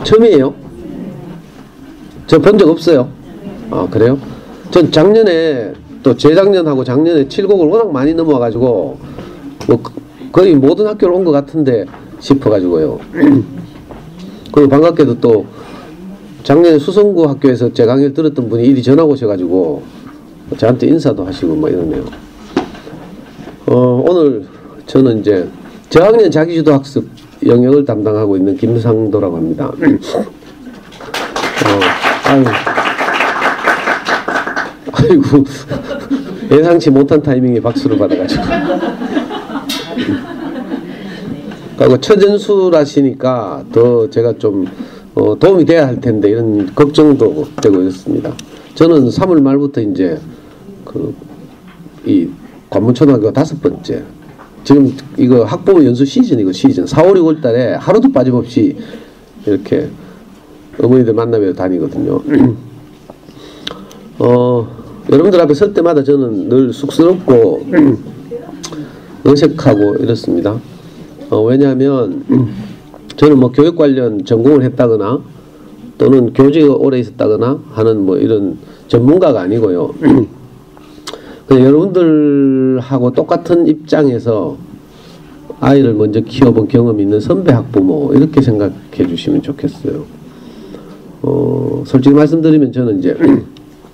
처음이에요? 저 본 적 없어요. 아, 그래요? 전 작년에 또 재작년하고 작년에 7곡을 워낙 많이 넘어와가지고 뭐 거의 모든 학교를 온 것 같은데 싶어가지고요. 그리고 반갑게도 또 작년에 수성구 학교에서 제 강의를 들었던 분이 이리 전화 오셔가지고 저한테 인사도 하시고 막 이러네요. 오늘 저는 이제 저학년 자기주도 학습 영역을 담당하고 있는 김상도라고 합니다. 아이고 예상치 못한 타이밍에 박수를 받아가지고 그리고 처전수라시니까 더 제가 좀 도움이 돼야 할 텐데 이런 걱정도 되고 있습니다. 저는 3월 말부터 이제 이 관문초등학교 5번째 지금 이거 학부모 연수 시즌이고 시즌 4, 5, 6월 달에 하루도 빠짐없이 이렇게 어머니들 만나며 다니거든요. 여러분들 앞에 설 때마다 저는 늘 쑥스럽고 어색하고 이렇습니다. 왜냐하면 저는 뭐 교육 관련 전공을 했다거나 또는 교직에 오래 있었다거나 하는 뭐 이런 전문가가 아니고요. 그냥 여러분들하고 똑같은 입장에서 아이를 먼저 키워본 경험이 있는 선배 학부모 이렇게 생각해 주시면 좋겠어요. 솔직히 말씀드리면 저는 이제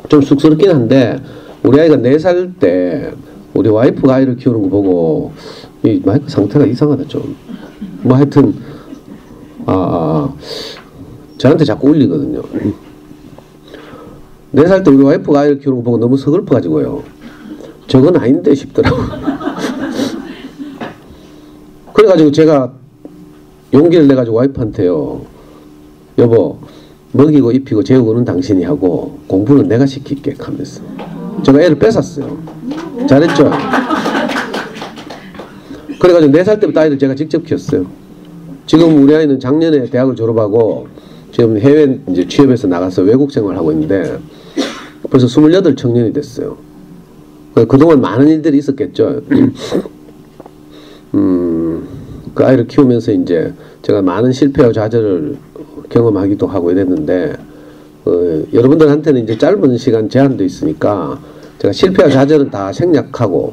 좀 쑥스럽긴 한데 우리 아이가 4살 때 우리 와이프가 아이를 키우는 거 보고 이 마이크 상태가 이상하다 좀. 뭐 하여튼 저한테 자꾸 울리거든요. 4살 때 우리 와이프가 아이를 키우는 거 보고 너무 서글퍼가지고요. 저건 아닌데 싶더라고요. 그래가지고 제가 용기를 내가지고 와이프한테요. 여보 먹이고 입히고 재우고는 당신이 하고 공부는 내가 시킬게 하면서 제가 애를 뺏었어요. 잘했죠? 그래가지고 4살 때부터 아이를 제가 직접 키웠어요. 지금 우리 아이는 작년에 대학을 졸업하고 지금 해외 이제 취업해서 나가서 외국 생활을 하고 있는데 벌써 28 청년이 됐어요. 그동안 많은 일들이 있었겠죠. 그 아이를 키우면서 이제 제가 많은 실패와 좌절을 경험하기도 하고 이랬는데 여러분들한테는 이제 짧은 시간 제한도 있으니까 제가 실패와 좌절은 다 생략하고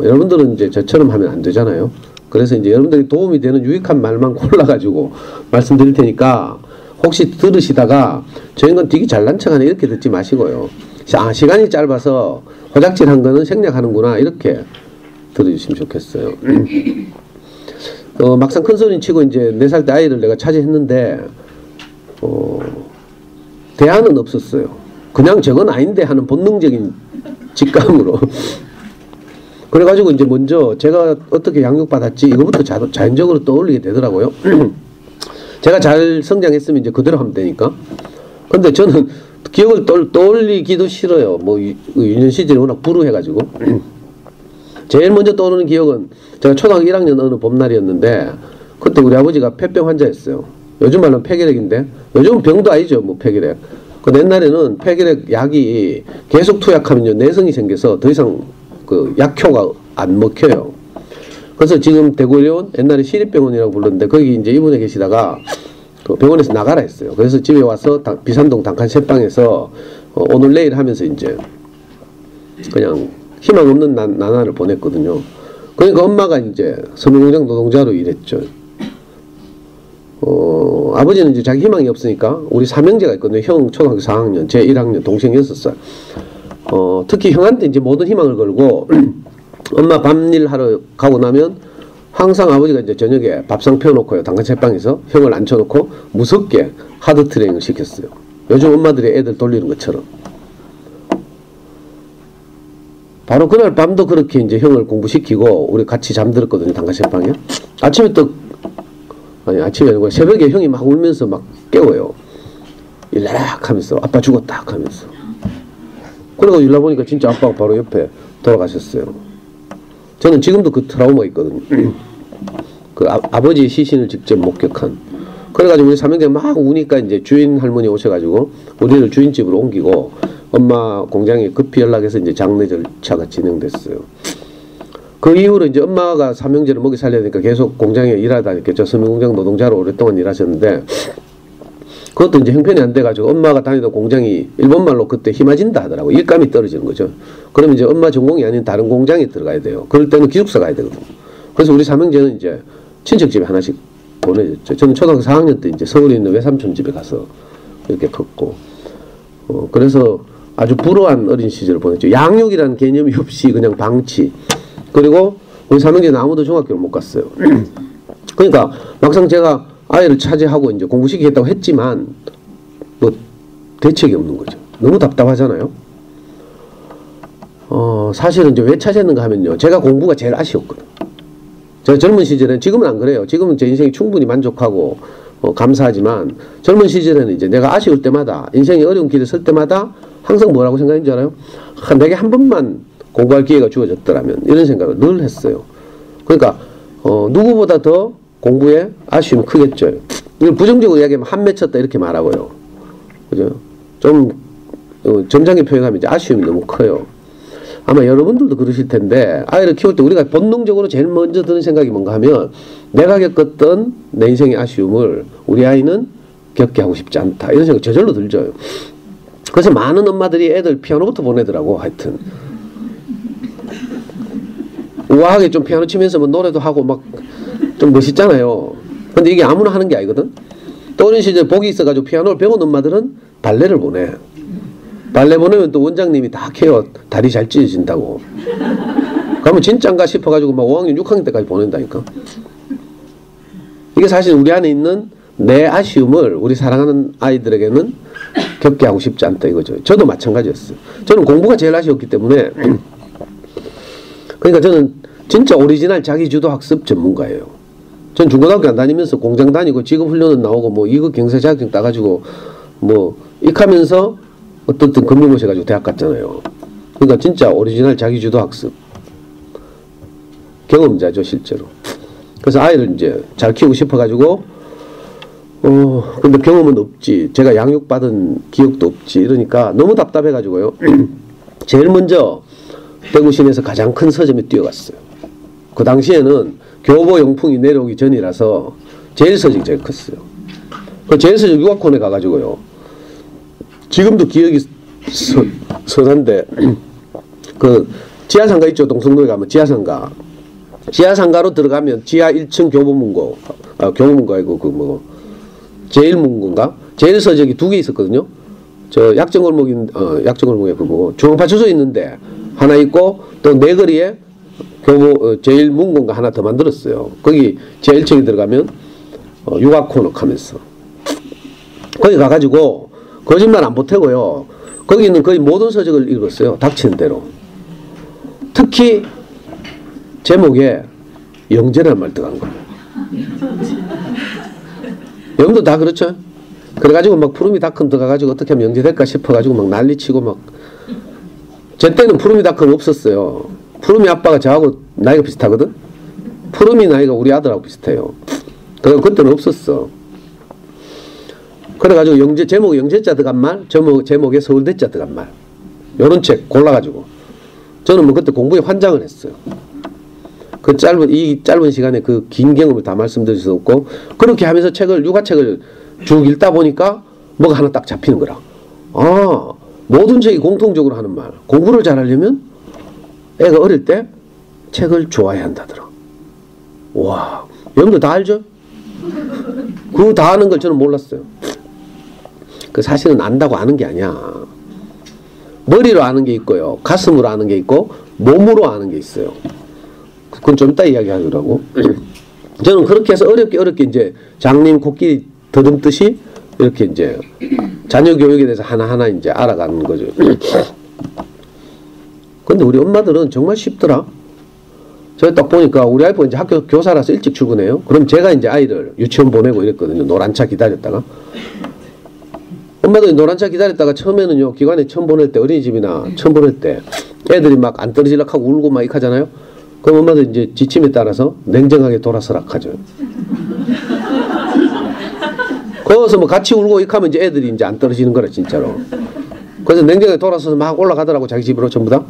여러분들은 이제 저처럼 하면 안 되잖아요. 그래서 이제 여러분들이 도움이 되는 유익한 말만 골라가지고 말씀드릴 테니까 혹시 들으시다가 저 인간 되게 잘난 척하네 이렇게 듣지 마시고요. 시간이 짧아서 호작질한 거는 생략하는구나 이렇게 들어주시면 좋겠어요. 막상 큰 소리 치고 이제 4살 때 아이를 내가 차지했는데 대안은 없었어요. 그냥 저건 아닌데 하는 본능적인 직감으로 그래가지고 이제 먼저 제가 어떻게 양육받았지 이거부터 자연적으로 떠올리게 되더라고요. 제가 잘 성장했으면 이제 그대로 하면 되니까. 근데 저는 기억을 떠올리기도 싫어요. 뭐 유년 시절이 워낙 불우해가지고 제일 먼저 떠오르는 기억은 제가 초등학교 1학년 어느 봄날이었는데 그때 우리 아버지가 폐병 환자였어요. 요즘 말로는 폐결핵인데 요즘은 병도 아니죠. 뭐 폐결핵. 그 옛날에는 폐결핵 약이 계속 투약하면요 내성이 생겨서 더 이상 그 약효가 안 먹혀요. 그래서 지금 대구의료원 옛날에 시립병원이라고 불렀는데 거기 이제 입원해 계시다가 그 병원에서 나가라 했어요. 그래서 집에 와서 비산동 단칸 새방에서 오늘 내일 하면서 이제 그냥 희망 없는 나날을 보냈거든요. 그러니까 엄마가 이제 섬유공장 노동자로 일했죠. 아버지는 이제 자기 희망이 없으니까 우리 삼형제가 있거든요. 형 초등학교 4학년, 제 1학년, 동생 6살. 특히 형한테 이제 모든 희망을 걸고 엄마 밤일 하러 가고 나면 항상 아버지가 이제 저녁에 밥상 펴놓고요. 단칸채빵에서 형을 앉혀놓고 무섭게 하드 트레이닝을 시켰어요. 요즘 엄마들이 애들 돌리는 것처럼. 바로 그날 밤도 그렇게 이제 형을 공부시키고 우리 같이 잠들었거든요. 단칸채빵에. 아침에 또 아침에 아니고 새벽에 형이 막 울면서 막 깨워요. 일락 하면서 아빠 죽었다 하면서. 그러고 일어나 보니까 진짜 아빠가 바로 옆에 돌아가셨어요. 저는 지금도 그 트라우마가 있거든요. 그 아버지의 시신을 직접 목격한. 그래가지고 우리 삼형제 막 우니까 이제 주인 할머니 오셔가지고 우리를 주인집으로 옮기고 엄마 공장에 급히 연락해서 이제 장례 절차가 진행됐어요. 그 이후로 이제 엄마가 삼형제를 먹이 살려야 되니까 계속 공장에 일하다 있겠죠. 서민공장 노동자로 오랫동안 일하셨는데, 그것도 이제 형편이 안 돼가지고 엄마가 다니던 공장이 일본말로 그때 힘아진다 하더라고. 일감이 떨어지는 거죠. 그러면 이제 엄마 전공이 아닌 다른 공장에 들어가야 돼요. 그럴 때는 기숙사 가야 되거든. 그래서 우리 삼형제는 이제 친척집에 하나씩 보내줬죠. 저는 초등학교 4학년 때 이제 서울에 있는 외삼촌 집에 가서 이렇게 컸고, 그래서 아주 불우한 어린 시절을 보냈죠. 양육이라는 개념이 없이 그냥 방치. 그리고 우리 삼형제는 아무도 중학교를 못 갔어요. 그러니까 막상 제가 아이를 차지하고 이제 공부시키겠다고 했지만 뭐 대책이 없는 거죠. 너무 답답하잖아요. 사실은 이제 왜 차지했는가 하면요. 제가 공부가 제일 아쉬웠거든. 제가 젊은 시절에는, 지금은 안 그래요. 지금은 제 인생이 충분히 만족하고 감사하지만, 젊은 시절에는 이제 내가 아쉬울 때마다, 인생이 어려운 길에 설 때마다 항상 뭐라고 생각했는 줄 알아요? 내게 한 번만 공부할 기회가 주어졌더라면, 이런 생각을 늘 했어요. 그러니까 누구보다 더 공부에 아쉬움이 크겠죠. 이걸 부정적으로 이야기하면 한 맺혔다 이렇게 말하고요. 그죠? 좀 점잖게 표현하면 이제 아쉬움이 너무 커요. 아마 여러분들도 그러실 텐데, 아이를 키울 때 우리가 본능적으로 제일 먼저 드는 생각이 뭔가 하면, 내가 겪었던 내 인생의 아쉬움을 우리 아이는 겪게 하고 싶지 않다, 이런 생각이 저절로 들죠. 그래서 많은 엄마들이 애들 피아노부터 보내더라고. 하여튼 우아하게 좀 피아노 치면서 뭐 노래도 하고 막 좀 멋있잖아요. 근데 이게 아무나 하는 게 아니거든. 또 어린 시절 복이 있어가지고 피아노를 배운 엄마들은 발레를 보내. 발레 보내면 또 원장님이 다 캐요. 다리 잘 찢어진다고. 그러면 진짠가 싶어가지고 막 5학년 6학년 때까지 보낸다니까. 이게 사실 우리 안에 있는 내 아쉬움을 우리 사랑하는 아이들에게는 겪게 하고 싶지 않다 이거죠. 저도 마찬가지였어요. 저는 공부가 제일 아쉬웠기 때문에, 그러니까 저는 진짜 오리지널 자기주도 학습 전문가예요. 전 중고등학교 안 다니면서 공장 다니고 직업훈련은 나오고 뭐 이거 경사 자격증 따가지고 뭐 익하면서 어떻든 금융고시 해가지고 대학 갔잖아요. 그러니까 진짜 오리지널 자기주도 학습 경험자죠 실제로. 그래서 아이를 이제 잘 키우고 싶어가지고 근데 경험은 없지, 제가 양육받은 기억도 없지, 이러니까 너무 답답해가지고요. 제일 먼저 대구 시내에서 가장 큰 서점에 뛰어갔어요. 그 당시에는 교보 용풍이 내려오기 전이라서 제일서적이 제일 컸어요. 그 제일서적 유학원에 가가지고요. 지금도 기억이 선한데, 그 지하상가 있죠. 동성로에 가면 지하상가. 지하상가로 들어가면 지하 1층 교보문고, 교보문고 아니고 그 뭐 제일문고인가? 제일서적이 2개 있었거든요. 저 약정골목인 약정골목에 그 뭐 중앙파출소 있는데 하나 있고, 또 내거리에 교보 제일문고인가 하나 더 만들었어요. 거기 제1층에 들어가면 유학코너 하면서 거기 가가지고 거짓말 안 보태고요. 거기는 거의 모든 서적을 읽었어요. 닥치는 대로. 특히 제목에 영재라는 말 들어간 거예요. 여러분도 다 그렇죠? 그래가지고 막 푸르미닷컴 들어가가지고 어떻게 하면 영재될까 싶어가지고 막 난리치고 막. 제 때는 푸르미닷컴 없었어요. 푸르미 아빠가 저하고 나이가 비슷하거든? 푸르미 나이가 우리 아들하고 비슷해요. 그래서 그때는 없었어. 그래가지고 영재, 제목에 영재자 들어간 말, 제목에 서울대자 들어간 말, 요런 책 골라가지고 저는 뭐 그때 공부에 환장을 했어요. 이 짧은 시간에 그 긴 경험을 다 말씀드릴 수 없고, 그렇게 하면서 육아책을 쭉 읽다 보니까 뭐가 하나 딱 잡히는 거라. 모든 책이 공통적으로 하는 말, 공부를 잘하려면 애가 어릴 때 책을 좋아해야 한다더라. 와, 여러분들 다 알죠? 그거 다 아는 걸 저는 몰랐어요. 그 사실은 안다고 아는 게 아니야. 머리로 아는 게 있고요, 가슴으로 아는 게 있고, 몸으로 아는 게 있어요. 그건 좀 이따 이야기하더라고. 저는 그렇게 해서 어렵게 이제 장님 코끼리 더듬듯이 이렇게 이제 자녀 교육에 대해서 하나하나 이제 알아가는 거죠. 근데 우리 엄마들은 정말 쉽더라. 제가 딱 보니까 우리 아이가 이제 학교 교사라서 일찍 출근해요. 그럼 제가 이제 아이를 유치원 보내고 이랬거든요. 노란차 기다렸다가. 엄마들이 노란차 기다렸다가 처음에는요, 기관에 처음 보낼 때, 어린이집이나 처음 보낼 때 애들이 막 안 떨어지려고 하고 울고 막 이렇게 그럼 엄마들 이제 지침에 따라서 냉정하게 돌아서락 하죠. 거기서 뭐 같이 울고 이렇게 하면 이제 애들이 이제 안 떨어지는 거라, 진짜로. 그래서 냉정하게 돌아서서 막 올라가더라고, 자기 집으로 전부 다.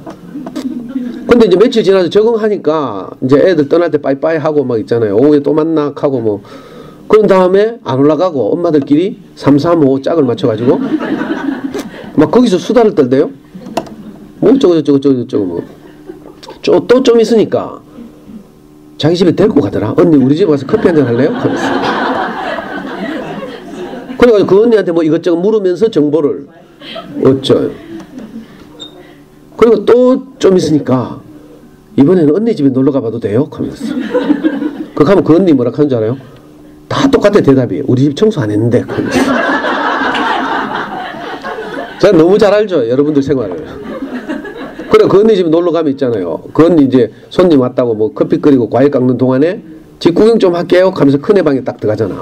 근데 이제 며칠 지나서 적응하니까 이제 애들 떠날 때 빠이빠이 하고 막 있잖아요. 오후에 또 만나 하고 뭐. 그런 다음에 안 올라가고 엄마들끼리 3, 3, 5 짝을 맞춰가지고 막 거기서 수다를 떨대요. 뭐 어쩌고 뭐. 또 좀 있으니까 자기 집에 데리고 가더라. 언니 우리 집에 가서 커피 한잔 할래요? 하면서. 그래가지고 그 언니한테 뭐 이것저것 물으면서 정보를 얻죠. 그리고 또 좀 있으니까 이번에는 언니 집에 놀러 가봐도 돼요? 하면서. 그거 하면 그 언니 뭐라 하는 줄 알아요? 다 똑같아 대답이. 우리 집 청소 안 했는데. 하면서. 제가 너무 잘 알죠 여러분들 생활을. 그래 그 언니 집에 놀러 가면 있잖아요. 그 언니 이제 손님 왔다고 뭐 커피 끓이고 과일 깎는 동안에 집 구경 좀 할게요 하면서 큰애 방에 딱 들어가잖아.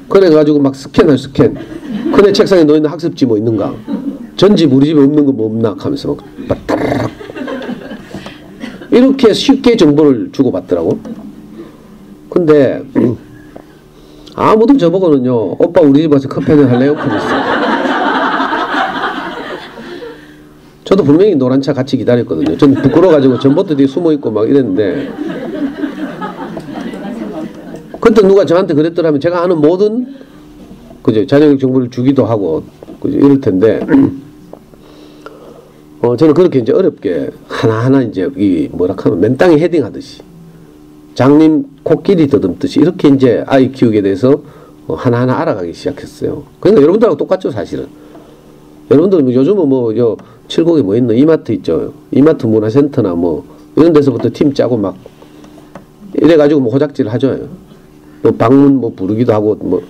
그래가지고 막 스캔. 큰애 책상에 놓여있는 학습지 뭐 있는가. 전집 우리 집에 없는 거 뭐 없나 하면서 막 따라락 이렇게 쉽게 정보를 주고받더라고. 근데 아무도 저보고는요 오빠 우리 집 와서 커피 한잔 할래요? 하면서. 저도 분명히 노란 차 같이 기다렸거든요. 전 부끄러워가지고 전봇대 뒤에 숨어있고 막 이랬는데 그때 누가 저한테 그랬더라면 제가 아는 모든 그죠 자녀교육 정보를 주기도 하고 그죠 이럴 텐데 저는 그렇게 이제 어렵게 하나하나 이제 이 뭐라 하면 맨땅에 헤딩하듯이 장님 코끼리 더듬듯이 이렇게 이제 아이 키우게 돼서 하나하나 알아가기 시작했어요. 그러니까 여러분들하고 똑같죠 사실은. 여러분들 요즘은 뭐 칠곡에 뭐 있노 이마트 있죠. 이마트 문화센터나 뭐 이런 데서부터 팀 짜고 막 이래가지고 뭐 호작질 하죠. 뭐 방문 뭐 부르기도 하고 뭐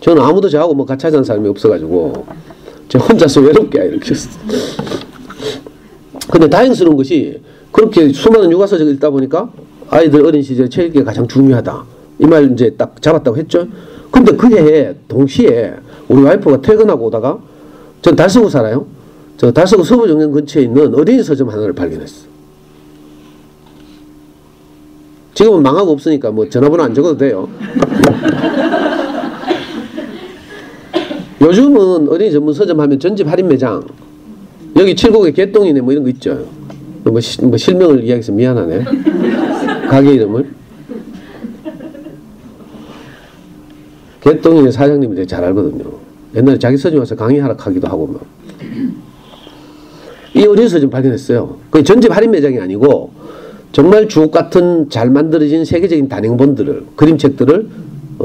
저는 아무도 저하고 뭐 같이 하자는 사람이 없어가지고 저 혼자서 외롭게 이렇게 했어요. 근데 다행스러운 것이 그렇게 수많은 육아서적을 읽다 보니까 아이들 어린 시절 체육이 가장 중요하다 이 말 이제 딱 잡았다고 했죠. 근데 그 해에 동시에 우리 와이프가 퇴근하고 오다가 전 달서구 살아요. 저 달서구 서부정연 근처에 있는 어린이 서점 하나를 발견했어. 지금은 망하고 없으니까 뭐 전화번호 안 적어도 돼요. 요즘은 어린이 전문 서점 하면 전집 할인 매장 여기 칠곡에 개똥이네 뭐 이런 거 있죠. 뭐 실명을 이야기해서 미안하네. 가게 이름을. 개똥이네 사장님이 되게 잘 알거든요. 옛날에 자기 서점 와서 강의하러 가기도 하고 막. 이 어린이 서점 발견했어요. 그게 전집 할인 매장이 아니고 정말 주옥 같은 잘 만들어진 세계적인 단행본들을 그림책들을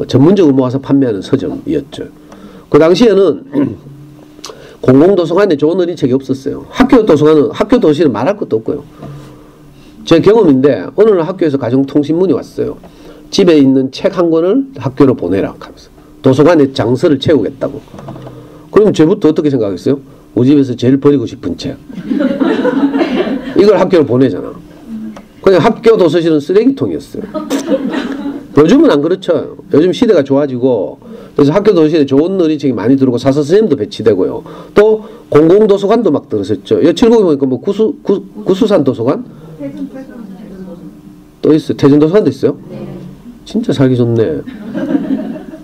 전문적으로 모아서 판매하는 서점이었죠. 그 당시에는 공공도서관에 좋은 어린이책이 없었어요. 학교 도서관은 학교 도시는 말할 것도 없고요. 제 경험인데 어느 날 학교에서 가정통신문이 왔어요. 집에 있는 책 한 권을 학교로 보내라 하면서 도서관에 장서를 채우겠다고. 그럼 저부터 어떻게 생각했어요? 우리 집에서 제일 버리고 싶은 책 이걸 학교로 보내잖아. 그냥 학교 도서실은 쓰레기통이었어요. 요즘은 안 그렇죠. 요즘 시대가 좋아지고 그래서 학교 도서실에 좋은 어린이책이 많이 들어오고 사서 선생님도 배치되고요. 또 공공도서관도 막 들었었죠. 여기 칠곡에 보니까 뭐 구수산 도서관? 또 있어요. 태전도서관도 있어요? 진짜 살기 좋네.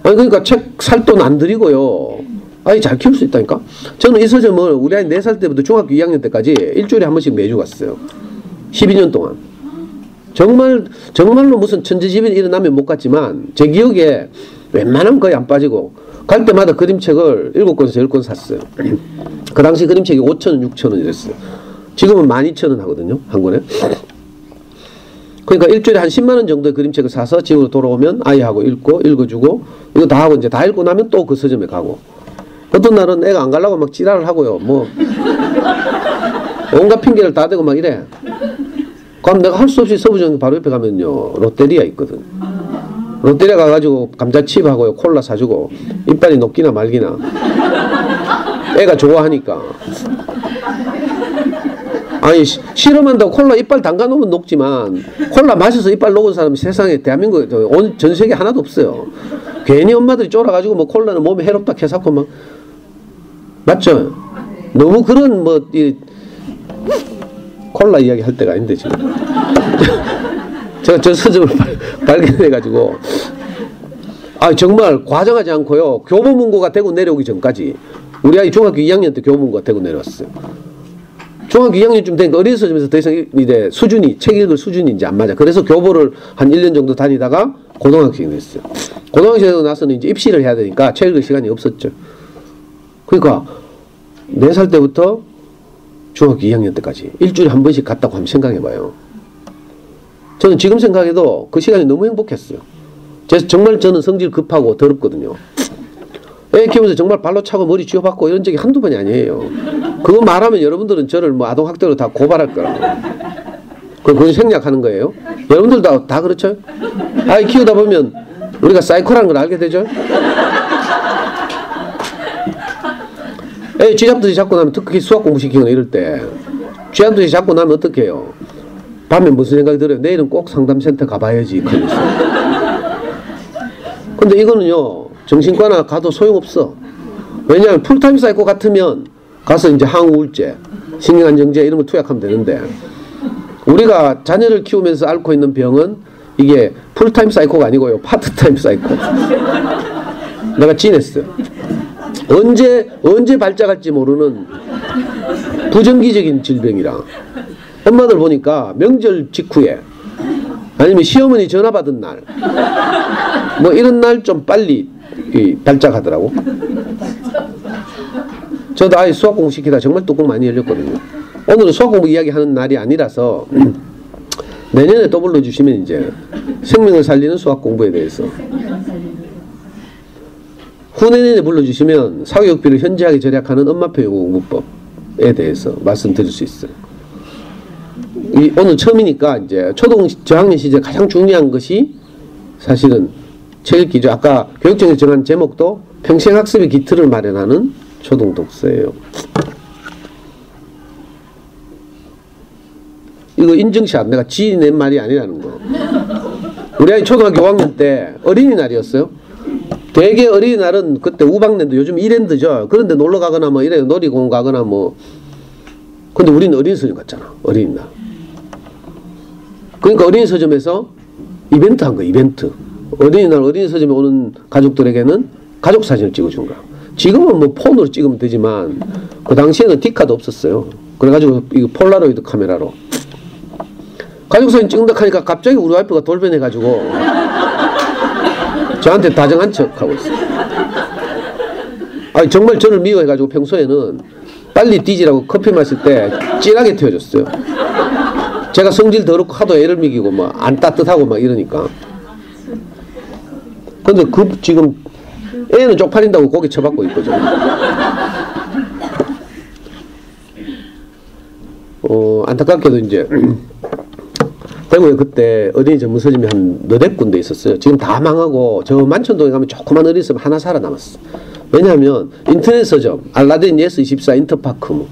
아니 그러니까 책 살 돈 안 들이고요. 아이 잘 키울 수 있다니까. 저는 이 서점을 우리 아이 4살 때부터 중학교 2학년 때까지 일주일에 한 번씩 매주 갔어요. 12년 동안. 정말로 무슨 천재지변이 일어나면 못 갔지만 제 기억에 웬만하면 거의 안 빠지고 갈 때마다 그림책을 7권에서 10권 샀어요. 그 당시 그림책이 5,000원, 6,000원 이랬어요. 지금은 12,000원 하거든요. 한 권에. 그러니까 일주일에 한 10만 원 정도의 그림책을 사서 집으로 돌아오면 아이하고 읽어주고 이거 다 하고 이제 다 읽고 나면 또 그 서점에 가고 어떤 날은 애가 안 가려고 막 지랄을 하고요. 뭐 온갖 핑계를 다 대고 막 이래. 그럼 내가 할 수 없이 서부정 바로 옆에 가면요 롯데리아 있거든. 롯데리아 가가지고 감자칩하고요 콜라 사주고 이빨이 녹기나 말기나 애가 좋아하니까. 아니 실험한다고 콜라 이빨 담가놓으면 녹지만 콜라 마셔서 이빨 녹은 사람이 세상에 대한민국에 전 세계 하나도 없어요. 괜히 엄마들이 쫄아가지고 뭐 콜라는 몸에 해롭다 해사고 막 맞죠? 너무 그런 뭐 이 콜라 이야기 할 때가 아닌데 지금 제가 저 서점을 발견해가지고 정말 과장하지 않고요 교보문고가 되고 내려오기 전까지 우리 아이 중학교 2학년 때 교보문고가 되고 내려왔어요. 중학교 2학년쯤 되니까 어린 서점에서 더 이상 이제 수준이, 책 읽을 수준이 이제 안 맞아. 그래서 교보를 한 1년 정도 다니다가 고등학생이 됐어요. 고등학생이 되고 나서는 이제 입시를 해야 되니까 책 읽을 시간이 없었죠. 그러니까 4살 때부터 중학교 2학년 때까지 일주일에 한 번씩 갔다고 한번 생각해봐요. 저는 지금 생각해도 그 시간이 너무 행복했어요. 정말 저는 성질 급하고 더럽거든요. 애 키우면서 정말 발로 차고 머리 쥐어박고 이런 적이 한두 번이 아니에요. 그거 말하면 여러분들은 저를 뭐 아동학대로 다 고발할 거라고. 그건 생략하는 거예요. 여러분들 다 그렇죠? 아이 키우다 보면 우리가 사이코라는 걸 알게 되죠? 애 쥐잡듯이 잡고 나면 특히 수학 공부시키거나 이럴 때 쥐잡듯이 잡고 나면 어떻게 해요? 밤에 무슨 생각이 들어요? 내일은 꼭 상담센터 가봐야지. 근데 이거는요, 정신과나 가도 소용없어. 왜냐하면 풀타임 사이코 같으면 가서 이제 항우울제, 신경안정제 이런 거 투약하면 되는데, 우리가 자녀를 키우면서 앓고 있는 병은 이게 풀타임 사이코가 아니고요, 파트타임 사이코. 내가 지냈어요. 언제 발작할지 모르는 부정기적인 질병이라. 엄마들 보니까 명절 직후에 아니면 시어머니 전화 받은 날 뭐 이런 날 좀 빨리 발작하더라고. 저도 아이 수학 공부 시키다 정말 뚜껑 많이 열렸거든요. 오늘은 수학 공부 이야기하는 날이 아니라서 내년에 또 불러주시면 이제 생명을 살리는 수학 공부에 대해서, 후내년에 불러주시면 사교육비를 현저하게 절약하는 엄마표 영어 공부법에 대해서 말씀드릴 수 있어요. 오늘 처음이니까 이제 초등 저학년 시절 가장 중요한 것이 사실은 책 읽기죠. 아까 교육청에서 정한 제목도 평생학습의 기틀을 마련하는 초등 독서예요. 이거 인증샷, 내가 지낸 말이 아니라는 거. 우리 아이 초등학교 5학년 때 어린이날이었어요. 되게 어린이날은 그때 우방랜드, 요즘 이랜드죠. 그런데 놀러 가거나 뭐 이래 놀이공원 가거나 뭐. 근데 우리는 어린이 서점 갔잖아. 어린이날. 그러니까 어린이 서점에서 이벤트 한 거야. 이벤트. 어린이날 어린이 서점에 오는 가족들에게는 가족 사진을 찍어준 거야. 지금은 뭐 폰으로 찍으면 되지만 그 당시에는 디카도 없었어요. 그래가지고 이거 폴라로이드 카메라로 가족 사진 찍는다 하니까 갑자기 우리 와이프가 돌변해가지고 저한테 다정한 척 하고 있어요. 아니 정말 저를 미워해가지고 평소에는 빨리 뒤지라고 커피 마실 때 찐하게 태워줬어요. 제가 성질 더럽고 하도 애를 먹이고 뭐 안 따뜻하고 막 이러니까. 근데 지금 애는 쪽팔린다고 고개 쳐박고 있거든. 안타깝게도 이제 대구에 그때 어린이 전문 서점이 한 너댓 군데 있었어요. 지금 다 망하고 저 만천동에 가면 조그만 어린이 서점 하나 살아남았어. 왜냐하면 인터넷 서점, 알라딘 예스24 인터파크 뭐,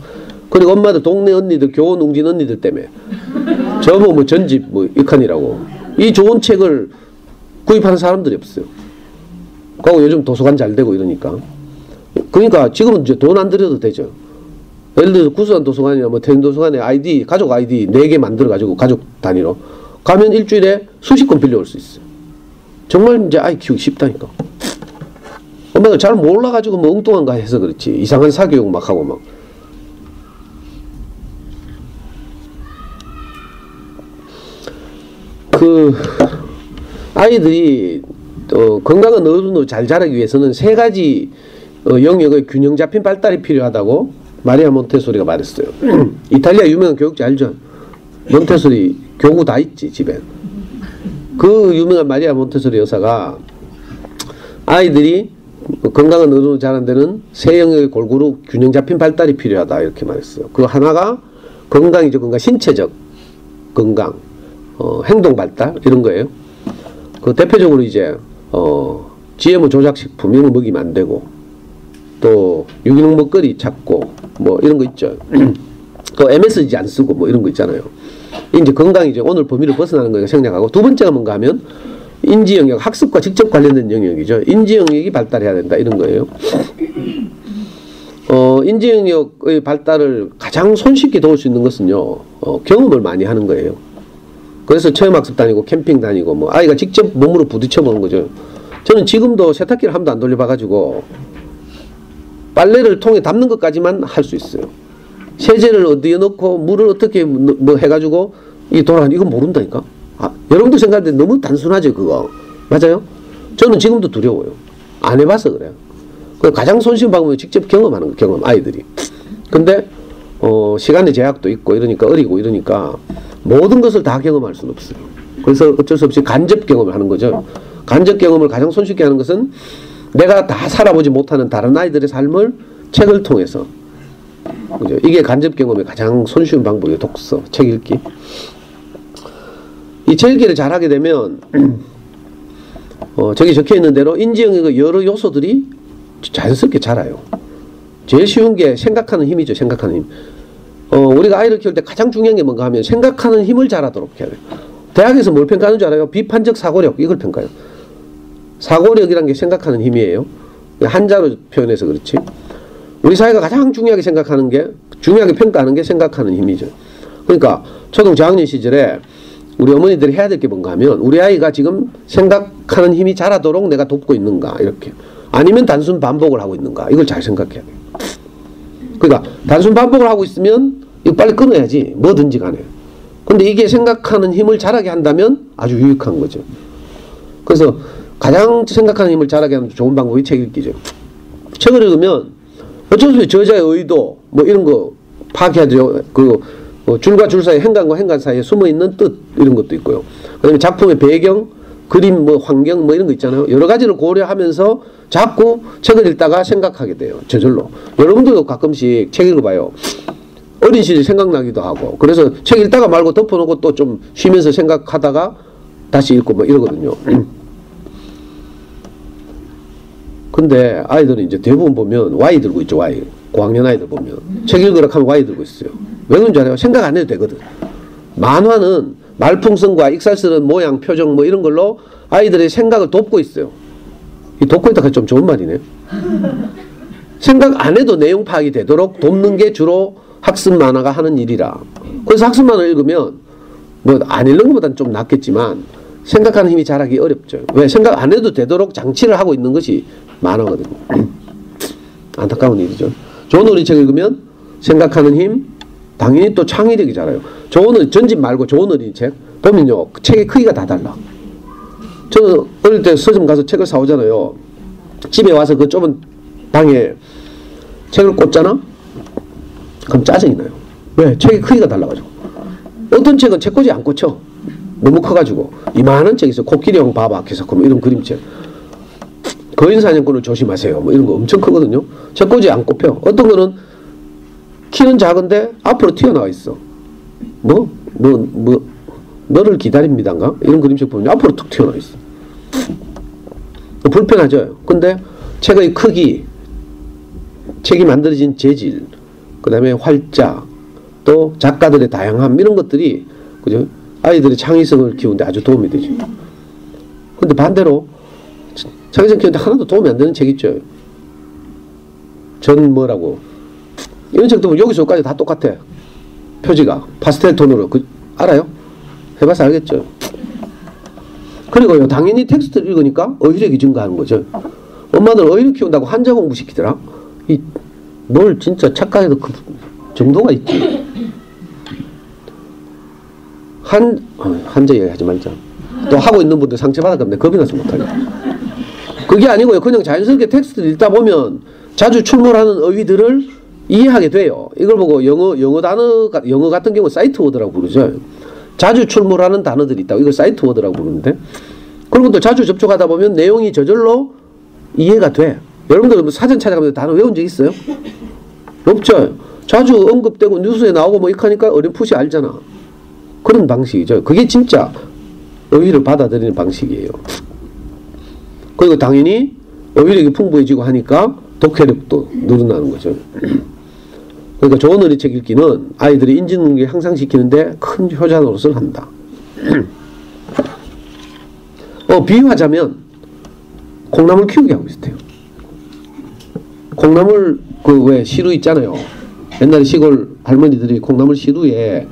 그리고 엄마들 동네 언니들 교원 웅진 언니들 때문에 저거 뭐 전집 뭐 이칸이라고 이 좋은 책을 구입하는 사람들이 없어요. 그리고 요즘 도서관 잘 되고 이러니까. 그러니까 지금은 이제 돈 안 들여도 되죠. 예를 들어서 구수한 도서관이나 뭐 대인도서관에 아이디, 가족 아이디 4개 만들어가지고 가족 단위로 가면 일주일에 수십 권 빌려올 수 있어요. 정말 이제 아이 키우기 쉽다니까. 엄마가 잘 몰라가지고 뭐 엉뚱한 거 해서 그렇지. 이상한 사교육 막 하고 막. 아이들이 건강한 어른으로 잘 자라기 위해서는 3가지 영역의 균형 잡힌 발달이 필요하다고 마리아 몬테소리가 말했어요. 이탈리아 유명한 교육자 알죠? 몬테소리 교구 다 있지 집에. 그 유명한 마리아 몬테소리 여사가 아이들이 건강한 어른으로 자라는 데는 3영역의 골고루 균형 잡힌 발달이 필요하다 이렇게 말했어요. 그 하나가 건강이죠. 건강, 신체적 건강, 행동 발달 이런 거예요. 그 대표적으로 이제 GMO 조작식품 이런 거 먹이면 안 되고, 또 유기농 먹거리 찾고 뭐 이런 거 있죠. 또 MSG 안 쓰고 뭐 이런 거 있잖아요. 이제 건강이죠. 오늘 범위를 벗어나는 거니까 생략하고, 두 번째가 뭔가 하면 인지 영역, 학습과 직접 관련된 영역이죠. 인지 영역이 발달해야 된다 이런 거예요. 인지 영역의 발달을 가장 손쉽게 도울 수 있는 것은요, 경험을 많이 하는 거예요. 그래서 체험학습 다니고 캠핑 다니고 뭐 아이가 직접 몸으로 부딪혀 보는 거죠. 저는 지금도 세탁기를 한 번도 안 돌려봐가지고 빨래를 통에 담는 것까지만 할 수 있어요. 세제를 어디에 넣고 물을 어떻게 뭐 해가지고 이 돌아가는 이건 모른다니까. 여러분도 생각할 때 너무 단순하죠 그거. 맞아요? 저는 지금도 두려워요. 안 해봐서 그래요. 가장 손쉬운 방법은 직접 경험하는 거, 경험, 아이들이. 근데 시간의 제약도 있고 이러니까 어리고 이러니까 모든 것을 다 경험할 수는 없어요. 그래서 어쩔 수 없이 간접 경험을 하는 거죠. 간접 경험을 가장 손쉽게 하는 것은 내가 다 살아보지 못하는 다른 아이들의 삶을 책을 통해서. 그죠? 이게 간접 경험의 가장 손쉬운 방법이에요. 독서, 책 읽기. 이 책 읽기를 잘하게 되면 저기 적혀있는 대로 인지영역의 여러 요소들이 자연스럽게 자라요. 제일 쉬운 게 생각하는 힘이죠. 생각하는 힘. 우리가 아이를 키울 때 가장 중요한 게 뭔가 하면 생각하는 힘을 잘하도록 해야 돼요. 대학에서 뭘 평가하는 줄 알아요? 비판적 사고력, 이걸 평가해요. 사고력이란 게 생각하는 힘이에요. 한자로 표현해서 그렇지. 우리 사회가 가장 중요하게 생각하는 게, 중요하게 평가하는 게 생각하는 힘이죠. 그러니까 초등 저학년 시절에 우리 어머니들이 해야 될 게 뭔가 하면 우리 아이가 지금 생각하는 힘이 자라도록 내가 돕고 있는가, 이렇게. 아니면 단순 반복을 하고 있는가, 이걸 잘 생각해야 돼요. 그러니까 단순 반복을 하고 있으면 이거 빨리 끊어야지, 뭐든지 간에. 근데 이게 생각하는 힘을 자라게 한다면 아주 유익한 거죠. 그래서 가장 생각하는 힘을 자라게 하는 좋은 방법이 책 읽기죠. 책을 읽으면 어쩔 수 없이 저자의 의도 뭐 이런 거 파악해야죠. 줄과 줄 사이, 행간과 행간 사이에 숨어있는 뜻, 이런 것도 있고요. 그 다음에 작품의 배경, 그림, 뭐 환경 뭐 이런 거 있잖아요. 여러 가지를 고려하면서 자꾸 책을 읽다가 생각하게 돼요. 저절로. 여러분들도 가끔씩 책 읽어봐요. 어린 시절이 생각나기도 하고. 그래서 책 읽다가 말고 덮어놓고 또 좀 쉬면서 생각하다가 다시 읽고 뭐 이러거든요. 근데 아이들은 이제 대부분 보면 Y 들고 있죠. Y. 고학년 아이들 보면 책 읽으라 하면 Y 들고 있어요. 왜 그런지 알아요? 생각 안 해도 되거든. 만화는 말풍선과 익살스러운 모양, 표정 뭐 이런 걸로 아이들의 생각을 돕고 있어요. 이 돕고 있다가 좀 좋은 말이네요. 생각 안 해도 내용 파악이 되도록 돕는 게 주로 학습 만화가 하는 일이라. 그래서 학습 만화를 읽으면 뭐 안 읽는 것보다는 좀 낫겠지만 생각하는 힘이 자라기 어렵죠. 왜? 생각 안 해도 되도록 장치를 하고 있는 것이 만화거든요. 안타까운 일이죠. 좋은 어린이책 읽으면 생각하는 힘, 당연히 또 창의력이 자라요. 좋은 전집 말고 좋은 어린이책 보면요, 책의 크기가 다 달라. 저는 어릴 때 서점 가서 책을 사오잖아요. 집에 와서 그 좁은 방에 책을 꽂잖아? 그럼 짜증이 나요. 왜? 책의 크기가 달라가지고. 어떤 책은 책꽂이 안 꽂혀. 너무 커가지고. 이만한 책 있어. 코끼리형 바바 개사코 뭐 이런 그림책. 거인사냥꾼을 조심하세요. 뭐 이런 거 엄청 크거든요. 책꽂이 안 꼽혀. 어떤 거는 키는 작은데 앞으로 튀어나와 있어. 너를 기다립니다인가? 이런 그림책 보면 앞으로 툭 튀어나와 있어. 불편하죠. 근데 책의 크기, 책이 만들어진 재질, 그 다음에 활자, 또 작가들의 다양함, 이런 것들이, 그죠? 아이들의 창의성을 키우는데 아주 도움이 되죠. 근데 반대로, 창의성 키우는데 하나도 도움이 안 되는 책 있죠. 전 뭐라고. 이런 책도 보면 여기서까지 다 똑같아. 표지가. 파스텔 톤으로. 알아요? 해봐서 알겠죠. 그리고요, 당연히 텍스트를 읽으니까 어휘력이 증가하는 거죠. 엄마들 어휘를 키운다고 한자 공부 시키더라. 뭘 진짜 착각해도 그 정도가 있지. 한자 얘기 하지 말자. 또 하고 있는 분들 상처받았기 때문에 겁이 나서 못하게. 그게 아니고요. 그냥 자연스럽게 텍스트를 읽다 보면 자주 출몰하는 어휘들을 이해하게 돼요. 이걸 보고 영어 같은 경우 사이트 워드라고 부르죠. 자주 출몰하는 단어들이 있다고. 이걸 사이트 워드라고 부르는데, 그런 것들 자주 접촉하다 보면 내용이 저절로 이해가 돼. 여러분들 사전 찾아가면서 단어 외운 적 있어요? 없죠. 자주 언급되고 뉴스에 나오고 뭐 이렇게 하니까 어렴풋이 알잖아. 그런 방식이죠. 그게 진짜 어휘를 받아들이는 방식이에요. 그리고 당연히 어휘력이 풍부해지고 하니까 독해력도 늘어나는 거죠. 그러니까 좋은 어린이책 읽기는 아이들의 인지 능력을 향상시키는데 큰 효자 노릇을 한다. 비유하자면 콩나물 키우기 하고 비슷해요. 콩나물 왜 시루 있잖아요. 옛날에 시골 할머니들이 콩나물 시루에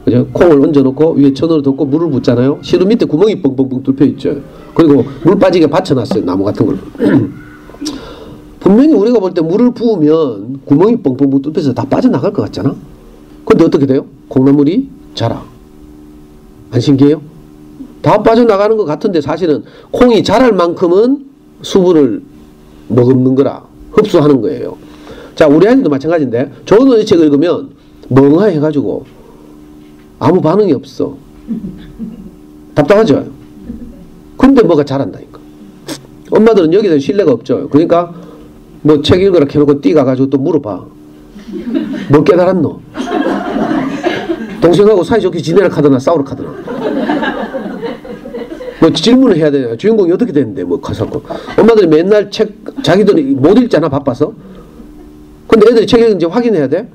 그죠? 콩을 얹어놓고 위에 천으로 덮고 물을 붓잖아요. 시루 밑에 구멍이 뻥뻥뻥 뚫혀 있죠. 그리고 물 빠지게 받쳐놨어요. 나무 같은 걸로. 분명히 우리가 볼 때 물을 부으면 구멍이 뻥뻥뻥 뚫혀서 다 빠져나갈 것 같잖아. 근데 어떻게 돼요? 콩나물이 자라. 안 신기해요? 다 빠져나가는 것 같은데 사실은 콩이 자랄 만큼은 수분을 머금는 거라 흡수하는 거예요. 자, 우리 아이들도 마찬가지인데 좋은 원리책을 읽으면 멍하게 해가지고 아무 반응이 없어. 답답하죠? 근데 뭐가 자란다니까. 엄마들은 여기에 대한 신뢰가 없죠. 그러니까 뭐 책 읽으라 해놓고 뛰가가지고 또 물어봐. 뭐 깨달았노? 동생하고 사이좋게 지내라 카드나 싸우라 카드나. 뭐 질문을 해야 되냐. 주인공이 어떻게 됐는데 뭐 가서고. 엄마들이 맨날 책 자기들이 못 읽잖아 바빠서. 근데 애들이 책 읽은지 확인해야 돼.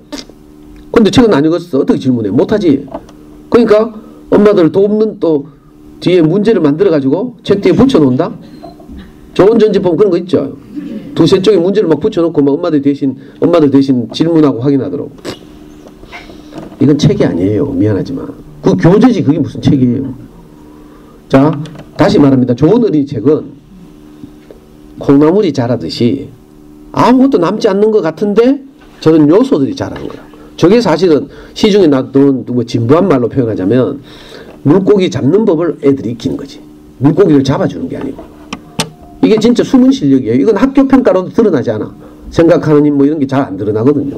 근데 책은 안 읽었어. 어떻게 질문해? 못하지. 그러니까 엄마들 돕는 또 뒤에 문제를 만들어가지고 책 뒤에 붙여놓는다. 좋은 전집 보면 그런 거 있죠. 두세 쪽에 문제를 막 붙여놓고 막 엄마들 대신 질문하고 확인하도록. 이건 책이 아니에요. 미안하지만. 그 교재지 그게 무슨 책이에요. 자, 다시 말합니다. 좋은 어린이책은 콩나물이 자라듯이 아무것도 남지 않는 것 같은데 저런 요소들이 자라는 거야. 저게 사실은 시중에 놔둔 뭐 진부한 말로 표현하자면 물고기 잡는 법을 애들이 익히는 거지. 물고기를 잡아주는 게 아니고. 이게 진짜 숨은 실력이에요. 이건 학교 평가로도 드러나지 않아. 생각하는 힘 뭐 이런 게 잘 안 드러나거든요.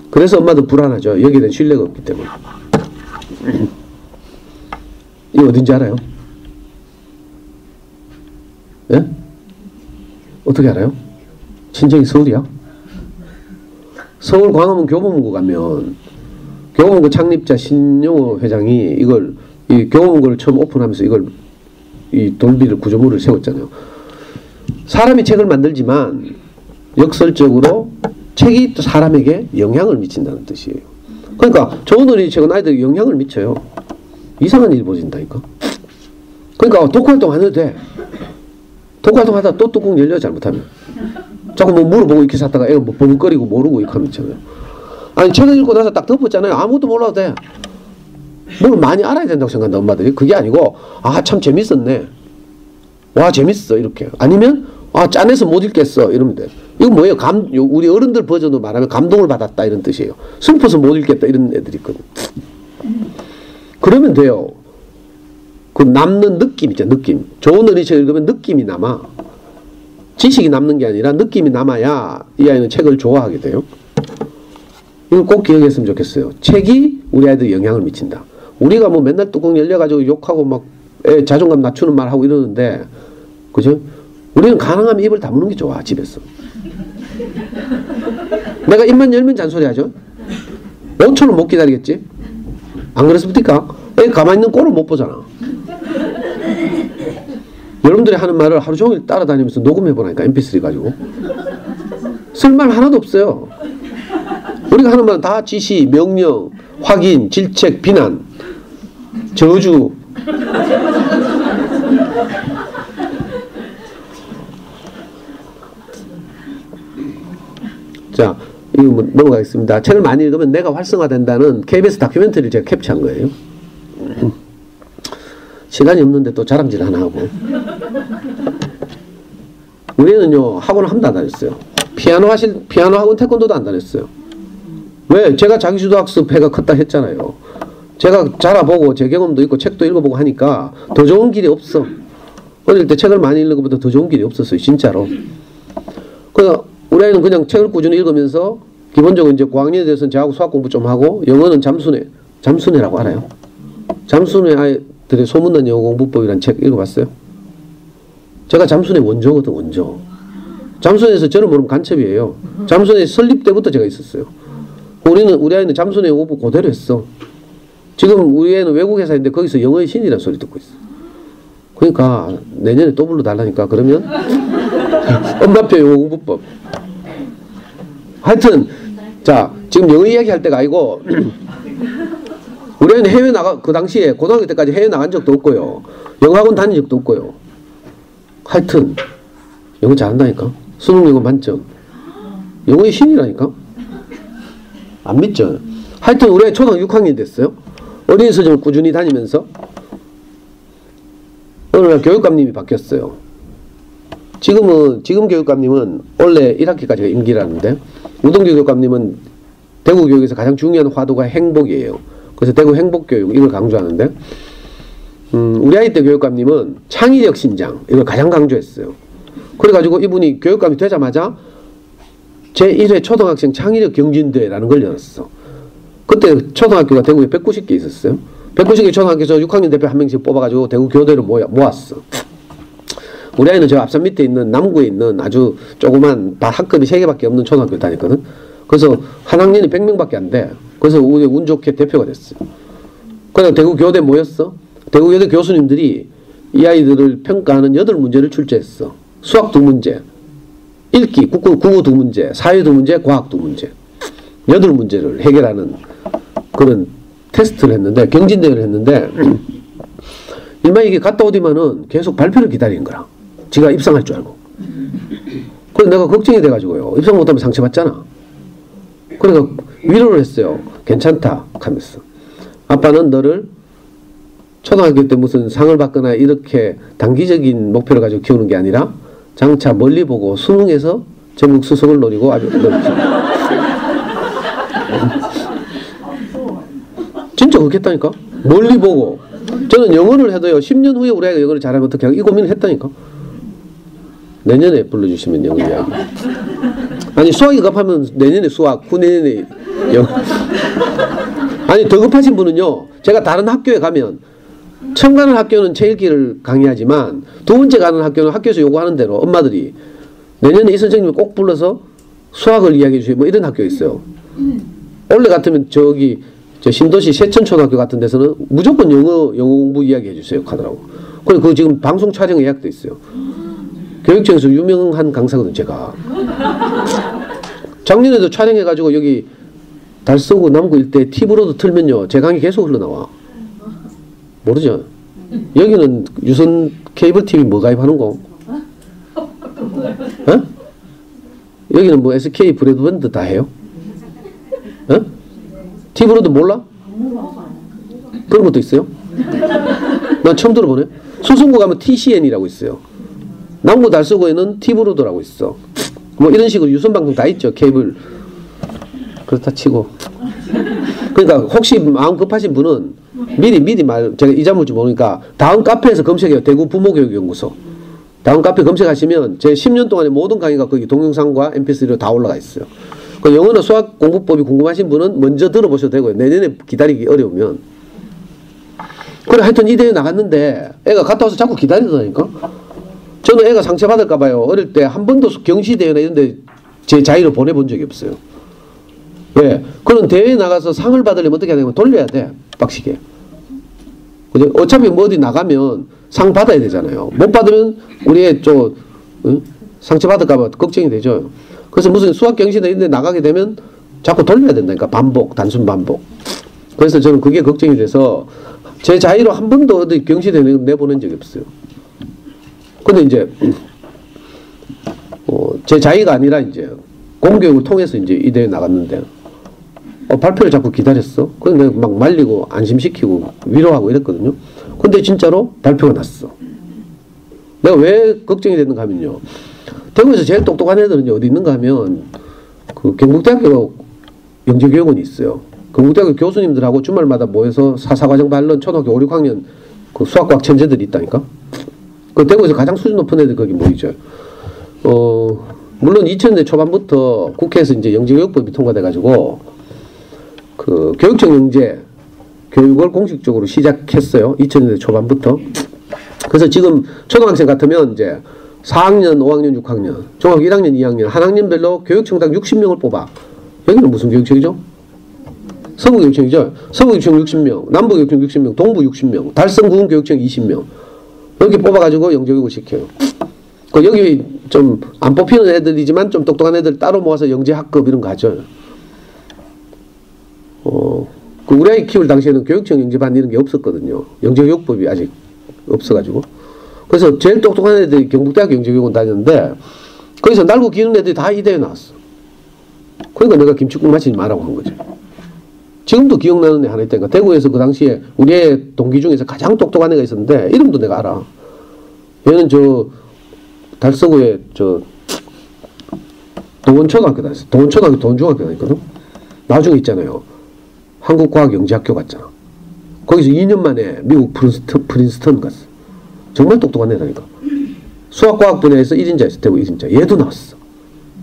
그래서 엄마도 불안하죠. 여기에 대한 신뢰가 없기 때문에. 이거 어딘지 알아요? 예? 어떻게 알아요? 친정이 서울이야? 서울 광화문 교보문고 가면 교보문고 창립자 신용호 회장이 이걸 이 교보문고를 처음 오픈하면서 이걸 이 돌비를 구조물을 세웠잖아요. 사람이 책을 만들지만 역설적으로 책이 또 사람에게 영향을 미친다는 뜻이에요. 그러니까 좋은 어린이책은 아이들에게 영향을 미쳐요. 이상한 일이 벌어진다니까. 그러니까 독활동 안 해도 돼. 독활동 하다가 또 뚜껑 열려 잘못하면. 자꾸 뭐 물어보고 이렇게 샀다가 애가 뭐 버벅거리고 모르고 이렇게 하면 있잖아요. 아니 책을 읽고 나서 딱 덮었잖아요. 아무것도 몰라도 돼. 뭘 많이 알아야 된다고 생각한다 엄마들이. 그게 아니고 아 참 재밌었네. 와 재밌어 이렇게. 아니면 아 짠해서 못 읽겠어 이러면 돼. 이건 뭐예요? 우리 어른들 버전으로 말하면 감동을 받았다 이런 뜻이에요. 슬퍼서 못 읽겠다 이런 애들이 있거든. 그러면 돼요. 그 남는 느낌 있죠. 느낌. 좋은 어린이책 읽으면 느낌이 남아. 지식이 남는 게 아니라 느낌이 남아야 이 아이는 책을 좋아하게 돼요. 이걸 꼭 기억했으면 좋겠어요. 책이 우리 아이들에 영향을 미친다. 우리가 뭐 맨날 뚜껑 열려가지고 욕하고 막 애 자존감 낮추는 말 하고 이러는데, 그죠? 우리는 가능하면 입을 다무는 게 좋아, 집에서. 내가 입만 열면 잔소리 하죠? 5초는 못 기다리겠지? 안 그랬습니까? 애 가만히 있는 꼴을 못 보잖아. 여러분들이 하는 말을 하루 종일 따라다니면서 녹음해보라니까, mp3 가지고. 쓸말 하나도 없어요. 우리가 하는 말은 다 지시, 명령, 확인, 질책, 비난, 저주. 자, 이거 뭐 넘어가겠습니다. 책을 많이 읽으면 내가 활성화된다는 KBS 다큐멘터리를 제가 캡처한 거예요. 시간이 없는데 또 자랑질 하나 하고. 우리는요, 학원 한 번도 안 다녔어요. 피아노 학원 태권도도 안 다녔어요. 왜? 제가 자기주도 학습회가 컸다 했잖아요. 제가 자라보고 제 경험도 있고 책도 읽어보고 하니까 더 좋은 길이 없어. 어릴 때 책을 많이 읽는 것보다 더 좋은 길이 없었어요. 진짜로. 그래서 우리 아이는 그냥 책을 꾸준히 읽으면서 기본적으로 이제 고학년에 대해서는 저하고 수학 공부 좀 하고 영어는 잠수네라고 알아요? 잠수네 아이들의 소문난 영어 공부법이라는 책 읽어봤어요? 제가 잠수네 원조거든, 원조. 잠수네에서 저는 모르면 간첩이에요. 잠수네 설립 때부터 제가 있었어요. 우리 아이는 잠수네 영어 공부 그대로 했어. 지금 우리 애는 외국 회사인데 거기서 영어의 신이라는 소리 듣고 있어. 그러니까 내년에 또 불러달라니까. 그러면 엄마표 영어 공부법. 하여튼 자 지금 영어 이야기 할 때가 아니고 우리 애는 해외 그 당시에 고등학교 때까지 해외 나간 적도 없고요. 영어 학원 다닌 적도 없고요. 하여튼 영어 잘한다니까. 수능 영어 만점. 영어의 신이라니까. 안 믿죠? 하여튼 우리 애 초등학교 6학년 됐어요. 어린이 서점을 꾸준히 다니면서 어느 날 교육감님이 바뀌었어요. 지금 교육감님은 원래 1학기까지가 임기라는데 우동규 교육감님은 대구 교육에서 가장 중요한 화두가 행복이에요. 그래서 대구 행복교육 이걸 강조하는데 우리 아이 때 교육감님은 창의력 신장 이걸 가장 강조했어요. 그래가지고 이분이 교육감이 되자마자 제1회 초등학생 창의력 경진대회라는 걸 열었어. 그때 초등학교가 대구에 190개 있었어요. 190개 초등학교에서 6학년 대표 한 명씩 뽑아가지고 대구 교대로 모았어. 우리 아이는 저 앞산 밑에 있는 남구에 있는 아주 조그만 학급이 3개밖에 없는 초등학교 다녔거든. 그래서 한 학년이 100명밖에 안 돼. 그래서 우리 운 좋게 대표가 됐어요. 그래서 대구 교대 모였어. 대구 교대 교수님들이 이 아이들을 평가하는 8문제를 출제했어. 수학 2문제, 읽기, 국어 2문제, 사회 2문제, 과학 2문제. 8문제를 해결하는 그런 테스트를 했는데, 경진대회를 했는데, 일만 이게 갔다 오더만은 계속 발표를 기다리는 거야. 지가 입상할 줄 알고. 그래서 내가 걱정이 돼가지고요. 입상 못하면 상처받잖아. 그래서 위로를 했어요. 괜찮다 하면서. 아빠는 너를 초등학교 때 무슨 상을 받거나 이렇게 단기적인 목표를 가지고 키우는 게 아니라 장차 멀리 보고 수능에서 전국 수석을 노리고 아주 진짜 그렇겠다니까. 멀리 보고. 저는 영어를 해도요 10년 후에 우리 아이가 영어를 잘하면 어떻게 하고 이 고민을 했다니까. 내년에 불러주시면 영어 이야기. 아니 수학이 급하면 내년에 수학, 후내년에 영어. 아니 더 급하신 분은요, 제가 다른 학교에 가면 처음 가는 학교는 제1기를 강의하지만 두 번째 가는 학교는 학교에서 요구하는 대로 엄마들이 내년에 이 선생님을 꼭 불러서 수학을 이야기해 주세요. 뭐 이런 학교 있어요. 원래 같으면 저기 저 신도시 세천초등학교 같은 데서는 무조건 영어 공부 이야기해 주세요 하더라고. 그리고 그 지금 방송 촬영 예약도 있어요. 교육청에서 유명한 강사거든 제가. 작년에도 촬영해가지고 여기 달서구 남구 일대 TV로도 틀면요 제 강의 계속 흘러나와. 모르죠? 여기는 유선 케이블 TV 뭐 가입하는 거? 어? 여기는 뭐 SK 브레드밴드 다 해요? 어? TV로도 몰라? 그런 것도 있어요? 난 처음 들어보네. 수성구 가면 TCN이라고 있어요. 남구 달서구에는 TV로드라고 있어. 뭐 이런 식으로 유선방송 다 있죠. 케이블. 그렇다 치고. 그러니까 혹시 마음 급하신 분은 미리 제가 잊어먹을지 모르니까 다음 카페에서 검색해요. 대구 부모교육연구소. 다음 카페 검색하시면 제 10년 동안의 모든 강의가 거기 동영상과 mp3로 다 올라가 있어요. 그 영어나 수학 공부법이 궁금하신 분은 먼저 들어보셔도 되고요. 내년에 기다리기 어려우면. 그래 하여튼 이 대회 나갔는데 애가 갔다 와서 자꾸 기다리더라니까. 저는 애가 상처받을까봐요. 어릴 때 한 번도 경시대회나 이런 데 제 자의로 보내본 적이 없어요. 왜? 그런 대회에 나가서 상을 받으려면 어떻게 해야 되냐면 돌려야 돼. 빡시게. 그죠? 어차피 뭐 어디 나가면 상 받아야 되잖아요. 못 받으면 우리 애 좀 상처받을까봐 걱정이 되죠. 그래서 무슨 수학 경시나 이런 데 나가게 되면 자꾸 돌려야 된다니까. 반복, 단순 반복. 그래서 저는 그게 걱정이 돼서 제 자의로 한 번도 어디 경시대회 내보낸 적이 없어요. 근데 이제 제 자의가 아니라 이제 공교육을 통해서 이제 이 대회 나갔는데 발표를 자꾸 기다렸어. 그래서 내가 막 말리고 안심시키고 위로하고 이랬거든요. 근데 진짜로 발표가 났어. 내가 왜 걱정이 됐는가 하면요. 대구에서 제일 똑똑한 애들은 어디 있는가 하면 그 경북대학교 영재교육원이 있어요. 경북대학교 교수님들하고 주말마다 모여서 사사과정 반론 초등학교 5, 6학년 그 수학과학 천재들이 있다니까. 그 대구에서 가장 수준 높은 애들 거기 모이죠. 물론 2000년대 초반부터 국회에서 이제 영재교육법이 통과돼가지고 그 교육청 영재 교육을 공식적으로 시작했어요. 2000년대 초반부터. 그래서 지금 초등학생 같으면 이제 4학년, 5학년, 6학년, 중학교 1학년, 2학년, 한 학년별로 교육청당 60명을 뽑아. 여기는 무슨 교육청이죠? 서부교육청이죠. 서부교육청 60명, 남부교육청 60명, 동부 60명, 달성구군교육청 20명. 이렇게 뽑아가지고 영재교육을 시켜요. 그 여기 좀 안 뽑히는 애들이지만 좀 똑똑한 애들 따로 모아서 영재학급 이런 거 하죠. 그 우리 아이 키울 당시에는 교육청 영재반 이런 게 없었거든요. 영재교육법이 아직 없어가지고. 그래서 제일 똑똑한 애들이 경북대학교 영재교육원 다녔는데 거기서 날고 기는 애들이 다 이 대회 나왔어. 그러니까 내가 김치국 마시지 말라고 한 거죠. 지금도 기억나는 애 하나 있다니까. 대구에서 그 당시에 우리 애 동기 중에서 가장 똑똑한 애가 있었는데 이름도 내가 알아. 얘는 저 달서구에 저 동원초등학교 다녔어. 동원초등학교 동원중학교 다녔거든. 나중에 있잖아요. 한국과학영재학교 갔잖아. 거기서 2년 만에 미국 프린스턴 갔어. 정말 똑똑한 애다니까. 수학과학 분야에서 1인자였어. 대구 1인자. 얘도 나왔어.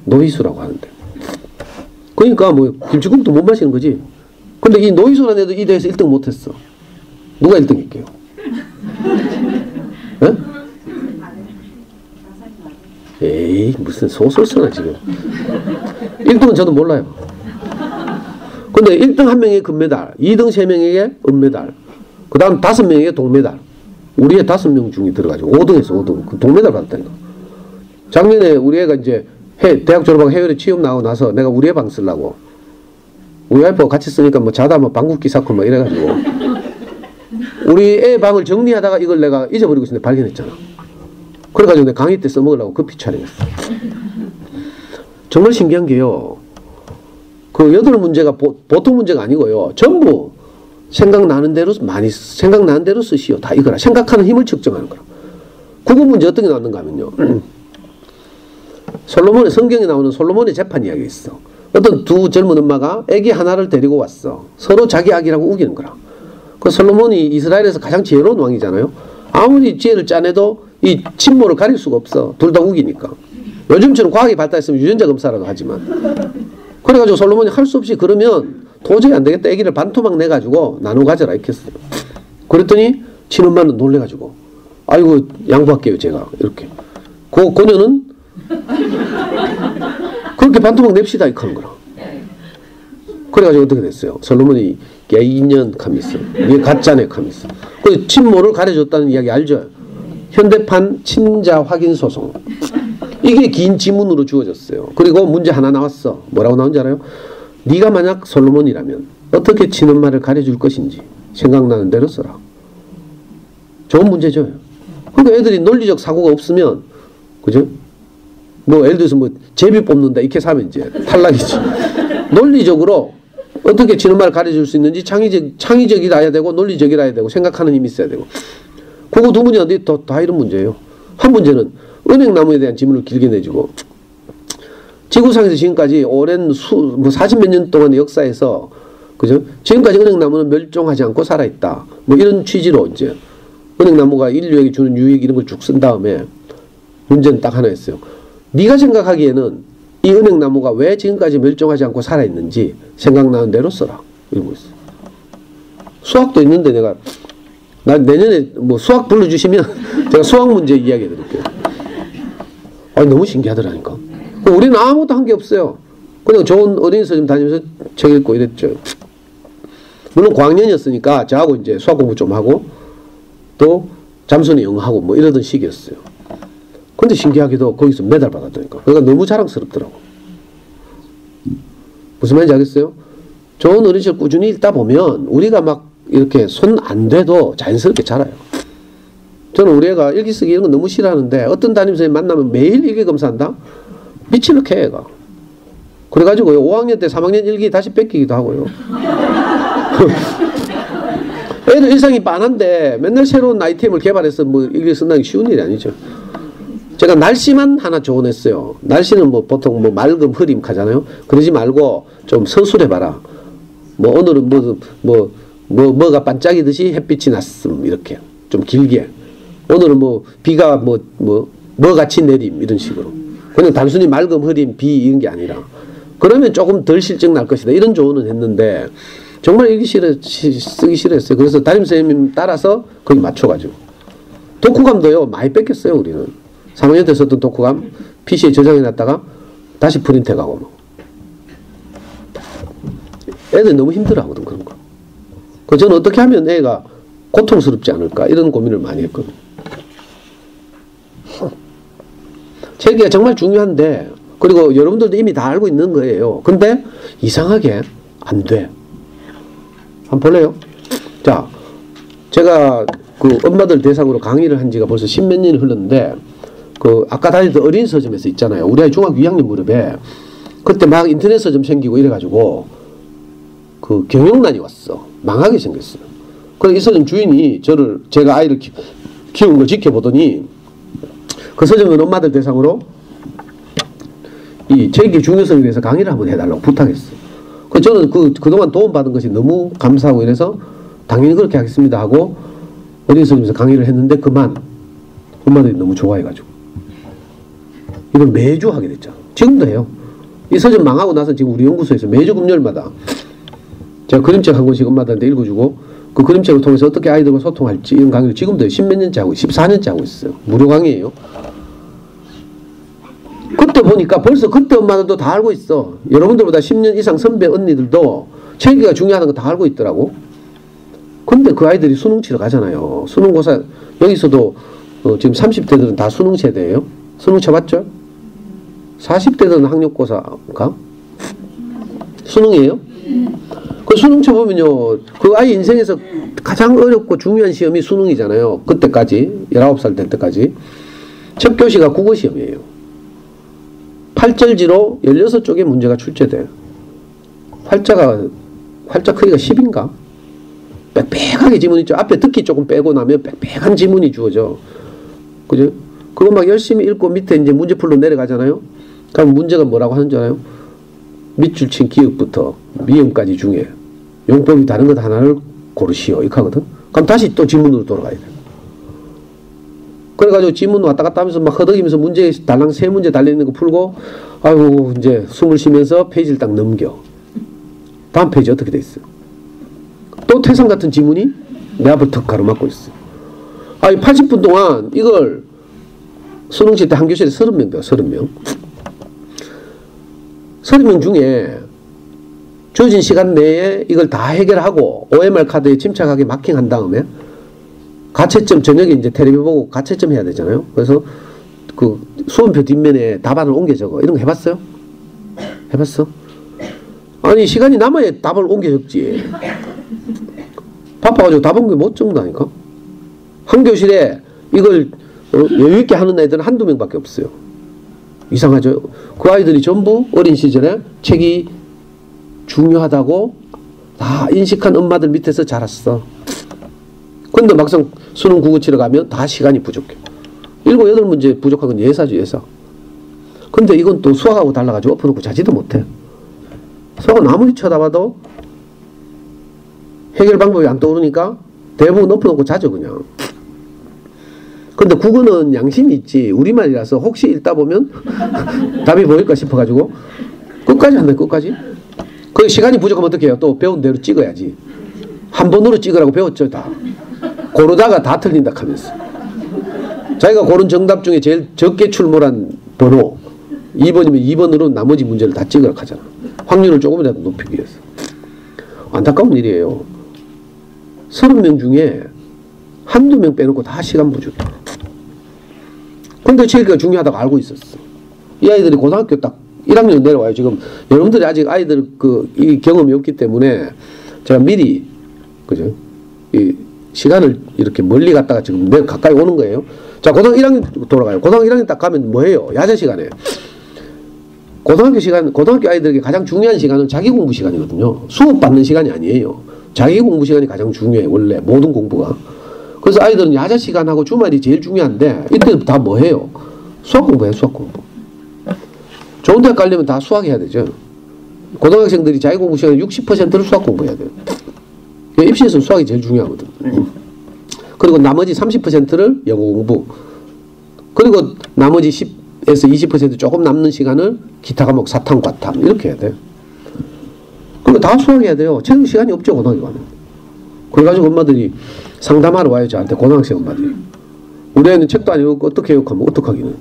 노희수라고 하는데. 그러니까 뭐 김치국도 못 마시는 거지. 근데 이 노희수라는 애도 이 대회에서 1등 못했어. 누가 1등 할게요? 에? 에이 무슨 소설 쓰나 지금. 1등은 저도 몰라요. 근데 1등 1명에게 금메달, 2등 3명에게 은메달, 그 다음 5명에게 동메달. 우리 애 5명 중에 들어가지고 5등에서 5등. 그 동메달 받았다니까. 작년에 우리 애가 이제 대학 졸업하고 해외로 취업 나오고 나서 내가 우리 애 방 쓰려고. 우리 와이프가 같이 쓰니까 뭐 자다 뭐 방귀 뀌고 막 이래가지고. 우리 애 방을 정리하다가 이걸 내가 잊어버리고 있었는데 발견했잖아. 그래가지고 내가 강의 때 써먹으려고 급히 촬영했어. 정말 신기한 게요. 그 8문제가 보통 문제가 아니고요. 전부 생각나는 대로 생각나는 대로 쓰시오. 다 이거라. 생각하는 힘을 측정하는 거라. 국어 문제 어떻게 나왔는가 하면요. 솔로몬의 성경에 나오는 솔로몬의 재판 이야기가 있어. 어떤 두 젊은 엄마가 아기 하나를 데리고 왔어. 서로 자기 아기라고 우기는 거라. 그 솔로몬이 이스라엘에서 가장 지혜로운 왕이잖아요. 아무리 지혜를 짜내도 이 친모를 가릴 수가 없어. 둘 다 우기니까. 요즘처럼 과학이 발달했으면 유전자 검사라도 하지만. 그래가지고 솔로몬이 할 수 없이 그러면 도저히 안 되겠다. 아기를 반토막 내가지고 나눠 가져라 이렇게 했어요. 그랬더니 친엄마는 놀래가지고 아이고 양보할게요 제가 이렇게. 고녀는 그렇게 반토막 냅시다 이렇게 하는 거라. 그래가지고 어떻게 됐어요? 솔로몬이 개인년 카미스 이게 가짜네 카미스. 그 친모를 가려줬다는 이야기 알죠? 현대판 친자 확인 소송. 이게 긴 지문으로 주어졌어요. 그리고 문제 하나 나왔어. 뭐라고 나온지 알아요? 네가 만약 솔로몬이라면 어떻게 친엄마를 가려줄 것인지 생각나는 대로 써라. 좋은 문제죠. 그러니까 애들이 논리적 사고가 없으면 그죠? 뭐 예를 들어서 뭐 제비 뽑는다 이렇게 사면 이제 탈락이지. 논리적으로 어떻게 친엄마를 가려줄 수 있는지 창의적이라야 되고 논리적이라야 되고 생각하는 힘이 있어야 되고. 그거 두 문제가 다 이런 문제예요. 한 문제는 은행나무에 대한 지문을 길게 내주고 지구상에서 지금까지 오랜 뭐 40몇 년 동안의 역사에서 그죠? 지금까지 은행나무는 멸종하지 않고 살아있다. 뭐 이런 취지로 이제 은행나무가 인류에게 주는 유익 이런 걸 쭉 쓴 다음에 문제는 딱 하나였어요. 네가 생각하기에는 이 은행나무가 왜 지금까지 멸종하지 않고 살아있는지 생각나는 대로 써라. 이러고 있어. 수학도 있는데 내가 내년에 뭐 수학 불러주시면 제가 수학 문제 이야기해 드릴게요. 아니 너무 신기하더라니까. 우리는 아무것도 한 게 없어요. 그냥 좋은 어린이 서점 다니면서 책 읽고 이랬죠. 물론 고학년이었으니까 저하고 이제 수학 공부 좀 하고 또 잠수는 영어하고 뭐 이러던 시기였어요. 근데 신기하게도 거기서 메달 받았다니까. 그러니까 너무 자랑스럽더라고. 무슨 말인지 알겠어요? 좋은 어린 시절 꾸준히 읽다 보면 우리가 막 이렇게 손 안 대도 자연스럽게 자라요. 저는 우리 애가 일기 쓰기 이런 거 너무 싫어하는데 어떤 담임선생님 만나면 매일 일기 검사한다? 미치는 애가. 그래가지고 5학년 때 3학년 일기 다시 뺏기기도 하고요. 애들 일상이 빤한데 맨날 새로운 아이템을 개발해서 뭐 일기 쓴다는 게 쉬운 일이 아니죠. 제가 날씨만 하나 조언했어요. 날씨는 뭐 보통 뭐 맑음, 흐림 가잖아요. 그러지 말고 좀 서술해봐라. 뭐 오늘은 뭐가 반짝이듯이 햇빛이 났음 이렇게 좀 길게. 오늘은 뭐 비가 뭐 같이 내림 이런 식으로. 그냥 단순히 맑음, 흐림, 비 이런 게 아니라. 그러면 조금 덜 실증 날 것이다. 이런 조언은 했는데 정말 읽기 쓰기 싫었어요. 그래서 담임선생님 따라서 거기 맞춰가지고. 독후감도요 많이 뺏겼어요 우리는. 3학년 때 썼던 독후감 PC에 저장해놨다가 다시 프린트해가고 뭐. 애들이 너무 힘들어하거든 그런 거. 그래서 저는 어떻게 하면 애가 고통스럽지 않을까 이런 고민을 많이 했거든요. 책이 정말 중요한데 그리고 여러분들도 이미 다 알고 있는 거예요. 근데 이상하게 안 돼. 한번 볼래요? 자, 제가 그 엄마들 대상으로 강의를 한 지가 벌써 10몇 년이 흘렀는데 그 아까 다니던 어린이 서점에서 있잖아요. 우리 아이 중학교 2학년 무렵에 그때 막 인터넷 서점 생기고 이래가지고 그 경영난이 왔어. 망하게 생겼어요. 그래서 이 서점 주인이 제가 아이를 키운 걸 지켜보더니 그 서점은 엄마들 대상으로 이 책의 중요성에 대해서 강의를 한번 해달라고 부탁했어요. 저는 그동안 도움받은 것이 너무 감사하고 이래서 당연히 그렇게 하겠습니다 하고 어린이집에서 강의를 했는데 그만 엄마들이 너무 좋아해가지고 이걸 매주 하게 됐죠. 지금도 해요. 이 서점 망하고 나서 지금 우리 연구소에서 매주 금요일마다 제가 그림책 한 권씩 엄마들한테 읽어주고 그 그림책을 통해서 어떻게 아이들과 소통할지 이런 강의를 지금도 10몇 년째 하고 14년째 하고 있어요. 무료 강의예요. 그때 보니까 벌써 그때 엄마들도 다 알고 있어. 여러분들보다 10년 이상 선배 언니들도 체계가 중요하다는 거 다 알고 있더라고. 근데 그 아이들이 수능 치러 가잖아요. 수능고사 여기서도 지금 30대들은 다 수능 세대예요. 수능 쳐봤죠? 40대들은 학력고사가 수능이에요. 그 수능 쳐보면요 그 아이 인생에서 가장 어렵고 중요한 시험이 수능이잖아요. 그때까지 19살 될 때까지 첫 교시가 국어 시험이에요. 8절지로 16쪽의 문제가 출제돼요. 활자 크기가 10인가? 빽빽하게 지문 있죠. 앞에 듣기 조금 빼고 나면 빽빽한 지문이 주어져. 그죠? 그거 막 열심히 읽고 밑에 이제 문제풀로 내려가잖아요. 그럼 문제가 뭐라고 하는 줄 알아요? 밑줄 친 기역부터 미음까지 중에 용법이 다른 것 하나를 고르시오. 이렇게 하거든. 그럼 다시 또 지문으로 돌아가야 돼. 그래가지고 지문 왔다 갔다 하면서 막 허덕이면서 문제 달랑 3문제 달려있는 거 풀고 아이고 이제 숨을 쉬면서 페이지를 딱 넘겨. 다음 페이지 어떻게 돼 있어요? 또 태산 같은 지문이 내 앞을 턱 가로막고 있어. 아, 80분 동안 이걸 수능 칠 때 한 교실에 30명 돼요. 30명. 30명 중에 주어진 시간 내에 이걸 다 해결하고 OMR 카드에 침착하게 마킹한 다음에 가채점 저녁에 이제 텔레비 보고 가채점 해야 되잖아요. 그래서 그 수험표 뒷면에 답안을 옮겨 적어. 이런 거 해봤어요? 해봤어? 아니 시간이 남아야 답을 옮겨 적지. 바빠가지고 답 옮겨 못 적는다니까. 한 교실에 이걸 여유있게 하는 애들은 한두 명밖에 없어요. 이상하죠? 그 아이들이 전부 어린 시절에 책이 중요하다고 다 인식한 엄마들 밑에서 자랐어. 근데 막상 수능 국어 치러 가면 다 시간이 부족해. 7, 8문제 부족한 건 예사죠, 예사. 근데 이건 또 수학하고 달라가지고 엎어놓고 자지도 못해. 수학은 아무리 쳐다봐도 해결 방법이 안 떠오르니까 대부분 엎어놓고 자죠, 그냥. 근데 국어는 양심이 있지. 우리말이라서 혹시 읽다 보면 답이 보일까 싶어가지고 끝까지 한다, 끝까지. 그 시간이 부족하면 어떻게 해요? 또 배운 대로 찍어야지. 한 번으로 찍으라고 배웠죠, 다. 고르다가 다 틀린다 하면서. 자기가 고른 정답 중에 제일 적게 출몰한 번호 2번이면 2번으로 나머지 문제를 다 찍으라고 하잖아. 확률을 조금이라도 높이기 위해서. 안타까운 일이에요. 30명 중에 한두 명 빼놓고 다 시간 부족해. 근데 체계가 중요하다고 알고 있었어. 이 아이들이 고등학교 딱 1학년 내려와요. 지금 여러분들이 아직 아이들 이 경험이 없기 때문에 제가 미리 그죠? 이 시간을 이렇게 멀리 갔다가 지금 내 가까이 오는 거예요. 자, 고등학교 1학년 돌아가요. 고등학교 1학년 딱 가면 뭐 해요? 야자 시간에. 고등학교 아이들에게 가장 중요한 시간은 자기 공부 시간이거든요. 수업 받는 시간이 아니에요. 자기 공부 시간이 가장 중요해, 원래. 모든 공부가. 그래서 아이들은 야자 시간하고 주말이 제일 중요한데, 이때 다 뭐 해요? 수학 공부해요, 수학 공부. 좋은 대학 가려면 다 수학해야 되죠. 고등학생들이 자기 공부 시간의 60%를 수학 공부해야 돼요. 입시에서는 수학이 제일 중요하거든. 그리고 나머지 30%를 영어 공부. 그리고 나머지 10에서 20% 조금 남는 시간을 기타 과목 사탐, 과탐 이렇게 해야 돼요. 그리고 다 수학해야 돼요. 체육 시간이 없죠, 고등학교 가면. 그래가지고 엄마들이 상담하러 와요, 저한테. 고등학생 엄마들이. 우리 애는 책도 안 읽고 어떻게 해요? 하면 어떡하기는.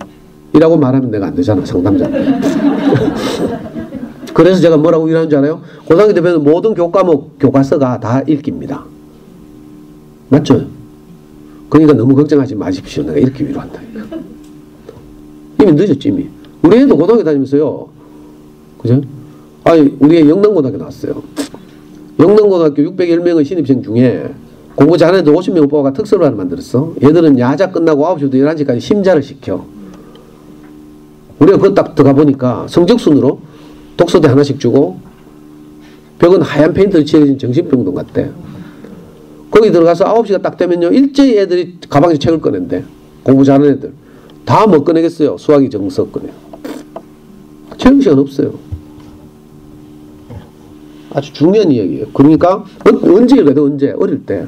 이라고 말하면 내가 안 되잖아, 상담자. 그래서 제가 뭐라고 일하는 줄 알아요? 고등학교 때는 모든 교과목, 교과서가 다 읽기입니다. 맞죠? 그러니까 너무 걱정하지 마십시오. 내가 이렇게 위로한다. 이미 늦었지, 이미. 우리 애도 고등학교 다니면서요. 그죠? 아니, 우리 애 영남고등학교 나왔어요. 영남고등학교 610명의 신입생 중에 공부 잘하는 애들 50명을 뽑아가 특설을 하나 만들었어. 얘들은 야자 끝나고 9시부터 11시까지 심자를 시켜. 우리가 그거 딱 들어가 보니까 성적순으로 독서대 하나씩 주고 벽은 하얀 페인트를 칠해진 정신병동 같대. 거기 들어가서 9시가 딱 되면요 일제히 애들이 가방에서 책을 꺼낸대. 공부 잘하는 애들 다 못 꺼내겠어요. 수학이 정석 꺼내요. 체육 시간 없어요. 아주 중요한 이야기예요. 그러니까 언제 읽어도 언제 어릴 때.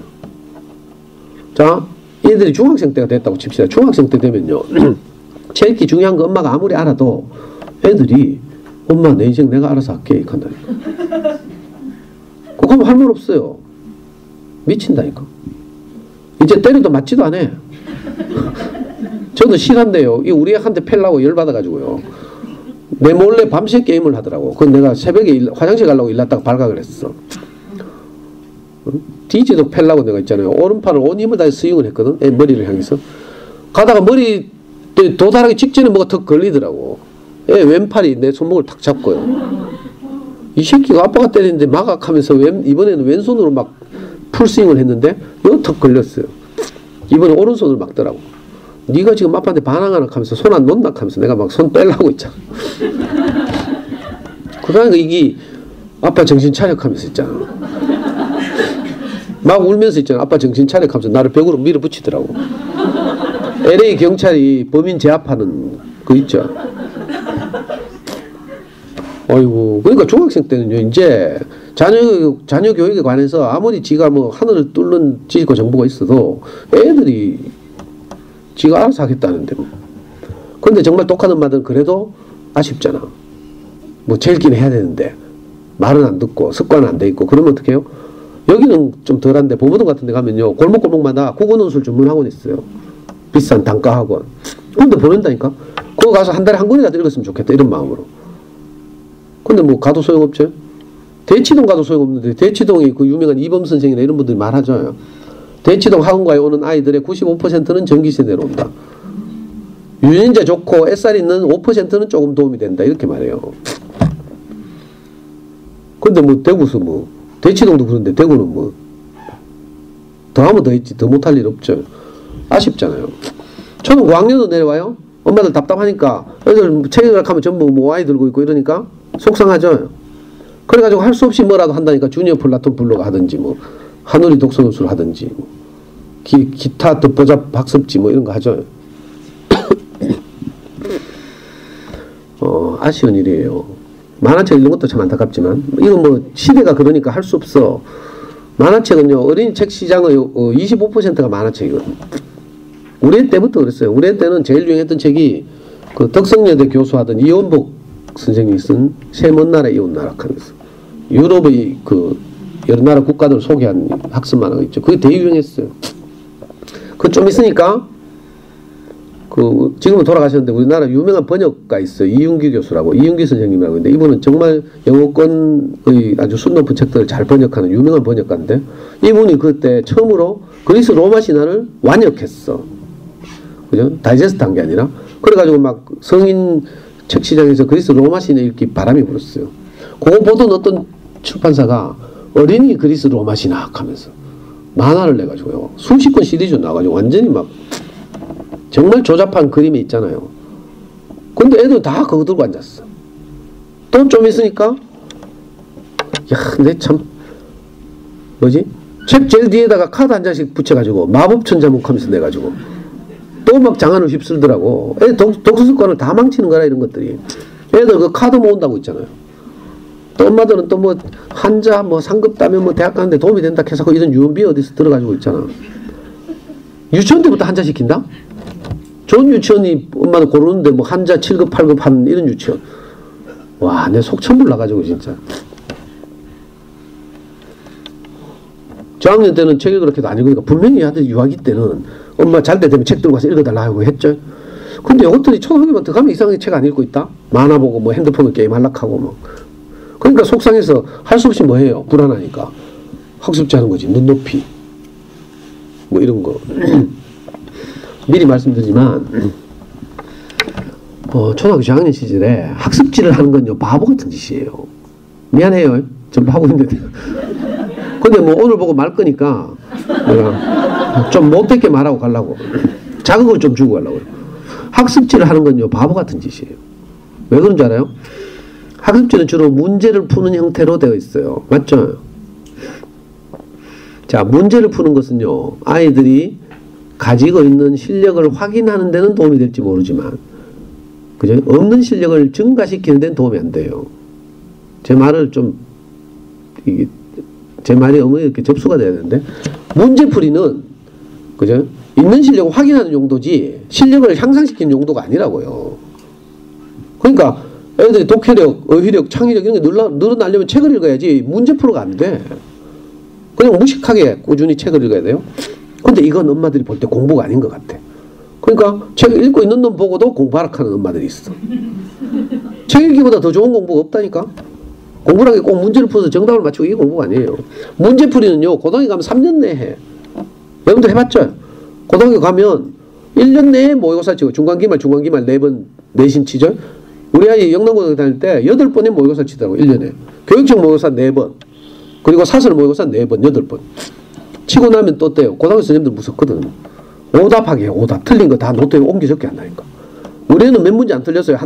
자, 얘들이 중학생 때가 됐다고 칩시다. 중학생 때 되면요. 제일 중요한 거 엄마가 아무리 알아도 애들이 엄마 내 인생 내가 알아서 할게 이렇게 한다니까. 그거 할 말 없어요. 미친다니까. 이제 때려도 맞지도 않아. 저도 싫은데요. 이 우리 애한테 팰라고 열받아가지고요. 내 몰래 밤새 게임을 하더라고. 그건 내가 새벽에 화장실 가려고 일났다가 발각을 했어. 뒤지도 팰라고 내가 있잖아요. 오른팔을 온 힘을 다해 스윙을 했거든. 애 머리를 향해서. 가다가 머리 도달하기 직전에 뭐가 턱 걸리더라고. 애 왼팔이 내 손목을 탁 잡고요. 이 새끼가 아빠가 때리는데 막악하면서 이번에는 왼손으로 막 풀스윙을 했는데 이거 턱 걸렸어요. 이번에 오른손으로 막더라고. 네가 지금 아빠한테 반항하나 하면서 손 안 놓나 하면서 내가 막 손 빼려고 있잖아. 그러니까 이게 아빠 정신 차려 하면서 있잖아. 막 울면서 있잖아. 아빠 정신 차려 하면서 나를 벽으로 밀어붙이더라고. LA 경찰이 범인 제압하는 거 있죠. 어이구. 그러니까 중학생 때는요, 이제 자녀 교육에 관해서 아무리 지가 뭐 하늘을 뚫는 지식과 정보가 있어도 애들이 지가 알아서 하겠다는데 뭐. 근데 정말 똑똑한 엄마들은 그래도 아쉽잖아. 뭐 제일기는 해야 되는데 말은 안 듣고 습관은 안 돼 있고 그러면 어떻게 해요? 여기는 좀 덜한데 보모동 같은 데 가면요, 골목골목마다 국어논술 전문 학원 있어요. 비싼 단가 학원. 근데 보낸다니까. 그거 가서 한 달에 한 권이라도 읽었으면 좋겠다 이런 마음으로. 근데 뭐 가도 소용없죠. 대치동 가도 소용없는데, 대치동이 그 유명한 이범 선생이나 이런 분들이 말하죠. 대치동 학원가에 오는 아이들의 95%는 전기세 내려온다. 유전자 좋고 햇살 있는 5%는 조금 도움이 된다 이렇게 말해요. 근데 뭐 대구서 뭐 대치동도 그런데 대구는 뭐 더하면 더 있지 더 못할 일 없죠. 아쉽잖아요. 저는 5학년도 내려와요. 엄마들 답답하니까 애들 체육을 하면 전부 뭐 아이 들고 있고 이러니까 속상하죠. 그래가지고 할 수 없이 뭐라도 한다니까 주니어 플라톤 블로그 하든지 뭐 하늘이 독서논술 하든지 뭐 기타 듣보잡 학습지 뭐 이런 거 하죠. 아쉬운 일이에요. 만화책 읽는 것도 참 안타깝지만 이건 뭐 시대가 그러니까 할 수 없어. 만화책은요 어린이 책 시장의 25%가 만화책이거든요. 우리 때부터 그랬어요. 우리 때는 제일 유행했던 책이 그 덕성여대 교수하던 이원복 선생님이 쓴 새 먼 나라 이웃 나라 하면서 유럽의 그 여러 나라 국가들을 소개한 학습 만화가 있죠. 그게 되게 유행했어요. 그 좀 있으니까 그 지금은 돌아가셨는데 우리나라 유명한 번역가 있어요. 이윤기 교수라고, 이윤기 선생님이라고 있는데 이분은 정말 영어권의 아주 순 높은 책들을 잘 번역하는 유명한 번역가인데 이분이 그때 처음으로 그리스 로마 신화를 완역했어. 그죠? 다이제스트 한 게 아니라. 그래가지고 막 성인 책 시장에서 그리스 로마 신화 읽기 바람이 불었어요. 그거 보던 어떤 출판사가 어린이 그리스 로마 신화 하면서 만화를 내가지고요. 수십 권 시리즈 나와가지고 완전히 막 정말 조잡한 그림이 있잖아요. 근데 애들 다 그거 들고 앉았어. 또 좀 있으니까 야, 내 참 뭐지? 책 제일 뒤에다가 카드 한 장씩 붙여가지고 마법천자문 하면서 내가지고 또 막 장안을 휩쓸더라고. 애들 독서 습관을 다 망치는 거라 이런 것들이. 애들 그 카드 모은다고 있잖아요. 또 엄마들은 또 뭐 한자 뭐 상급 따면 뭐 대학 가는데 도움이 된다 해서 이런 유언비 어디서 들어가지고 있잖아. 유치원 때부터 한자 시킨다? 좋은 유치원이 엄마는 고르는데 뭐 한자 7급 8급 하는 이런 유치원. 와, 내 속 천불 나가지고 진짜. 저학년 때는 책을 그렇게도 안 읽으니까 분명히 아들 유아기 때는 엄마 잘 때 되면 책 들고 가서 읽어달라고 했죠. 근데 이것들이 초등학교만 들어가면 이상하게 책 안 읽고 있다? 만화 보고 뭐 핸드폰으로 게임 하려고 하고 뭐. 그러니까 속상해서 할 수 없이 뭐 해요? 불안하니까. 학습지 하는 거지. 눈높이. 뭐 이런 거. 미리 말씀드리지만 초등학교 저학년 시절에 학습지를 하는 건요 바보 같은 짓이에요. 미안해요. 전부 하고 있는데. 근데 뭐 오늘 보고 말 거니까 내가 좀 못되게 말하고 가려고. 자극을 좀 주고 가려고요. 학습지를 하는 건요 바보 같은 짓이에요. 왜 그런 줄 알아요? 학습지는 주로 문제를 푸는 형태로 되어 있어요. 맞죠? 자, 문제를 푸는 것은요 아이들이 가지고 있는 실력을 확인하는 데는 도움이 될지 모르지만 그죠? 없는 실력을 증가시키는 데는 도움이 안 돼요. 제 말을 좀 이게 제 말이 어머니 이렇게 접수가 돼야 되는데, 문제풀이는 그죠? 있는 실력을 확인하는 용도지 실력을 향상시키는 용도가 아니라고요. 그러니까 애들이 독해력, 어휘력, 창의력 이런 게 늘어나려면 책을 읽어야지 문제풀이가 안 돼. 그냥 무식하게 꾸준히 책을 읽어야 돼요. 근데 이건 엄마들이 볼 때 공부가 아닌 것 같아. 그러니까 책을 읽고 있는 놈 보고도 공부하라 하는 엄마들이 있어. 책 읽기보다 더 좋은 공부가 없다니까. 공부라는 게 꼭 문제를 풀어서 정답을 맞추고 이게 공부가 아니에요. 문제풀이는요, 고등학교 가면 3년 내에 해. 여러분도 해봤죠? 고등학교 가면 1년 내에 모의고사 치고 중간기말 4번 내신 치죠? 우리 아이 영남고등학교 다닐 때 8번의 모의고사 치더라고, 1년에. 교육청 모의고사 4번. 그리고 사설 모의고사 4번, 8번. 치고 나면 또 떼요. 고등학교 선생님들 무섭거든. 오답하게 해요, 오답. 틀린 거 다 노트에 옮겨 적게 한다니까. 우리는 몇 문제 안 틀렸어요.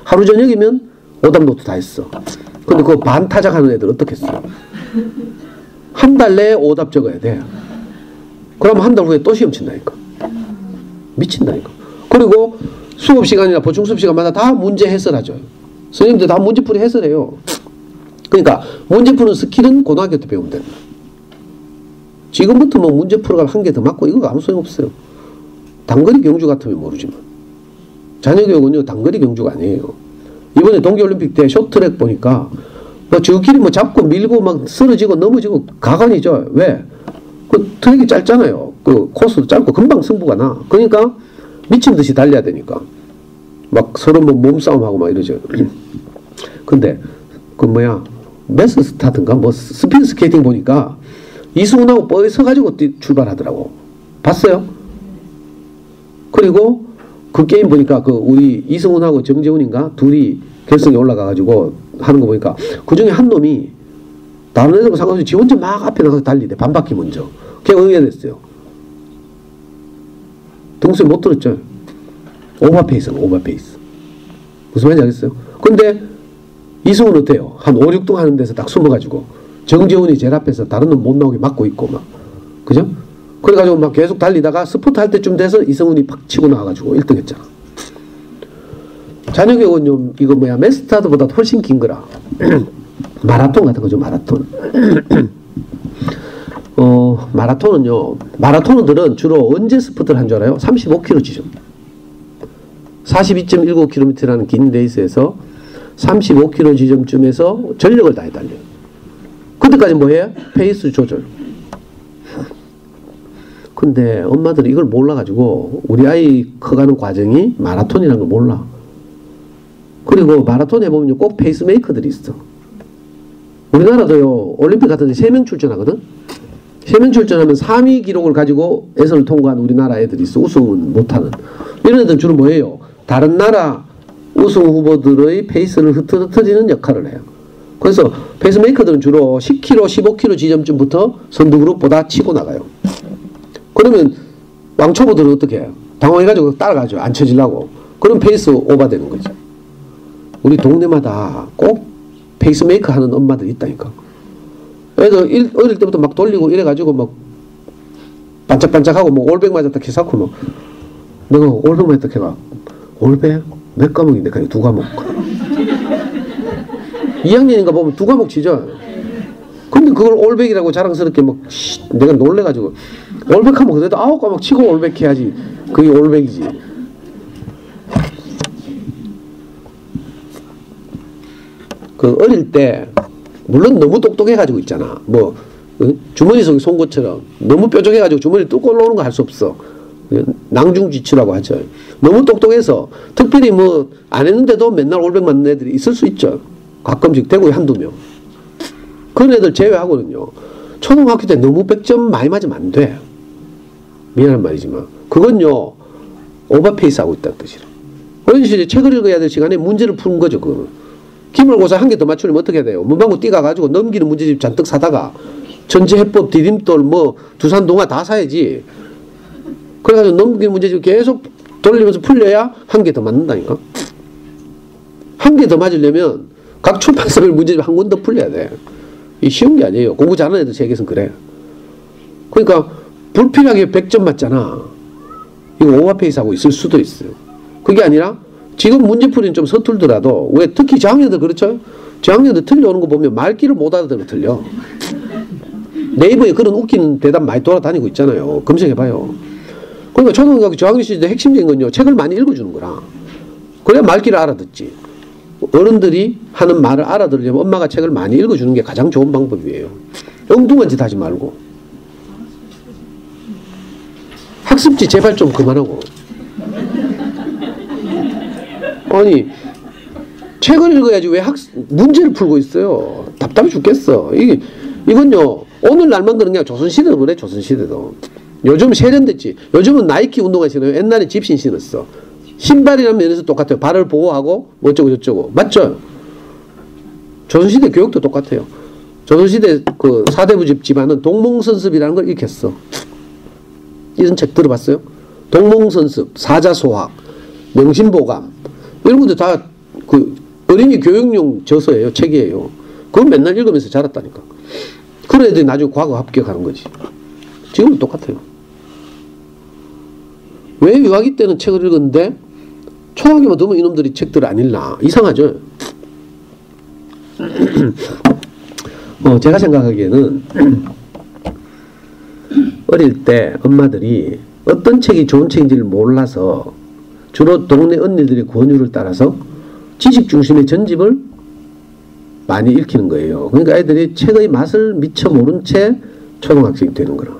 하루 저녁이면 오답 노트 다 했어. 근데 그거 반타작 하는 애들 어떻게 했어? 한 달 내에 오답 적어야 돼. 그러면 한 달 후에 또 시험 친다니까. 미친다니까. 그리고 수업 시간이나 보충 수업 시간마다 다 문제 해설하죠. 선생님들 다 문제풀이 해설해요. 그러니까 문제 푸는 스킬은 고등학교 때 배우면 된다. 지금부터 뭐 문제 풀어가 한 개 더 맞고 이거 아무 소용 없어요. 단거리 경주 같으면 모르지만. 자녀교육은요, 단거리 경주가 아니에요. 이번에 동계올림픽 때 쇼트트랙 보니까 뭐 저끼리 뭐 잡고 밀고 막 쓰러지고 넘어지고 가관이죠. 왜? 그 트랙이 짧잖아요. 그 코스도 짧고 금방 승부가 나. 그러니까 미친 듯이 달려야 되니까 막 서로 뭐 몸싸움하고 막 이러죠. 근데 그 매스 스타트인가 뭐 스피드 스케이팅 보니까 이승훈하고 뻘 서가지고 출발하더라고. 봤어요? 그리고 그 게임 보니까 그 우리 이승훈하고 정재훈인가 둘이 결승에 올라가가지고 하는 거 보니까 그 중에 한 놈이 다른 애들과 상관없이 지 혼자 막 앞에 나가서 달리대. 반바퀴 먼저. 걔가 응애됐어요. 등수에 못 들었죠. 오버페이스는 오버페이스. 무슨 말인지 알겠어요? 근데 이승훈은 어때요? 한 5, 6등 하는 데서 딱 숨어가지고 정재훈이 제일 앞에서 다른 놈 못 나오게 막고 있고 막. 그죠? 그래가지고 막 계속 달리다가 스포트 할 때쯤 돼서 이승훈이 팍 치고 나와가지고 1등 했잖아. 자녀교육은 이거 맨스타드보다 훨씬 긴 거라. 마라톤 같은 거죠, 마라톤. 마라톤은요, 마라토너들은 주로 언제 스포트를 한 줄 알아요? 35km 지점. 42.19km라는 긴 레이스에서 35km 지점쯤에서 전력을 다해 달려요. 그때까지 뭐해요? 페이스 조절. 근데 엄마들이 이걸 몰라가지고 우리 아이 커가는 과정이 마라톤이라는 걸 몰라. 그리고 마라톤 해보면 꼭 페이스메이커들이 있어. 우리나라도요, 올림픽 같은 데 3명 출전하거든? 3명 출전하면 3위 기록을 가지고 예선을 통과한 우리나라 애들이 있어. 우승은 못하는. 이런 애들은 주로 뭐예요? 다른 나라 우승 후보들의 페이스를 흐트러뜨리는 역할을 해요. 그래서 페이스메이커들은 주로 10km, 15km 지점쯤부터 선두그룹보다 치고 나가요. 그러면 왕초보들은 어떻게 해요? 당황해가지고 따라가죠. 안 쳐지려고. 그럼 페이스 오버되는 거죠. 우리 동네마다 꼭 페이스메이커 하는 엄마들이 있다니까. 애들 어릴 때부터 막 돌리고 이래가지고 막 반짝반짝하고 뭐 올백 맞았다 해서고 뭐 내가 올백 맞았다 해가 올백? 몇 과목인데? 그냥 2과목. 2학년인가 보면 2과목 치죠. 근데 그걸 올백이라고 자랑스럽게 막 내가 놀래가지고 올백하면 그래도 9과목 치고 올백 해야지. 그게 올백이지. 그 어릴 때 물론 너무 똑똑해가지고 있잖아. 뭐 주머니 속에 송곳처럼 너무 뾰족해가지고 주머니 뚝 올라오는 거 할 수 없어. 낭중지추라고 하죠. 너무 똑똑해서 특별히 뭐 안 했는데도 맨날 올백 맞는 애들이 있을 수 있죠. 가끔씩 대구에 한두 명. 그런 애들 제외하고는요. 초등학교 때 너무 100점 많이 맞으면 안 돼. 미안한 말이지만 그건요. 오버페이스 하고 있다는 뜻이라. 어린 시절에 책을 읽어야 될 시간에 문제를 푸는 거죠. 그거는. 기말고사 한 개 더 맞추려면 어떻게 해야 돼요? 문방구 뛰가가지고 넘기는 문제집 잔뜩 사다가 전체해법, 디딤돌, 뭐 두산동화 다 사야지. 그래가지고 넘기는 문제집 계속 돌리면서 풀려야 한 개 더 맞는다니까. 한 개 더 맞으려면 각 출판사별 문제집 한 권 더 풀려야 돼. 이 쉬운 게 아니에요. 공부 잘하는 애들 세계에서는 그래. 그러니까 불필요하게 100점 맞잖아. 이거 오버페이스 하고 있을 수도 있어요. 그게 아니라 지금 문제풀이는 좀 서툴더라도 왜 특히 저학년들 그렇죠? 저학년들 틀려오는 거 보면 말귀를 못 알아들으면 틀려. 네이버에 그런 웃기는 대답 많이 돌아다니고 있잖아요. 검색해봐요. 그러니까 초등학교 저학년 시절 핵심적인 건요, 책을 많이 읽어주는 거라. 그래야 말귀를 알아듣지. 어른들이 하는 말을 알아들으려면 엄마가 책을 많이 읽어주는 게 가장 좋은 방법이에요. 엉뚱한 짓 하지 말고. 학습지 제발 좀 그만하고. 아니, 책을 읽어야지 왜 문제를 풀고 있어요. 답답해 죽겠어. 이건요, 오늘날만 그런 게 아니라 조선시대도 그래, 조선시대도. 요즘 세련됐지. 요즘은 나이키 운동화 신어요. 옛날에 집신 신었어. 신발이라는 면에서 똑같아요. 발을 보호하고 뭐 어쩌고 저쩌고. 맞죠? 조선시대 교육도 똑같아요. 조선시대 그 사대부집 집안은 동몽선습이라는 걸 익혔어. 이런 책 들어봤어요? 동몽선습, 사자소학, 명심보감 이런 것도 다 그 어린이 교육용 저서예요. 책이에요. 그건 맨날 읽으면서 자랐다니까. 그런 애들이 나중에 과거 합격하는 거지. 지금은 똑같아요. 왜 유아기 때는 책을 읽었는데 초등학교만 되면 이놈들이 책들을 안 읽나? 이상하죠? 제가 생각하기에는 어릴 때 엄마들이 어떤 책이 좋은 책인지를 몰라서 주로 동네 언니들의 권유를 따라서 지식 중심의 전집을 많이 읽히는 거예요. 그러니까 아이들이 책의 맛을 미처 모른 채 초등학생이 되는 거라.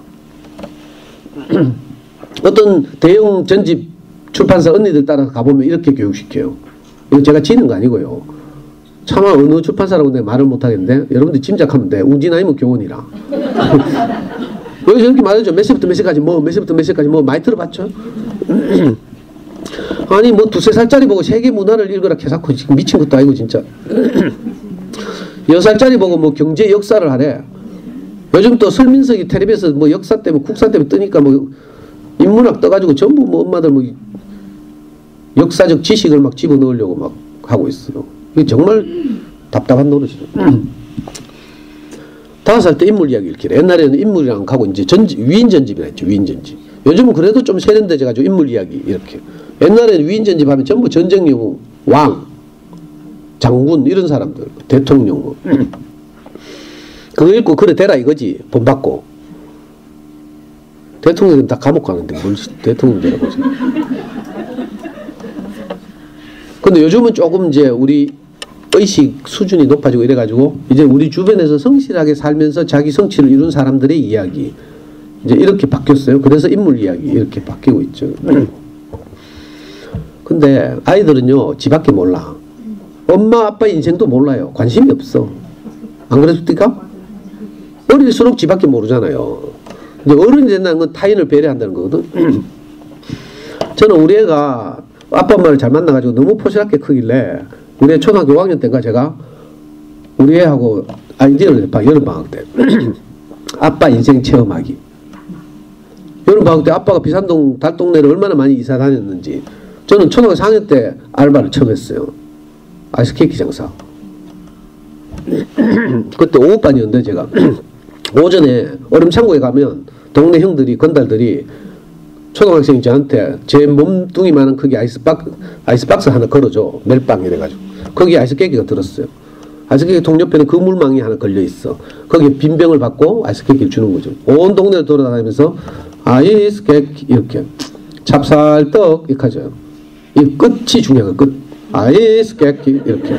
어떤 대형 전집 출판사 언니들 따라서 가보면 이렇게 교육시켜요. 이거 제가 지는 거 아니고요. 차마 어느 출판사라고 내가 말을 못하겠는데 여러분들 짐작하면 돼. 웅진아이면 교원이라. 여기서 이렇게 말하죠. 몇 시부터 몇 시까지 뭐, 몇 시부터 몇 시까지 뭐 많이 들어봤죠? 아니 뭐 두세 살짜리 보고 세계 문화를 읽으라 해놓고 지금 미친 것도 아니고 진짜. 6살짜리 보고 뭐 경제 역사를 하래. 요즘 또 설민석이 텔레비에서 뭐 역사 때문에 국사 때문에 뜨니까 뭐 인문학 떠가지고 전부 뭐 엄마들 뭐 역사적 지식을 막 집어넣으려고 막 하고 있어요. 이게 정말 답답한 노릇이죠. 5살 때 인물 이야기 읽기래. 옛날에는 인물이랑 가고 이제 위인 전집이라 했죠. 위인 전집. 요즘은 그래도 좀 세련돼져가지고 인물 이야기 이렇게. 옛날에는 위인 전집 하면 전부 전쟁 영웅, 왕, 장군 이런 사람들, 대통령 뭐. 그거 읽고 그래 되라 이거지. 본받고. 대통령은 다 감옥 가는데 뭘 대통령 되라고 하지. 근데 요즘은 조금 이제 우리 의식 수준이 높아지고 이래가지고 이제 우리 주변에서 성실하게 살면서 자기 성취를 이룬 사람들의 이야기 이제 이렇게 바뀌었어요. 그래서 인물 이야기 이렇게 바뀌고 있죠. 근데 아이들은요 지 밖에 몰라. 엄마 아빠 인생도 몰라요. 관심이 없어. 안 그랬습니까? 어릴수록 지 밖에 모르잖아요. 이제 어른이 된다는 건 타인을 배려한다는 거거든. 저는 우리 애가 아빠 엄마를 잘 만나가지고 너무 포시럽게 크길래 우리 애 초등학교 5학년 때인가 제가 우리 애하고 아이디어를 냈다. 여름방학 때 아빠 인생 체험하기. 여름방학 때 아빠가 비산동 달동네를 얼마나 많이 이사 다녔는지. 저는 초등학교 4학년 때 알바를 처음 했어요. 아이스케이크 장사. 그때 오후반이었는데 제가 오전에 얼음창고에 가면 동네 형들이 건달들이 초등학생이 저한테 제 몸뚱이만한 크기 아이스박스 하나 걸어줘. 멜빵 이래가지고 거기에 아이스케이크가 들었어요. 아이스케이크 통 옆에는 그물망이 하나 걸려있어. 거기에 빈병을 받고 아이스케이크를 주는 거죠. 온 동네를 돌아다니면서 아이스케이크 이렇게 찹쌀떡 이렇게 하죠. 이 끝이 중요한 거 끝. 아이스케이크 이렇게.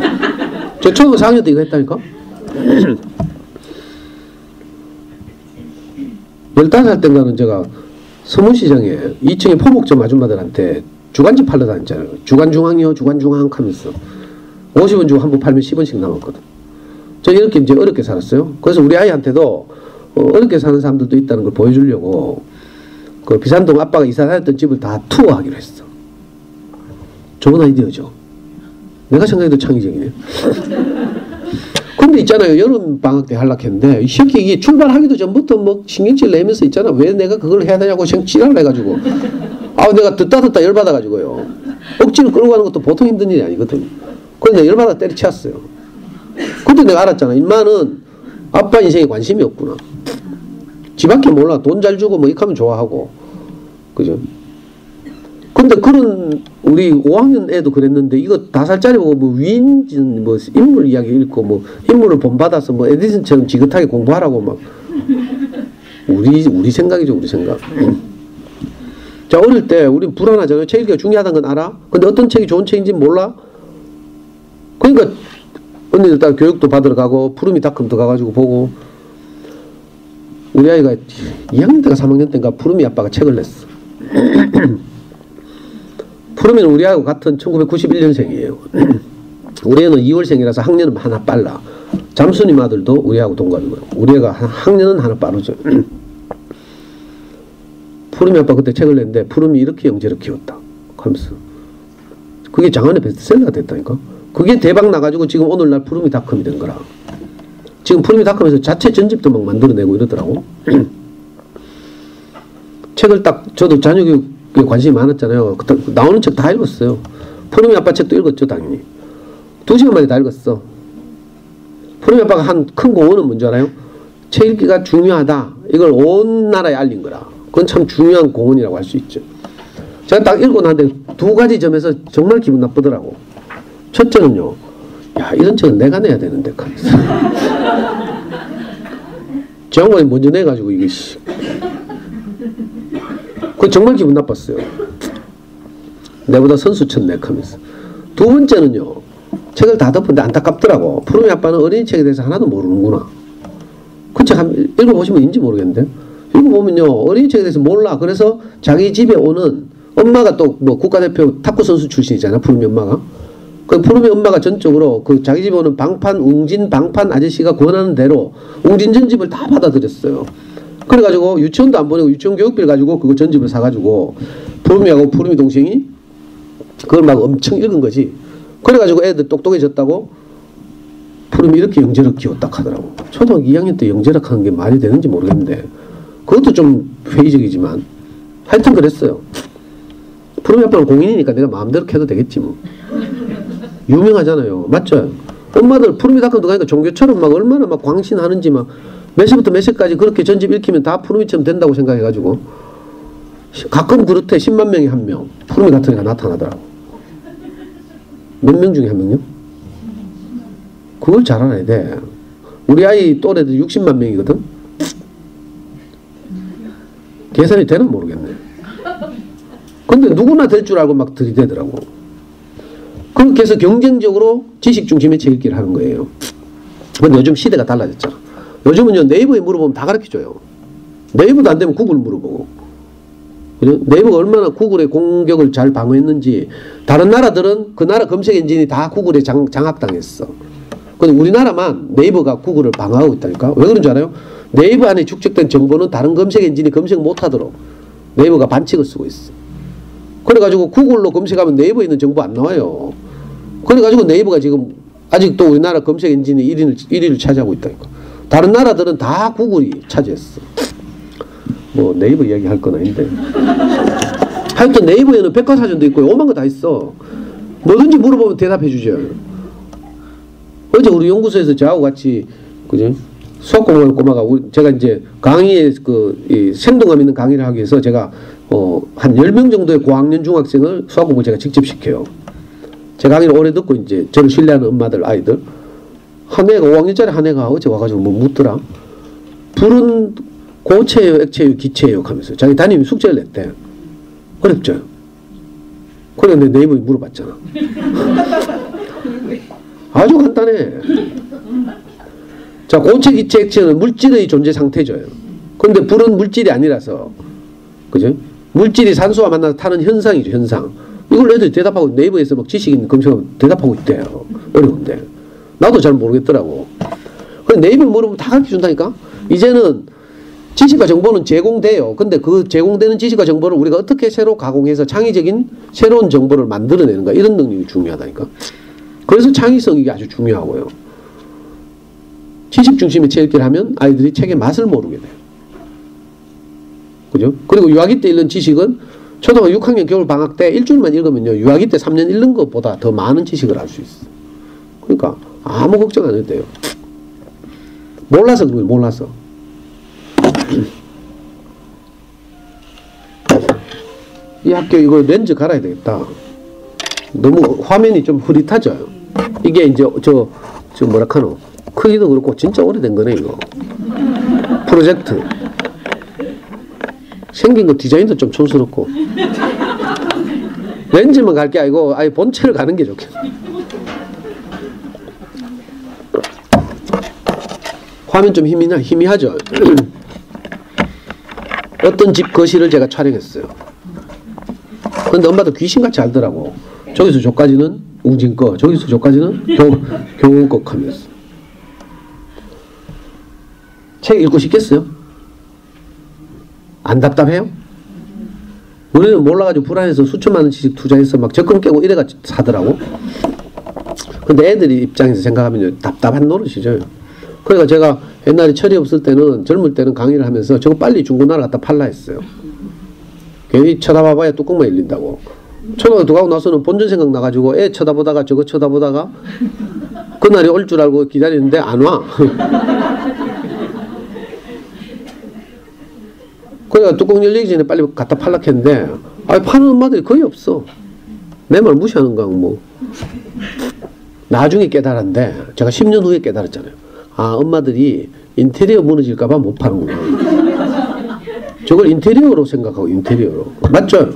저 초등학교 4학년 때 이거 했다니까. 15살 때인가는 제가 서문시장에 2층에 포목점 아줌마들한테 주간지 팔러 다녔잖아요. 주간중앙이요 주간중앙 하면서 50원 주고 한 번 팔면 10원씩 남았거든. 저 이렇게 이제 어렵게 살았어요. 그래서 우리 아이한테도 어렵게 사는 사람들도 있다는 걸 보여주려고 그 비산동 아빠가 이사 다녔던 집을 다 투어하기로 했어. 좋은 아이디어죠. 내가 생각해도 창의적이네. 근데 있잖아요. 여름방학 때 하려고 했는데 이 새끼 이게 출발하기도 전부터 뭐 신경질 내면서 있잖아. 왜 내가 그걸 해야 되냐고 지랄을 해가지고 내가 듣다 열받아가지고요. 억지로 끌고 가는 것도 보통 힘든 일이 아니거든. 그래서 내가 열받아 때려치웠어요. 그때 내가 알았잖아. 인마는 아빠 인생에 관심이 없구나. 지밖에 몰라. 돈 잘 주고 뭐 이렇게 하면 좋아하고 그죠. 근데 근데 그런 우리 5학년 애도 그랬는데 이거 5살짜리 보고 뭐 위인진 뭐 인물 이야기 읽고 뭐 인물을 본받아서 뭐 에디슨처럼 지긋하게 공부하라고 막 우리 생각이죠, 우리 생각. 자, 어릴 때 우린 불안하잖아요. 책 읽기가 중요하다는 건 알아? 근데 어떤 책이 좋은 책인지 몰라? 그러니까 언니들 딸 교육도 받으러 가고 푸르미 닷컴도 가가지고 보고. 우리 아이가 2학년 때가 3학년 때인가 푸르미 아빠가 책을 냈어. 푸르미는 우리 아이하고 같은 1991년생이에요. 우리 애는 2월생이라서 학년은 하나 빨라. 잠수님 아들도 우리 애하고 동갑이고요. 우리 애가 학년은 하나 빠르죠. 푸르미 아빠 그때 책을 냈는데 푸르미 이렇게 영재를 키웠다 하면서 그게 장안의 베스트셀러가 됐다니까. 그게 대박 나가지고 지금 오늘날 푸르미닷컴이 된 거라. 지금 푸르미닷컴에서 자체 전집도 막 만들어내고 이러더라고. 책을 딱 저도 자녀교육에 관심이 많았잖아요. 나오는 책 다 읽었어요. 푸르미 아빠 책도 읽었죠, 당연히. 2시간 만에 다 읽었어. 푸르미 아빠가 한 큰 공헌은 뭔지 알아요? 책 읽기가 중요하다. 이걸 온 나라에 알린 거라. 그건 참 중요한 공헌이라고 할 수 있죠. 제가 딱 읽고 나는데 2가지 점에서 정말 기분 나쁘더라고. 첫째는요, 야, 이런 책은 내가 내야 되는데, 하면서. 제 양반이 먼저 내가지고, 이게, 그거 정말 기분 나빴어요. 내보다 선수 쳤네, 하면서. 2번째는요, 책을 다 덮었는데 안타깝더라고. 푸르미 아빠는 어린이 책에 대해서 하나도 모르는구나. 그 책 읽어보시면 인지 모르겠는데. 읽어보면요, 어린이 책에 대해서 몰라. 그래서 자기 집에 오는 엄마가 또 뭐 국가대표 탁구 선수 출신이잖아, 푸르미 엄마가. 그 푸르미 엄마가 전적으로 그 자기 집에 오는 웅진 방판 아저씨가 권하는 대로 웅진 전집을 다 받아들였어요. 그래가지고 유치원도 안 보내고 유치원 교육비를 가지고 그거 전집을 사가지고 푸르미하고 푸르미 동생이 그걸 막 엄청 읽은 거지. 그래가지고 애들 똑똑해졌다고 푸르미 이렇게 영재력 키웠다 하더라고. 초등학교 2학년 때 영재력 하는 게 말이 되는지 모르겠는데 그것도 좀 회의적이지만 하여튼 그랬어요. 푸르미 아빠는 공인이니까 내가 마음대로 해도 되겠지 뭐. 유명하잖아요. 맞죠? 엄마들 푸르미닷컴도 가니까 종교처럼 막 얼마나 막 광신하는지 막 몇 시부터 몇 시까지 그렇게 전집 읽히면 다 푸르미처럼 된다고 생각해가지고 가끔 그렇대. 10만 명에 1명 푸르미 같은 애가 나타나더라고. 몇 명 중에 1명요? 그걸 잘 알아야 돼. 우리 아이 또래들 60만 명이거든. 계산이 되나 모르겠네. 근데 누구나 될 줄 알고 막 들이대더라고. 그렇게 해서 경쟁적으로 지식 중심의 책 읽기를 하는 거예요. 근데 요즘 시대가 달라졌잖아. 요즘은요, 네이버에 물어보면 다 가르쳐줘요. 네이버도 안 되면 구글 물어보고. 그죠? 네이버가 얼마나 구글의 공격을 잘 방어했는지. 다른 나라들은 그 나라 검색 엔진이 다 구글에 장악당했어. 근데 우리나라만 네이버가 구글을 방어하고 있다니까. 왜 그런 줄 알아요? 네이버 안에 축적된 정보는 다른 검색 엔진이 검색 못하도록 네이버가 반칙을 쓰고 있어. 그래가지고 구글로 검색하면 네이버에 있는 정보 안 나와요. 그래가지고 네이버가 지금 아직도 우리나라 검색 엔진이 1위를 차지하고 있다니까. 다른 나라들은 다 구글이 차지했어. 뭐 네이버 이야기 할 건 아닌데. 하여튼 네이버에는 백과사전도 있고 오만 거 다 있어. 뭐든지 물어보면 대답해 주죠. 어제 우리 연구소에서 저하고 같이 그죠? 수학 공부하는 꼬마가 제가 이제 강의에 이 생동감 있는 강의를 하기 위해서 제가 한 10명 정도의 고학년 중학생을 수학 공부를 제가 직접 시켜요. 제 강의를 오래 듣고 이제 저를 신뢰하는 엄마들, 아이들. 한 애가 5학년짜리 한 애가 어제 와가지고 뭐 묻더라. 불은 고체예요, 액체예요, 기체예요 하면서 자기 담임이 숙제를 냈대. 어렵죠. 그래 내 네이버에 물어봤잖아. 아주 간단해. 자, 고체, 기체, 액체는 물질의 존재 상태죠. 그런데 불은 물질이 아니라서, 그죠? 물질이 산소와 만나서 타는 현상이죠, 현상. 이걸 애들이 대답하고 네이버에서 막 지식 있는 검색하면 대답하고 있대요. 어려운데. 나도 잘 모르겠더라고. 근데 네이버 물어보면 다 가르쳐 준다니까? 이제는 지식과 정보는 제공돼요. 근데 그 제공되는 지식과 정보를 우리가 어떻게 새로 가공해서 창의적인 새로운 정보를 만들어내는가, 이런 능력이 중요하다니까. 그래서 창의성이 아주 중요하고요. 지식 중심의 책 읽기를 하면 아이들이 책의 맛을 모르게 돼요. 그죠? 그리고 유아기 때 읽는 지식은 초등학교 6학년 겨울 방학 때 일주일만 읽으면요, 유아기 때 3년 읽는 것보다 더 많은 지식을 알 수 있어. 그러니까 아무 걱정 안 해도 돼요. 몰라서 그런 거예요, 몰라서. 이 학교 이거 렌즈 갈아야 되겠다. 너무 화면이 좀 흐릿하죠. 이게 이제 저 뭐라카노 크기도 그렇고 진짜 오래된 거네 이거. 프로젝트 생긴 거 디자인도 좀 촌스럽고 렌즈만 갈 게 아니고 아예 본체를 가는 게 좋겠네. 화면 좀 희미하죠. 어떤 집 거실을 제가 촬영했어요. 근데 엄마도 귀신같이 알더라고. 저기서 저까지는 웅진거, 저기서 저까지는 경운거 하면서. 책 읽고 싶겠어요? 안 답답해요? 우리는 몰라가지고 불안해서 수천만 원씩 투자해서 막 적금 깨고 이래가 사더라고. 근데 애들이 입장에서 생각하면 답답한 노릇이죠. 그러니까 제가 옛날에 철이 없을 때는, 젊을 때는 강의를 하면서 저거 빨리 중고나라 갖다 팔라 했어요. 괜히 쳐다봐봐야 뚜껑만 열린다고. 초등학교 가고 나서는 본전 생각 나가지고 애 쳐다보다가 저거 쳐다보다가 그날이 올 줄 알고 기다리는데 안 와. 그러니까 뚜껑 열리기 전에 빨리 갖다 팔라 했는데 파는 엄마들이 거의 없어. 내 말 무시하는 거야 뭐. 나중에 깨달았는데 제가 10년 후에 깨달았잖아요. 엄마들이 인테리어 무너질까봐 못 파는구나. 저걸 인테리어로 생각하고 인테리어로. 맞죠?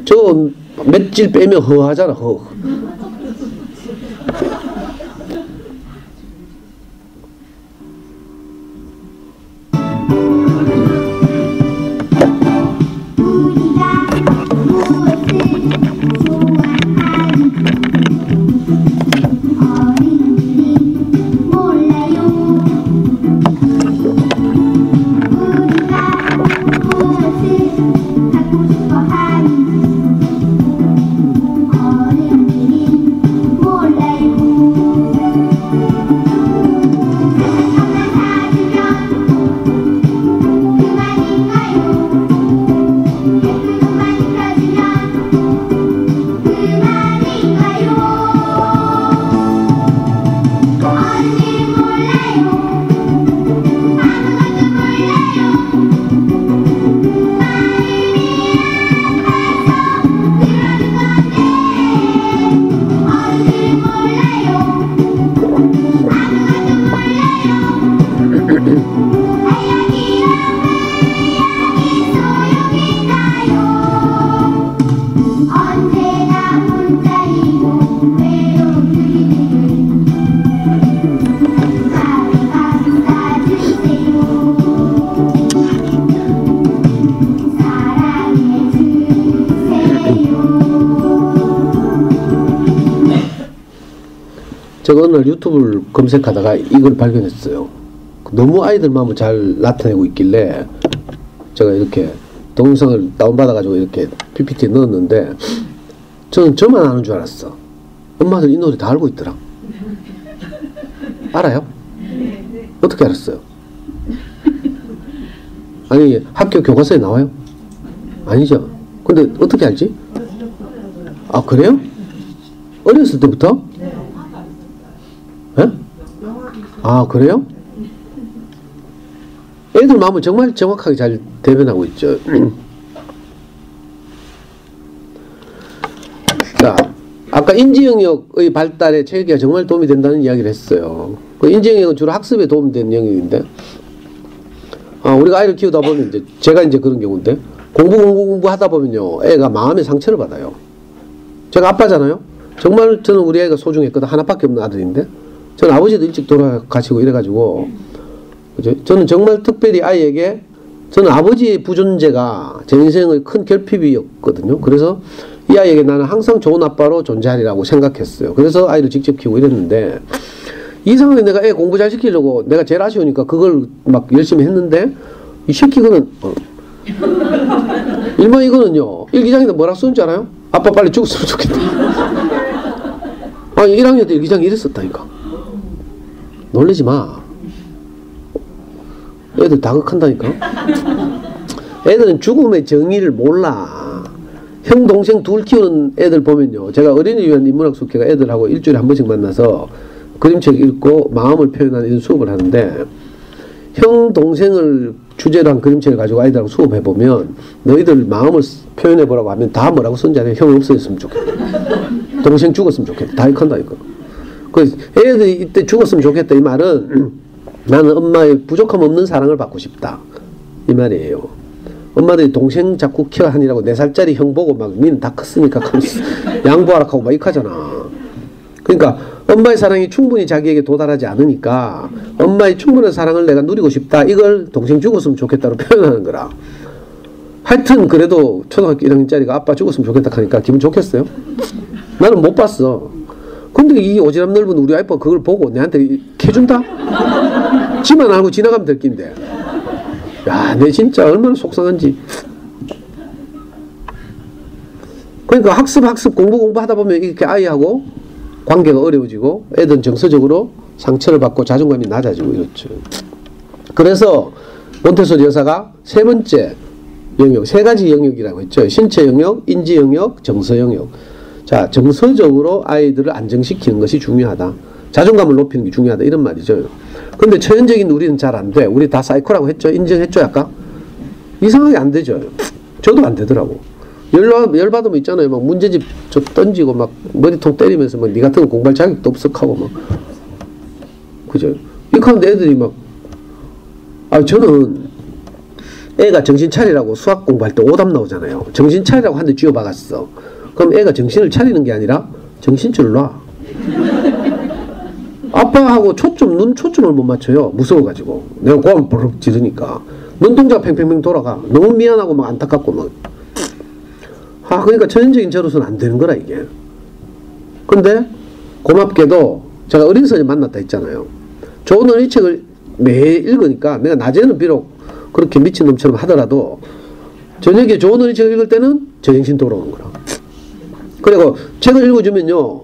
저거 맷질 빼면 허하잖아. 허. 제가 어느 날 유튜브를 검색하다가 이걸 발견했어요. 너무 아이들 마음을 잘 나타내고 있길래 제가 이렇게 동영상을 다운받아가지고 이렇게 PPT에 넣었는데 저는 저만 아는 줄 알았어. 엄마들 이 노래 다 알고 있더라. 알아요? 어떻게 알았어요? 아니 학교 교과서에 나와요? 아니죠. 근데 어떻게 알지? 그래요? 어렸을 때부터? 에? 그래요? 애들 마음을 정말 정확하게 잘 대변하고 있죠. 자, 아까 인지영역의 발달에 체육이가 정말 도움이 된다는 이야기를 했어요. 그 인지영역은 주로 학습에 도움되는 영역인데, 우리가 아이를 키우다 보면 이제 제가 이제 그런 경우인데 공부 하다 보면요 애가 마음의 상처를 받아요. 제가 아빠잖아요. 정말 저는 우리 애가 소중했거든. 하나밖에 없는 아들인데 저는 아버지도 일찍 돌아가시고 이래가지고 저는 정말 특별히 아이에게 저는 아버지의 부존재가 제 인생의 큰 결핍이었거든요. 그래서 이 아이에게 나는 항상 좋은 아빠로 존재하리라고 생각했어요. 그래서 아이를 직접 키우고 이랬는데 이 상황에 내가 애 공부 잘 시키려고 내가 제일 아쉬우니까 그걸 막 열심히 했는데 이 새끼거는 일반 이거는요 일기장에다 뭐라 쓰는 줄 알아요? 아빠 빨리 죽었으면 좋겠다. 1학년 때 일기장에 이랬었다니까. 놀리지 마. 애들 다극한다니까. 애들은 죽음의 정의를 몰라. 형 동생 둘 키우는 애들 보면요 제가 어린이 위한 인문학 수업회가 애들하고 일주일에 한 번씩 만나서 그림책 읽고 마음을 표현하는 이런 수업을 하는데 형 동생을 주제로 한 그림체를 가지고 아이들하고 수업해보면 너희들 마음을 표현해보라고 하면 다 뭐라고 썼는지 알아요? 형 없어졌으면 좋겠다. 동생 죽었으면 좋겠다. 다 이렇게 한다니까. 그 애들이 이때 죽었으면 좋겠다 이 말은 나는 엄마의 부족함 없는 사랑을 받고 싶다 이 말이에요. 엄마들이 동생 자꾸 키워하니라고 4살짜리 형 보고 막 니는 다 컸으니까 양보하라 하고 막 이렇게 하잖아. 그러니까 엄마의 사랑이 충분히 자기에게 도달하지 않으니까 엄마의 충분한 사랑을 내가 누리고 싶다 이걸 동생 죽었으면 좋겠다로 표현하는 거라. 하여튼 그래도 초등학교 1학년짜리가 아빠 죽었으면 좋겠다 하니까 기분 좋겠어요? 나는 못 봤어. 근데 이 오지랖 넓은 우리 아이가 그걸 보고 내한테 캐준다? 지만 알고 지나가면 될 낀데. 야, 내 진짜 얼마나 속상한지. 그러니까 학습 공부 하다 보면 이렇게 아이하고 관계가 어려워지고 애들은 정서적으로 상처를 받고 자존감이 낮아지고 이렇죠. 그래서 몬테소리 여사가 세 번째 영역, 세 가지 영역이라고 했죠. 신체 영역, 인지 영역, 정서 영역. 자, 정서적으로 아이들을 안정시키는 것이 중요하다. 자존감을 높이는 게 중요하다. 이런 말이죠. 근데 처연적인 우리는 잘 안 돼. 우리 다 사이코라고 했죠. 인정했죠, 약간? 이상하게 안 되죠. 저도 안 되더라고. 열받으면 있잖아요. 막 문제집 저 던지고 막 머리통 때리면서 막 니 같은 거 공부할 자격도 없어하고 막. 그죠? 이렇게 하는데 애들이 막. 저는 애가 정신 차리라고 수학 공부할 때 오답 나오잖아요. 정신 차리라고 한 대 쥐어 박았어. 그럼 애가 정신을 차리는 게 아니라 정신줄을 놔. 아빠하고 눈 초점을 못 맞춰요. 무서워가지고. 내가 고함을 버럭 지르니까. 눈동자가 팽팽팽 돌아가. 너무 미안하고 막 안타깝고 막. 그러니까 천연적인 저로서는 안 되는 거라, 이게. 근데, 고맙게도, 제가 어린 선생 만났다 했잖아요. 좋은 어린이 책을 매일 읽으니까, 내가 낮에는 비록 그렇게 미친놈처럼 하더라도, 저녁에 좋은 어린이 책을 읽을 때는 제정신 돌아오는 거라. 그리고 책을 읽어주면요,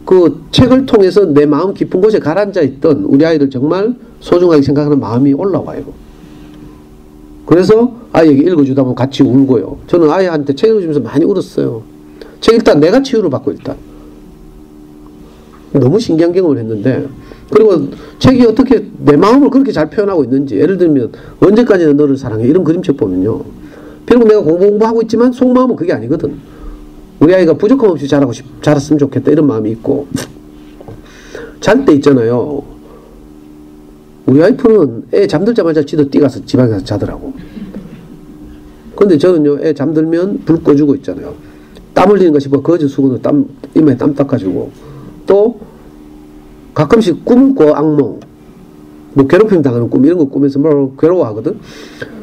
그 책을 통해서 내 마음 깊은 곳에 가라앉아 있던 우리 아이들 정말 소중하게 생각하는 마음이 올라와요. 그래서 아이에게 읽어주다 보면 같이 울고요. 저는 아이한테 책 읽어주면서 많이 울었어요. 책 일단 내가 치유를 받고 일단. 너무 신기한 경험을 했는데, 그리고 책이 어떻게 내 마음을 그렇게 잘 표현하고 있는지, 예를 들면 언제까지나 너를 사랑해 이런 그림책 보면요, 비록 내가 공부하고 있지만 속마음은 그게 아니거든. 우리 아이가 부족함 없이 자랐으면 좋겠다 이런 마음이 있고, 잘 때 있잖아요. 우리 와이프는 애 잠들자마자 지도 뛰가서 지방에 가서 자더라고. 근데 저는요, 애 잠들면 불 꺼주고 있잖아요. 땀 흘리는 거 싶어 거즈 수건으로 이마에 땀 닦아주고, 또 가끔씩 꿈을 꿔. 악몽, 뭐 괴롭힘 당하는 꿈 이런 거 꾸면서 뭘 괴로워하거든.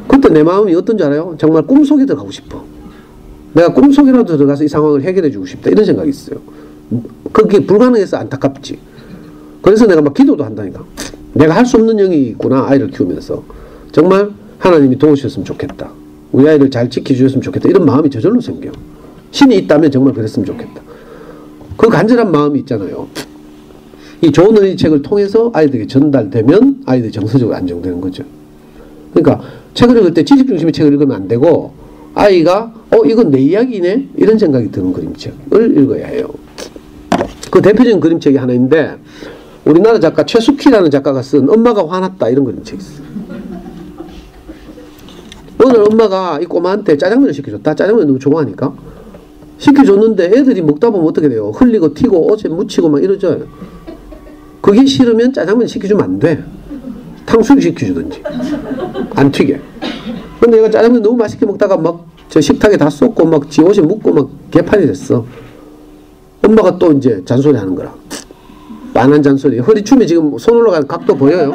그때 내 마음이 어떤지 알아요? 정말 꿈속에 들어가고 싶어. 내가 꿈속이라도 들어가서 이 상황을 해결해 주고 싶다 이런 생각이 있어요. 그게 불가능해서 안타깝지. 그래서 내가 막 기도도 한다니까. 내가 할 수 없는 영이 있구나, 아이를 키우면서. 정말 하나님이 도우셨으면 좋겠다. 우리 아이를 잘 지켜주셨으면 좋겠다. 이런 마음이 저절로 생겨요. 신이 있다면 정말 그랬으면 좋겠다. 그 간절한 마음이 있잖아요. 이 좋은 어린이 책을 통해서 아이들에게 전달되면 아이들이 정서적으로 안정되는 거죠. 그러니까 책을 읽을 때 지식 중심의 책을 읽으면 안 되고, 아이가 이건 내 이야기네 이런 생각이 드는 그림책을 읽어야 해요. 그 대표적인 그림책이 하나 있는데, 우리나라 작가 최숙희라는 작가가 쓴 엄마가 화났다 이런 그림책이 있어요. 오늘 엄마가 이 꼬마한테 짜장면을 시켜줬다. 짜장면 너무 좋아하니까 시켜줬는데 애들이 먹다 보면 어떻게 돼요? 흘리고 튀고 옷에 묻히고 막 이러죠. 그게 싫으면 짜장면 시켜주면 안 돼. 탕수육 시켜주든지 안 튀게. 근데 얘가 짜장면 너무 맛있게 먹다가 막 저 식탁에 다 쏟고 막 지 옷에 묻고 막 개판이 됐어. 엄마가 또 이제 잔소리 하는 거라. 빤한 잔소리. 허리춤에 지금 손 올라가는 각도 보여요?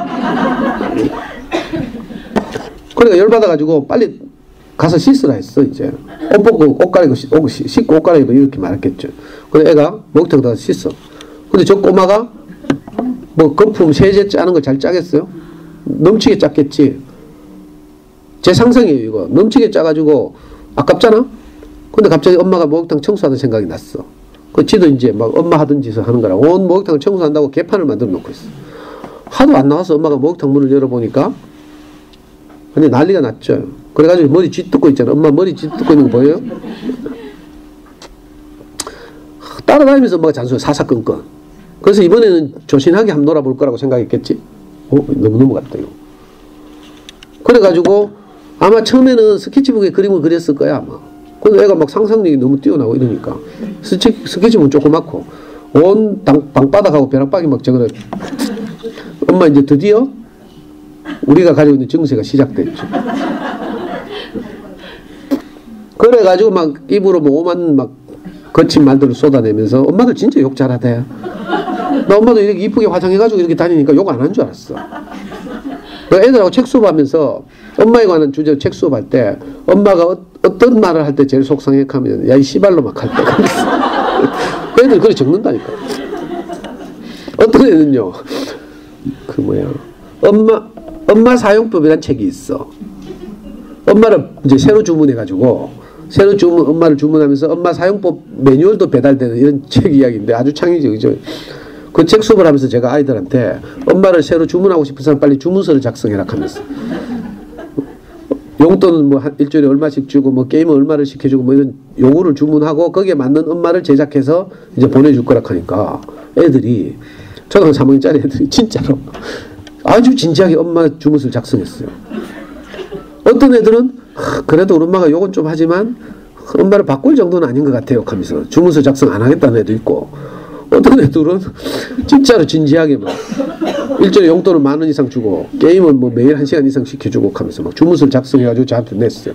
그러니까 열받아가지고 빨리 가서 씻으라 했어, 이제. 옷 벗고 옷 갈아입고 씻고 옷 갈아입고 이렇게 말했겠죠. 근데 애가 목욕탕 가서 씻어. 근데 저 꼬마가 뭐 거품 세제 짜는 걸 잘 짜겠어요? 넘치게 짰겠지. 제 상상이에요, 이거. 넘치게 짜가지고 아깝잖아? 근데 갑자기 엄마가 목욕탕 청소하는 생각이 났어. 그 지도 이제 막 엄마 하던 짓을 하는 거라. 온 목욕탕을 청소한다고 개판을 만들어 놓고 있어. 하도 안 나와서 엄마가 목욕탕 문을 열어보니까 근데 난리가 났죠. 그래가지고 머리 쥐뜯고 있잖아. 엄마 머리 쥐뜯고 있는 거 보여요? 따라다니면서 엄마가 잔소리 사사건건. 그래서 이번에는 조신하게 한번 놀아볼 거라고 생각했겠지. 너무 넘어갔다 이거. 그래가지고 아마 처음에는 스케치북에 그림을 그렸을 거야 아마. 근데 애가 막 상상력이 너무 뛰어나고 이러니까 스케치북은 조그맣고 온 방바닥하고 벼락박이 막 저거를 엄마 이제 드디어 우리가 가지고 있는 증세가 시작됐죠. 그래가지고 막 입으로 뭐 오만 막 거친 말들을 쏟아내면서 엄마들 진짜 욕 잘하대. 나 엄마도 이렇게 이쁘게 화장해가지고 이렇게 다니니까 욕 안 한 줄 알았어. 애들하고 책 수업하면서 엄마에 관한 주제로 책 수업할 때 엄마가 어떤 말을 할 때 제일 속상해 하면 야 이 씨발로 막 할 때 애들 그래 적는다니까. 어떤 애는요 그 뭐야 엄마 사용법이란 책이 있어. 엄마를 이제 새로 주문해가지고 엄마를 주문하면서 엄마 사용법 매뉴얼도 배달되는 이런 책 이야기인데 아주 창의적이죠. 그 책 수업을 하면서 제가 아이들한테 엄마를 새로 주문하고 싶은 사람 빨리 주문서를 작성해라 하면서 용돈은 뭐 일주일에 얼마씩 주고 뭐 게임은 얼마를 시켜주고 뭐 이런 요구를 주문하고 거기에 맞는 엄마를 제작해서 이제 보내줄 거라 하니까 애들이 초등학교 3학년짜리 애들이 진짜로 아주 진지하게 엄마 주문서를 작성했어요. 어떤 애들은 그래도 우리 엄마가 욕은 좀 하지만 엄마를 바꿀 정도는 아닌 것 같아요 하면서 주문서 작성 안 하겠다는 애도 있고 어떤 애들은 진짜로 진지하게 막 일주일에 용돈은 10,000원 이상 주고 게임은 뭐 매일 1시간 이상 시켜주고 하면서 막 주문서를 작성해가지고 저한테 냈어요.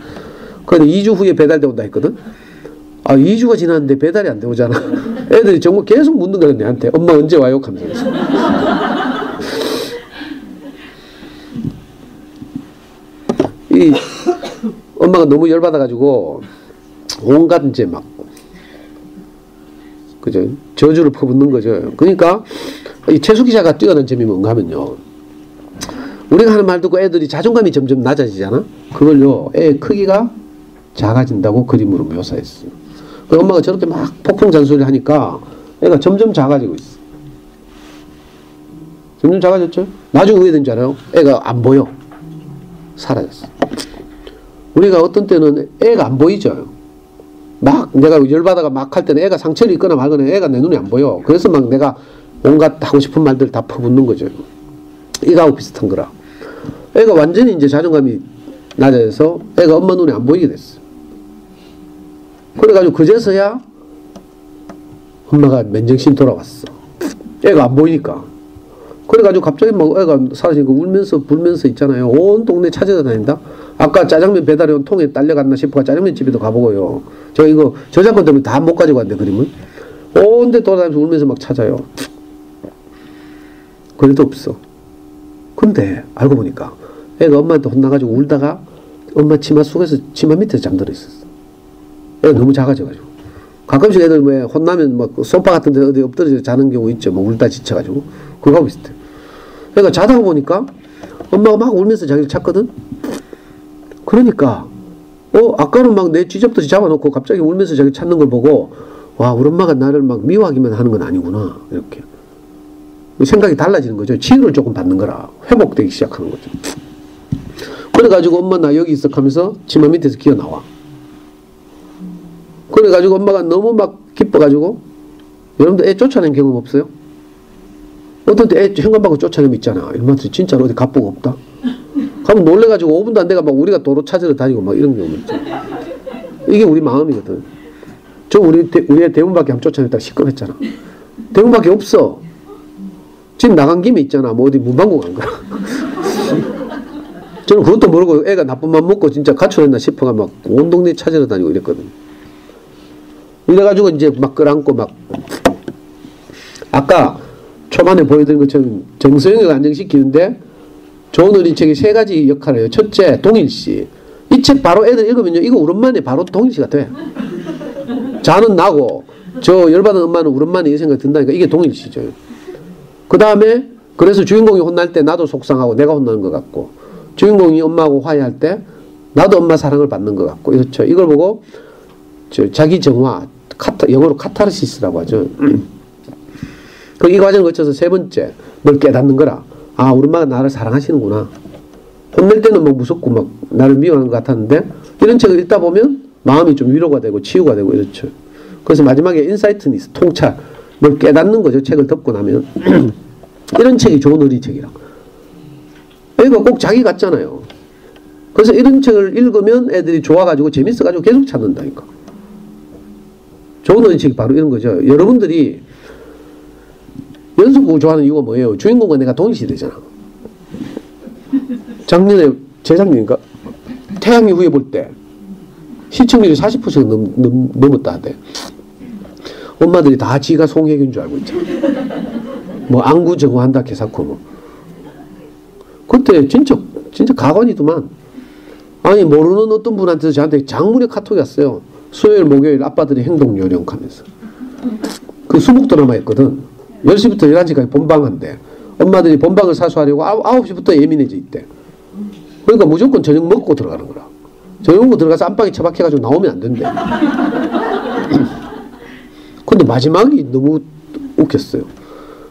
그런데 2주 후에 배달돼 온다 했거든. 아 2주가 지났는데 배달이 안 돼 오잖아. 애들이 정말 계속 묻는 거야 내한테. 엄마 언제 와요? 하면서. 이 엄마가 너무 열받아가지고 온갖 이제 막 그죠 저주를 퍼붓는 거죠. 그러니까 이 최수 기자가 뛰어난 점이 뭔가 하면요. 우리가 하는 말 듣고 애들이 자존감이 점점 낮아지잖아. 그걸요 애 크기가 작아진다고 그림으로 묘사했어요. 그 엄마가 저렇게 막 폭풍 잔소리를 하니까 애가 점점 작아지고 있어. 점점 작아졌죠. 나중에 왜 된지 알아요? 애가 안 보여. 사라졌어. 우리가 어떤 때는 애가 안 보이죠. 막 내가 열받아가 막 할 때는 애가 상처를 입거나 말거나 애가 내 눈에 안 보여. 그래서 막 내가 온갖 하고 싶은 말들 다 퍼붓는 거죠. 이거하고 비슷한 거라. 애가 완전히 이제 자존감이 낮아져서 애가 엄마 눈에 안 보이게 됐어. 그래가지고 그제서야 엄마가 맨정신 돌아왔어. 애가 안 보이니까. 그래가지고 갑자기 막 애가 사라지니까 울면서 불면서 있잖아요. 온 동네 찾아다닌다. 아까 짜장면 배달해 온 통에 딸려갔나 싶어 짜장면 집에도 가보고요. 저 이거 저작권 때문에 다 못 가지고 왔는데 그림을. 온 데 돌아다니면서 울면서 막 찾아요. 그래도 없어. 근데 알고 보니까 애가 엄마한테 혼나가지고 울다가 엄마 치마 속에서 치마 밑에서 잠들어 있었어. 애가 너무 작아져가지고. 가끔씩 애들 왜 혼나면 막 소파 같은 데 어디 엎드려서 자는 경우 있죠. 뭐 울다 지쳐가지고. 그거하고 비슷해. 그러니까 자다가 보니까 엄마가 막 울면서 자기를 찾거든. 그러니까 아까는 막 내 쥐잡듯이 잡아놓고 갑자기 울면서 자기 찾는 걸 보고 와 우리 엄마가 나를 막 미워하기만 하는 건 아니구나 이렇게 생각이 달라지는 거죠. 치유를 조금 받는 거라 회복되기 시작하는 거죠. 그래가지고 엄마 나 여기 있어 하면서 치마 밑에서 기어 나와. 그래가지고 엄마가 너무 막 기뻐가지고 여러분들 애 쫓아낸 경험 없어요? 어떤 때 애 현관밖으로 쫓아내면 있잖아. 이러면서 진짜로 어디 갑부가 없다. 가면 놀래가지고 5분도 안 돼가 막 우리가 도로 찾으러 다니고 막 이런 경우 있죠. 이게 우리 마음이거든. 우리의 대문밖에 한번 쫓아냈다가 시끄럽했잖아. 대문밖에 없어. 지금 나간 김에 있잖아. 뭐 어디 문방구 간 거야. 저는 그것도 모르고 애가 나쁜 맘 먹고 진짜 가출했나 싶어가 막 온 동네 찾으러 다니고 이랬거든. 이래가지고 이제 막 끌안고 막 아까 초반에 보여드린 것처럼 정서영을 안정시키는데 좋은 어린이책이 3가지 역할을 해요. 첫째, 동일시. 이 책 바로 애들 읽으면요. 이거 우리 엄마네 바로 동일시가 돼. 자는 나고 저 열받은 엄마는 우리 엄마네 이 생각이 든다니까 이게 동일시죠. 그 다음에 그래서 주인공이 혼날 때 나도 속상하고 내가 혼나는 것 같고 주인공이 엄마하고 화해할 때 나도 엄마 사랑을 받는 것 같고 이렇죠. 이걸 보고 자기 정화, 영어로 카타르시스라고 하죠. 그 이 과정을 거쳐서 3번째 뭘 깨닫는 거라. 아 우리 엄마가 나를 사랑하시는구나. 혼낼 때는 막 무섭고 막 나를 미워하는 것 같았는데 이런 책을 읽다 보면 마음이 좀 위로가 되고 치유가 되고 이렇죠. 그래서 마지막에 인사이트니스 통찰 뭘 깨닫는 거죠. 책을 덮고 나면 이런 책이 좋은 어린이책이라. 애가 꼭 자기 같잖아요. 그래서 이런 책을 읽으면 애들이 좋아가지고 재밌어가지고 계속 찾는다니까. 좋은 원칙이 바로 이런 거죠. 여러분들이 연속극을 좋아하는 이유가 뭐예요? 주인공과 내가 동일시되잖아. 작년에, 재작년인가? 태양의 후예 볼 때 시청률이 40%가 넘었다 하대. 엄마들이 다 지가 송혜교인 줄 알고 있잖아. 뭐 안구 저거 한다 개사코 뭐. 그때 진짜 가관이더만. 아니 모르는 어떤 분한테서 저한테 장문의 카톡이 왔어요. 수요일 목요일 아빠들이 행동 요령하면서. 그 수목 드라마 했거든. 10시부터 11시까지 본방한대. 엄마들이 본방을 사수하려고 9시부터 예민해져 있대. 그러니까 무조건 저녁 먹고 들어가는 거라. 저녁 먹고 들어가서 안방에 처박혀가지고 나오면 안 된대. 근데 마지막이 너무 웃겼어요.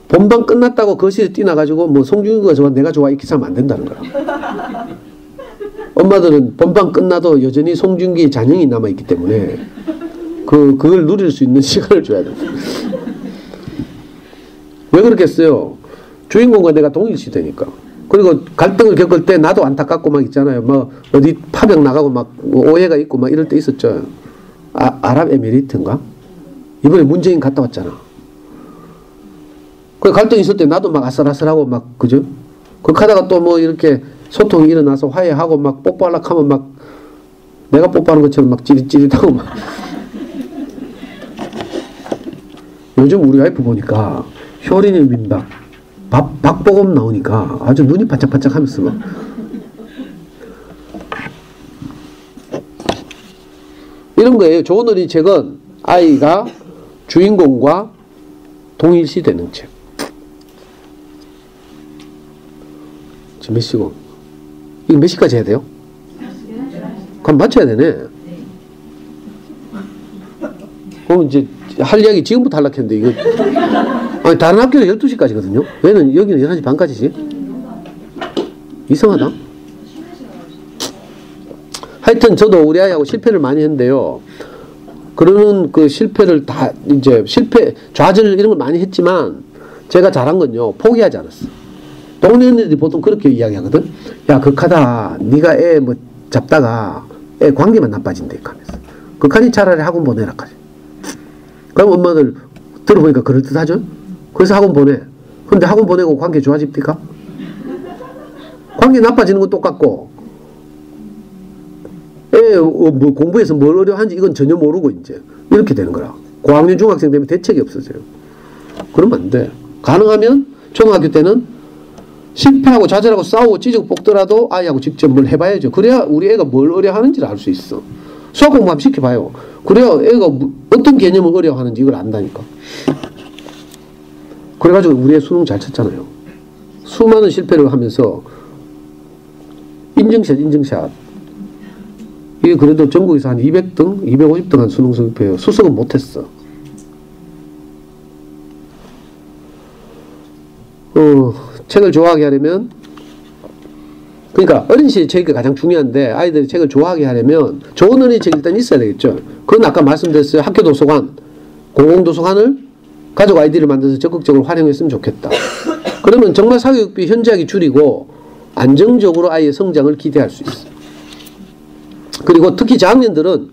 본방 끝났다고 거실에 뛰나가지고 뭐 송중기가 좋아 내가 좋아 이렇게 하면 안 된다는 거야. 엄마들은 본방 끝나도 여전히 송중기의 잔영이 남아있기 때문에 그걸 누릴 수 있는 시간을 줘야 된다. 왜 그렇겠어요? 주인공과 내가 동일시되니까. 그리고 갈등을 겪을 때 나도 안타깝고 막 있잖아요. 뭐 어디 파병 나가고 막 오해가 있고 막 이럴 때 있었죠. 아랍에미리트인가? 이번에 문재인 갔다 왔잖아. 그 갈등 있을 때 나도 막 아슬아슬하고 막 그죠? 그렇게 하다가 또 뭐 이렇게 소통이 일어나서 화해하고 막 뽀뽀하려고 하면 막 내가 뽀뽀하는 것처럼 막 찌릿찌릿하고 막. 요즘 우리 와이프 보니까 효린의 민박 박보검 나오니까 아주 눈이 반짝반짝 하면서 막. 이런 거예요. 좋은 어린이 책은 아이가 주인공과 동일시 되는 책. 지금 몇 시고? 이거 몇 시까지 해야 돼요? 그럼 맞춰야 되네. 그럼 이제 할 이야기 지금부터 하려고 했는데 이거 아니 다른 학교는 12시까지거든요. 왜냐면 여기는 11시 반까지지? 이상하다. 하여튼 저도 우리 아이하고 실패를 많이 했는데요. 그러는 그 실패를 다 이제 좌절 이런 걸 많이 했지만 제가 잘한 건요. 포기하지 않았어. 동네 언니들이 보통 그렇게 이야기하거든. 야 극하다. 네가 애 뭐 잡다가 애 관계만 나빠진대 하면서. 극하니 차라리 학원 보내라 하지. 그럼 엄마들 들어보니까 그럴듯하죠? 그래서 학원 보내. 근데 학원 보내고 관계 좋아집니까? 관계 나빠지는 건 똑같고 애 뭐 공부해서 뭘 어려워하는지 이건 전혀 모르고 이제 이렇게 되는 거라. 고학년 중학생 되면 대책이 없어져요. 그러면 안 돼. 가능하면 초등학교 때는 실패하고 좌절하고 싸우고 찌르고 볶더라도 아이하고 직접 뭘 해봐야죠. 그래야 우리 애가 뭘 어려워하는지를 알 수 있어. 수학 공부 한번 시켜봐요. 그래야 애가 어떤 개념을 어려워하는지 이걸 안다니까. 그래가지고 우리 애 수능 잘 쳤잖아요. 수많은 실패를 하면서 인증샷. 이게 그래도 전국에서 한 200등, 250등 한 수능 성적표예요. 수석은 못했어. 책을 좋아하게 하려면 그러니까 어린 시절 책이 가장 중요한데 아이들이 책을 좋아하게 하려면 좋은 어린이 책이 일단 있어야 되겠죠. 그건 아까 말씀드렸어요. 학교 도서관, 공공도서관을 가족 아이디를 만들어서 적극적으로 활용했으면 좋겠다. 그러면 정말 사교육비 현저하게 줄이고 안정적으로 아이의 성장을 기대할 수 있어요. 그리고 특히 저학년들은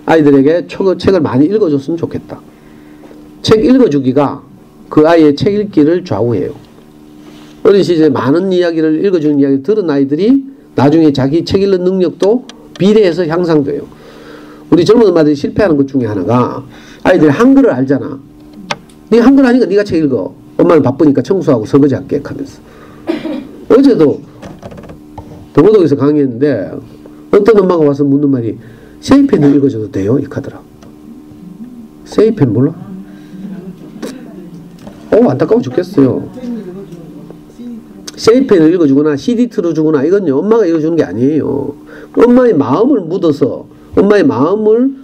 아이들에게 책을 많이 읽어줬으면 좋겠다. 책 읽어주기가 그 아이의 책 읽기를 좌우해요. 어린 시절에 많은 이야기를 읽어주는 이야기를 들은 아이들이 나중에 자기 책 읽는 능력도 비례해서 향상돼요. 우리 젊은 엄마들이 실패하는 것 중에 하나가 아이들이 한글을 알잖아. 네가 한글 아니까 네가 책 읽어. 엄마는 바쁘니까 청소하고 설거지 할게 하면서. 어제도 동호동에서 강의했는데 어떤 엄마가 와서 묻는 말이 세이펜을 읽어줘도 돼요? 이렇게 하더라. 세이펜 몰라? 안타까워 죽겠어요. 세이펜을 읽어주거나 CD 틀어주거나 이건요 엄마가 읽어주는 게 아니에요. 엄마의 마음을 묻어서 엄마의 마음을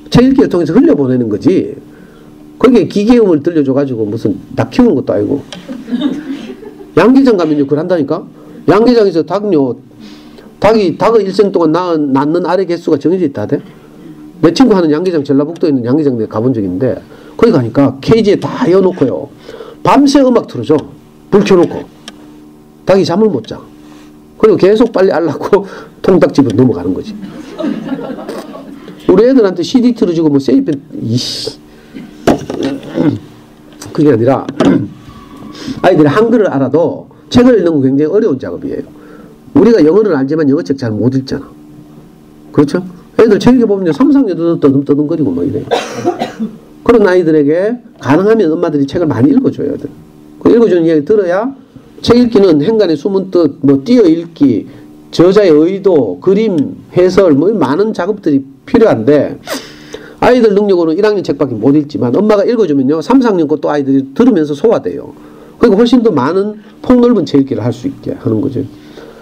책 읽기를 통해서 흘려보내는 거지. 거기에 기계음을 들려줘가지고 무슨 닭 키우는 것도 아니고. 양계장 가면요 그걸 한다니까. 양계장에서 닭을 일생 동안 낳는 알의 개수가 정해져 있다대. 내 친구 하는 양계장 전라북도에 있는 양계장 내가 가본 적이 있는데 거기 가니까 케이지에 다 헤어놓고요 밤새 음악 틀어줘. 불 켜놓고 닭이 잠을 못 자. 그리고 계속 빨리 알라고 통닭집으로 넘어가는 거지. 우리 애들한테 CD 틀어주고 뭐 세이펜 이씨 그게 아니라 아이들이 한글을 알아도 책을 읽는 거 굉장히 어려운 작업이에요. 우리가 영어를 알지만 영어책 잘 못 읽잖아. 그렇죠? 애들 책 읽어보면 3, 4학년 떠듬떠듬거리고 뭐 이래요. 그런 아이들에게 가능하면 엄마들이 책을 많이 읽어줘야 돼. 그 읽어주는 이야기 들어야 책 읽기는 행간의 숨은 뜻, 뭐 띄어 읽기, 저자의 의도, 그림, 해설, 뭐 많은 작업들이 필요한데 아이들 능력으로는 1학년 책밖에 못 읽지만 엄마가 읽어주면요 3, 4학년 것도 아이들이 들으면서 소화돼요. 그러니까 훨씬 더 많은 폭넓은 책 읽기를 할 수 있게 하는 거죠.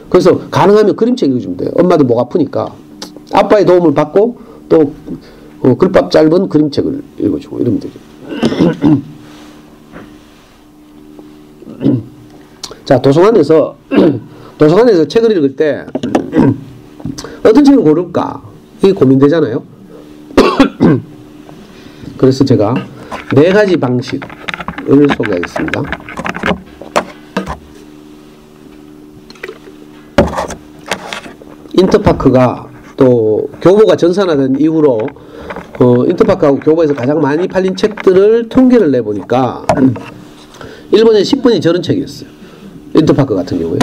그래서 가능하면 그림책 읽어주면 돼요. 엄마도 목 아프니까 아빠의 도움을 받고 또 글밥 짧은 그림책을 읽어주고 이러면 되죠. 자, 도서관에서 책을 읽을 때 어떤 책을 고를까? 이게 고민되잖아요. 그래서 제가 4가지 방식을 소개하겠습니다. 인터파크가 또 교보가 전산화된 이후로 인터파크하고 교보에서 가장 많이 팔린 책들을 통계를 내보니까 1번에 10번이 저런 책이었어요. 인터파크 같은 경우에.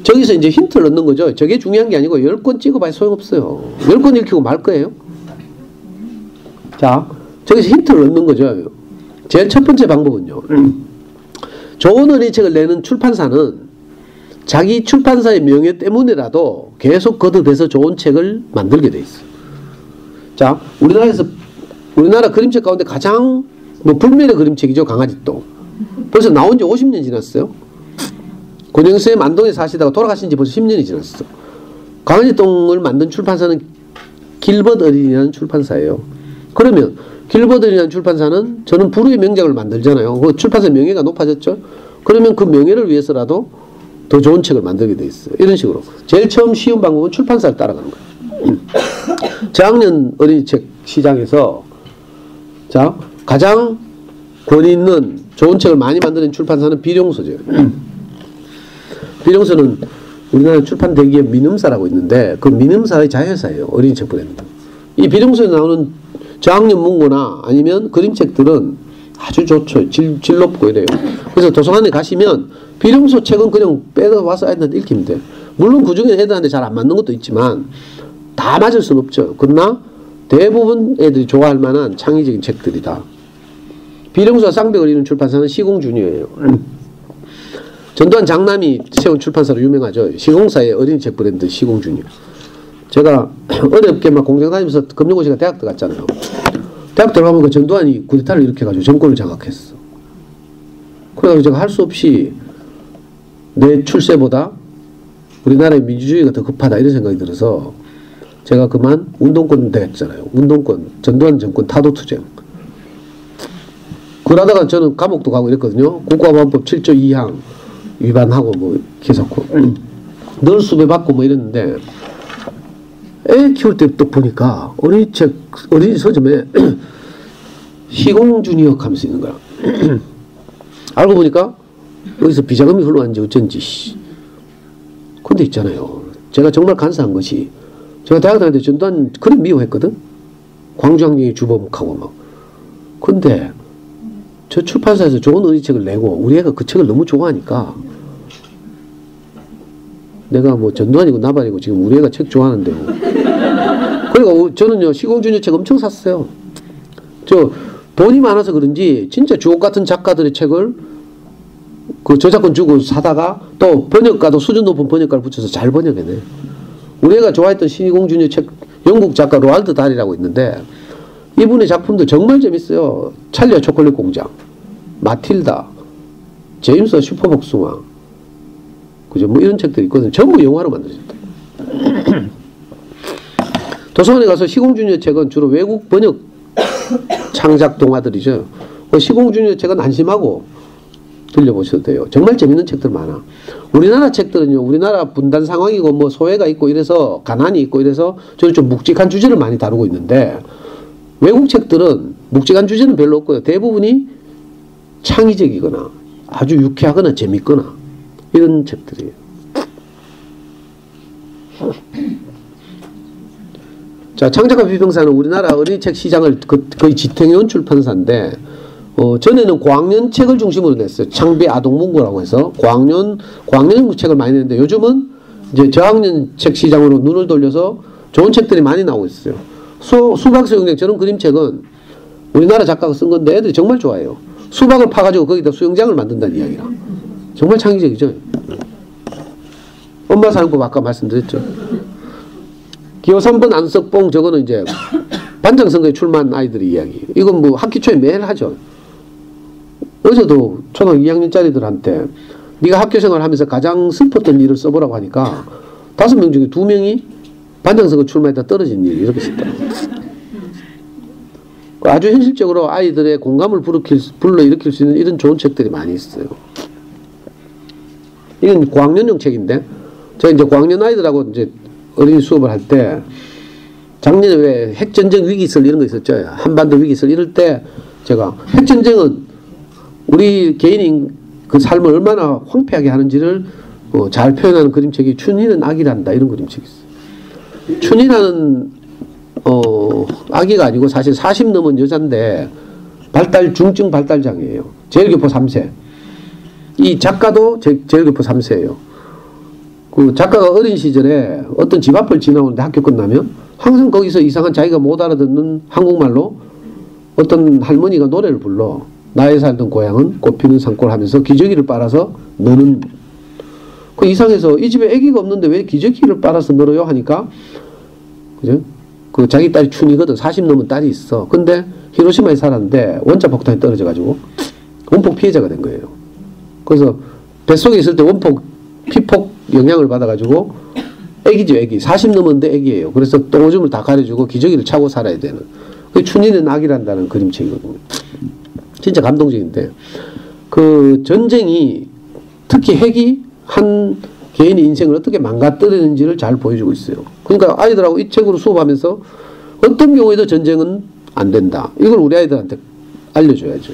저기서 이제 힌트를 넣는 거죠. 저게 중요한 게 아니고 10권 찍어봐야 소용없어요. 10권 읽히고 말 거예요. 자, 저기서 힌트를 넣는 거죠. 제일 첫 번째 방법은요. 좋은 어린이책을 내는 출판사는 자기 출판사의 명예 때문이라도 계속 거듭해서 좋은 책을 만들게 돼 있어요. 자, 우리나라 그림책 가운데 가장 불멸의 그림책이죠. 강아지똥. 벌써 나온 지 50년 지났어요. 권영수의 만동에 사시다가 돌아가신 지 벌써 10년이 지났어. 강아지똥을 만든 출판사는 길벗 어린이라는 출판사예요. 그러면 길벗 어린이라는 출판사는 저는 불후의 명작을 만들잖아요. 그 출판사 명예가 높아졌죠. 그러면 그 명예를 위해서라도 더 좋은 책을 만들게 돼 있어요. 이런 식으로 제일 처음 쉬운 방법은 출판사를 따라가는 거예요. 저학년 어린이책 시장에서 자 가장 권위 있는 좋은 책을 많이 만드는 출판사는 비룡서죠. 비룡서는 우리나라 출판 대기업 민음사라고 있는데 그 민음사의 자회사예요. 어린이책 브랜드. 이 비룡서에 나오는 저학년 문고나 아니면 그림책들은 아주 좋죠. 질 높고 이래요. 그래서 도서관에 가시면 비룡서 책은 그냥 빼와서 애들한테 읽히면 돼요. 물론 그 중에 애들한테 잘 안 맞는 것도 있지만 다 맞을 수는 없죠. 그러나 대부분 애들이 좋아할 만한 창의적인 책들이다. 비룡서와 쌍벽을 이룬 출판사는 시공주니어예요. 전두환 장남이 세운 출판사로 유명하죠. 시공사의 어린이책 브랜드 시공주니어. 제가 어렵게 막 공장 다니면서 금융고시가 대학 들어갔잖아요. 대학 들어가면 그 전두환이 쿠데타를 일으켜가지고 정권을 장악했어. 그래가지고 제가 할 수 없이 내 출세보다 우리나라의 민주주의가 더 급하다 이런 생각이 들어서 제가 그만 운동권 됐잖아요. 운동권, 전두환 정권 타도투쟁. 그러다가 저는 감옥도 가고 이랬거든요. 국가보안법 7조 2항 위반하고 뭐 계속 늘 수배받고 뭐 이랬는데 애 키울 때 또 보니까 어린이 서점에 시공주니어 하면서 있는 거야. 알고 보니까 여기서 비자금이 흘러왔는지 어쩐지. 근데 있잖아요. 제가 정말 간사한 것이 제가 대학 다닐 때 전두환 그림 미워했거든. 광주항쟁의 주범하고 막. 근데 저 출판사에서 좋은 어린이책을 내고 우리 애가 그 책을 너무 좋아하니까 내가 뭐 전두환이고 나발이고 지금 우리 애가 책 좋아하는데 뭐. 그러니까 저는요 시공주니어 책 엄청 샀어요. 저 돈이 많아서 그런지 진짜 주옥 같은 작가들의 책을 그 저작권 주고 사다가 또 번역가도 수준 높은 번역가를 붙여서 잘 번역해내. 우리 애가 좋아했던 시공주니어 책 영국 작가 로알드 달이라고 있는데 이분의 작품들 정말 재밌어요. 찰리와 초콜릿 공장, 마틸다, 제임스 슈퍼복숭아, 그죠? 뭐 이런 책들이 있거든요. 전부 영화로 만들어졌다. 도서관에 가서 시공주니어 책은 주로 외국 번역 창작 동화들이죠. 시공주니어 책은 안심하고 들려보셔도 돼요. 정말 재밌는 책들 많아. 우리나라 책들은요, 우리나라 분단 상황이고 뭐 소외가 있고 이래서 가난이 있고 이래서 저는 좀 묵직한 주제를 많이 다루고 있는데 외국 책들은 묵직한 주제는 별로 없고요. 대부분이 창의적이거나 아주 유쾌하거나 재밌거나 이런 책들이에요. 자, 창작가 비평사는 우리나라 어린이책 시장을 거의 지탱해온 출판사인데, 전에는 고학년 책을 중심으로 냈어요. 창비 아동문고라고 해서 고학년 책을 많이 냈는데, 요즘은 이제 저학년 책 시장으로 눈을 돌려서 좋은 책들이 많이 나오고 있어요. 수박수영장 저런 그림책은 우리나라 작가가 쓴 건데 애들이 정말 좋아해요. 수박을 파가지고 거기다 수영장을 만든다는 이야기라. 정말 창의적이죠. 엄마 사용법 아까 말씀드렸죠. 기호 3번 안석봉, 저거는 이제 반장선거에 출마한 아이들의 이야기. 이건 뭐 학기 초에 매일 하죠. 어제도 초등학교 2학년짜리들한테 네가 학교생활 하면서 가장 슬펐던 일을 써보라고 하니까 5명 중에 2명이 반장선거 출마했다 떨어진 일 이렇게 썼다. 아주 현실적으로 아이들의 공감을 불러일으킬 수 있는 이런 좋은 책들이 많이 있어요. 이건 고학년용 책인데, 제가 이제 고학년 아이들하고 이제 어린이 수업을 할 때, 작년에 왜 핵전쟁 위기설 이런 거 있었죠. 한반도 위기설 이럴 때 제가 핵전쟁은 우리 개인이 그 삶을 얼마나 황폐하게 하는지를 잘 표현하는 그림책이 춘희는 아기란다 이런 그림책이 있어요. 춘희라는 아기가 아니고 사실 40 넘은 여잔데 중증 발달장애예요. 제일교포 3세. 이 작가도 제일교포 3세예요. 그 작가가 어린 시절에 어떤 집 앞을 지나오는데 학교 끝나면 항상 거기서 이상한 자기가 못 알아듣는 한국말로 어떤 할머니가 노래를 불러. 나의 살던 고향은 꽃피는 산골 하면서 기저귀를 빨아서 너는, 그 이상해서 이 집에 아기가 없는데 왜 기저귀를 빨아서 늘어요 하니까, 그죠? 그 자기 딸이 춘이거든. 40 넘은 딸이 있어. 근데 히로시마에 살았는데 원자 폭탄이 떨어져가지고 원폭 피해자가 된 거예요. 그래서 뱃속에 있을 때 원폭 피폭 영향을 받아가지고 애기죠, 애기. 40 넘었는데 애기예요. 그래서 똥오줌을 다 가려주고 기저귀를 차고 살아야 되는. 그 춘이는 악이란다는 그림책이거든요. 진짜 감동적인데, 그 전쟁이, 특히 핵이 한 개인의 인생을 어떻게 망가뜨리는지를 잘 보여주고 있어요. 그러니까 아이들하고 이 책으로 수업하면서 어떤 경우에도 전쟁은 안 된다. 이걸 우리 아이들한테 알려줘야죠.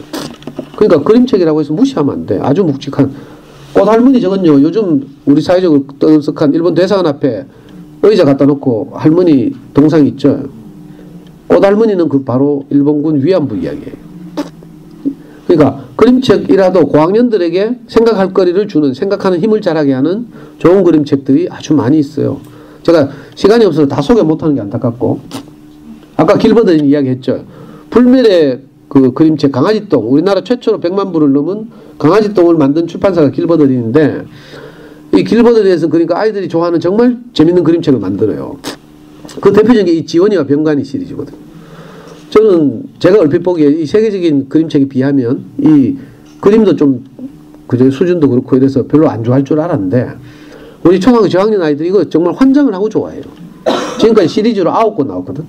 그러니까 그림책이라고 해서 무시하면 안 돼. 아주 묵직한. 꽃할머니 저건요, 요즘 우리 사회적으로 떠들썩한 일본 대사관 앞에 의자 갖다 놓고 할머니 동상 있죠. 꽃할머니는 그 바로 일본군 위안부 이야기예요. 그러니까 그림책이라도 고학년들에게 생각할 거리를 주는, 생각하는 힘을 자라게 하는 좋은 그림책들이 아주 많이 있어요. 제가 시간이 없어서 다 소개 못하는 게 안타깝고, 아까 길버드린 이야기 했죠. 불멸의 그 그림책 강아지똥, 우리나라 최초로 100만 부를 넘은 강아지똥을 만든 출판사가 길버드린인데, 이 길버드린에서 그러니까 아이들이 좋아하는 정말 재밌는 그림책을 만들어요. 그 대표적인 게 이 지원이와 병관이 시리즈거든요. 저는 제가 얼핏 보기에 이 세계적인 그림책에 비하면 이 그림도 좀 그저 수준도 그렇고 이래서 별로 안 좋아할 줄 알았는데, 우리 초등학교 저학년 아이들이 이거 정말 환장을 하고 좋아해요. 지금까지 시리즈로 9권 나왔거든.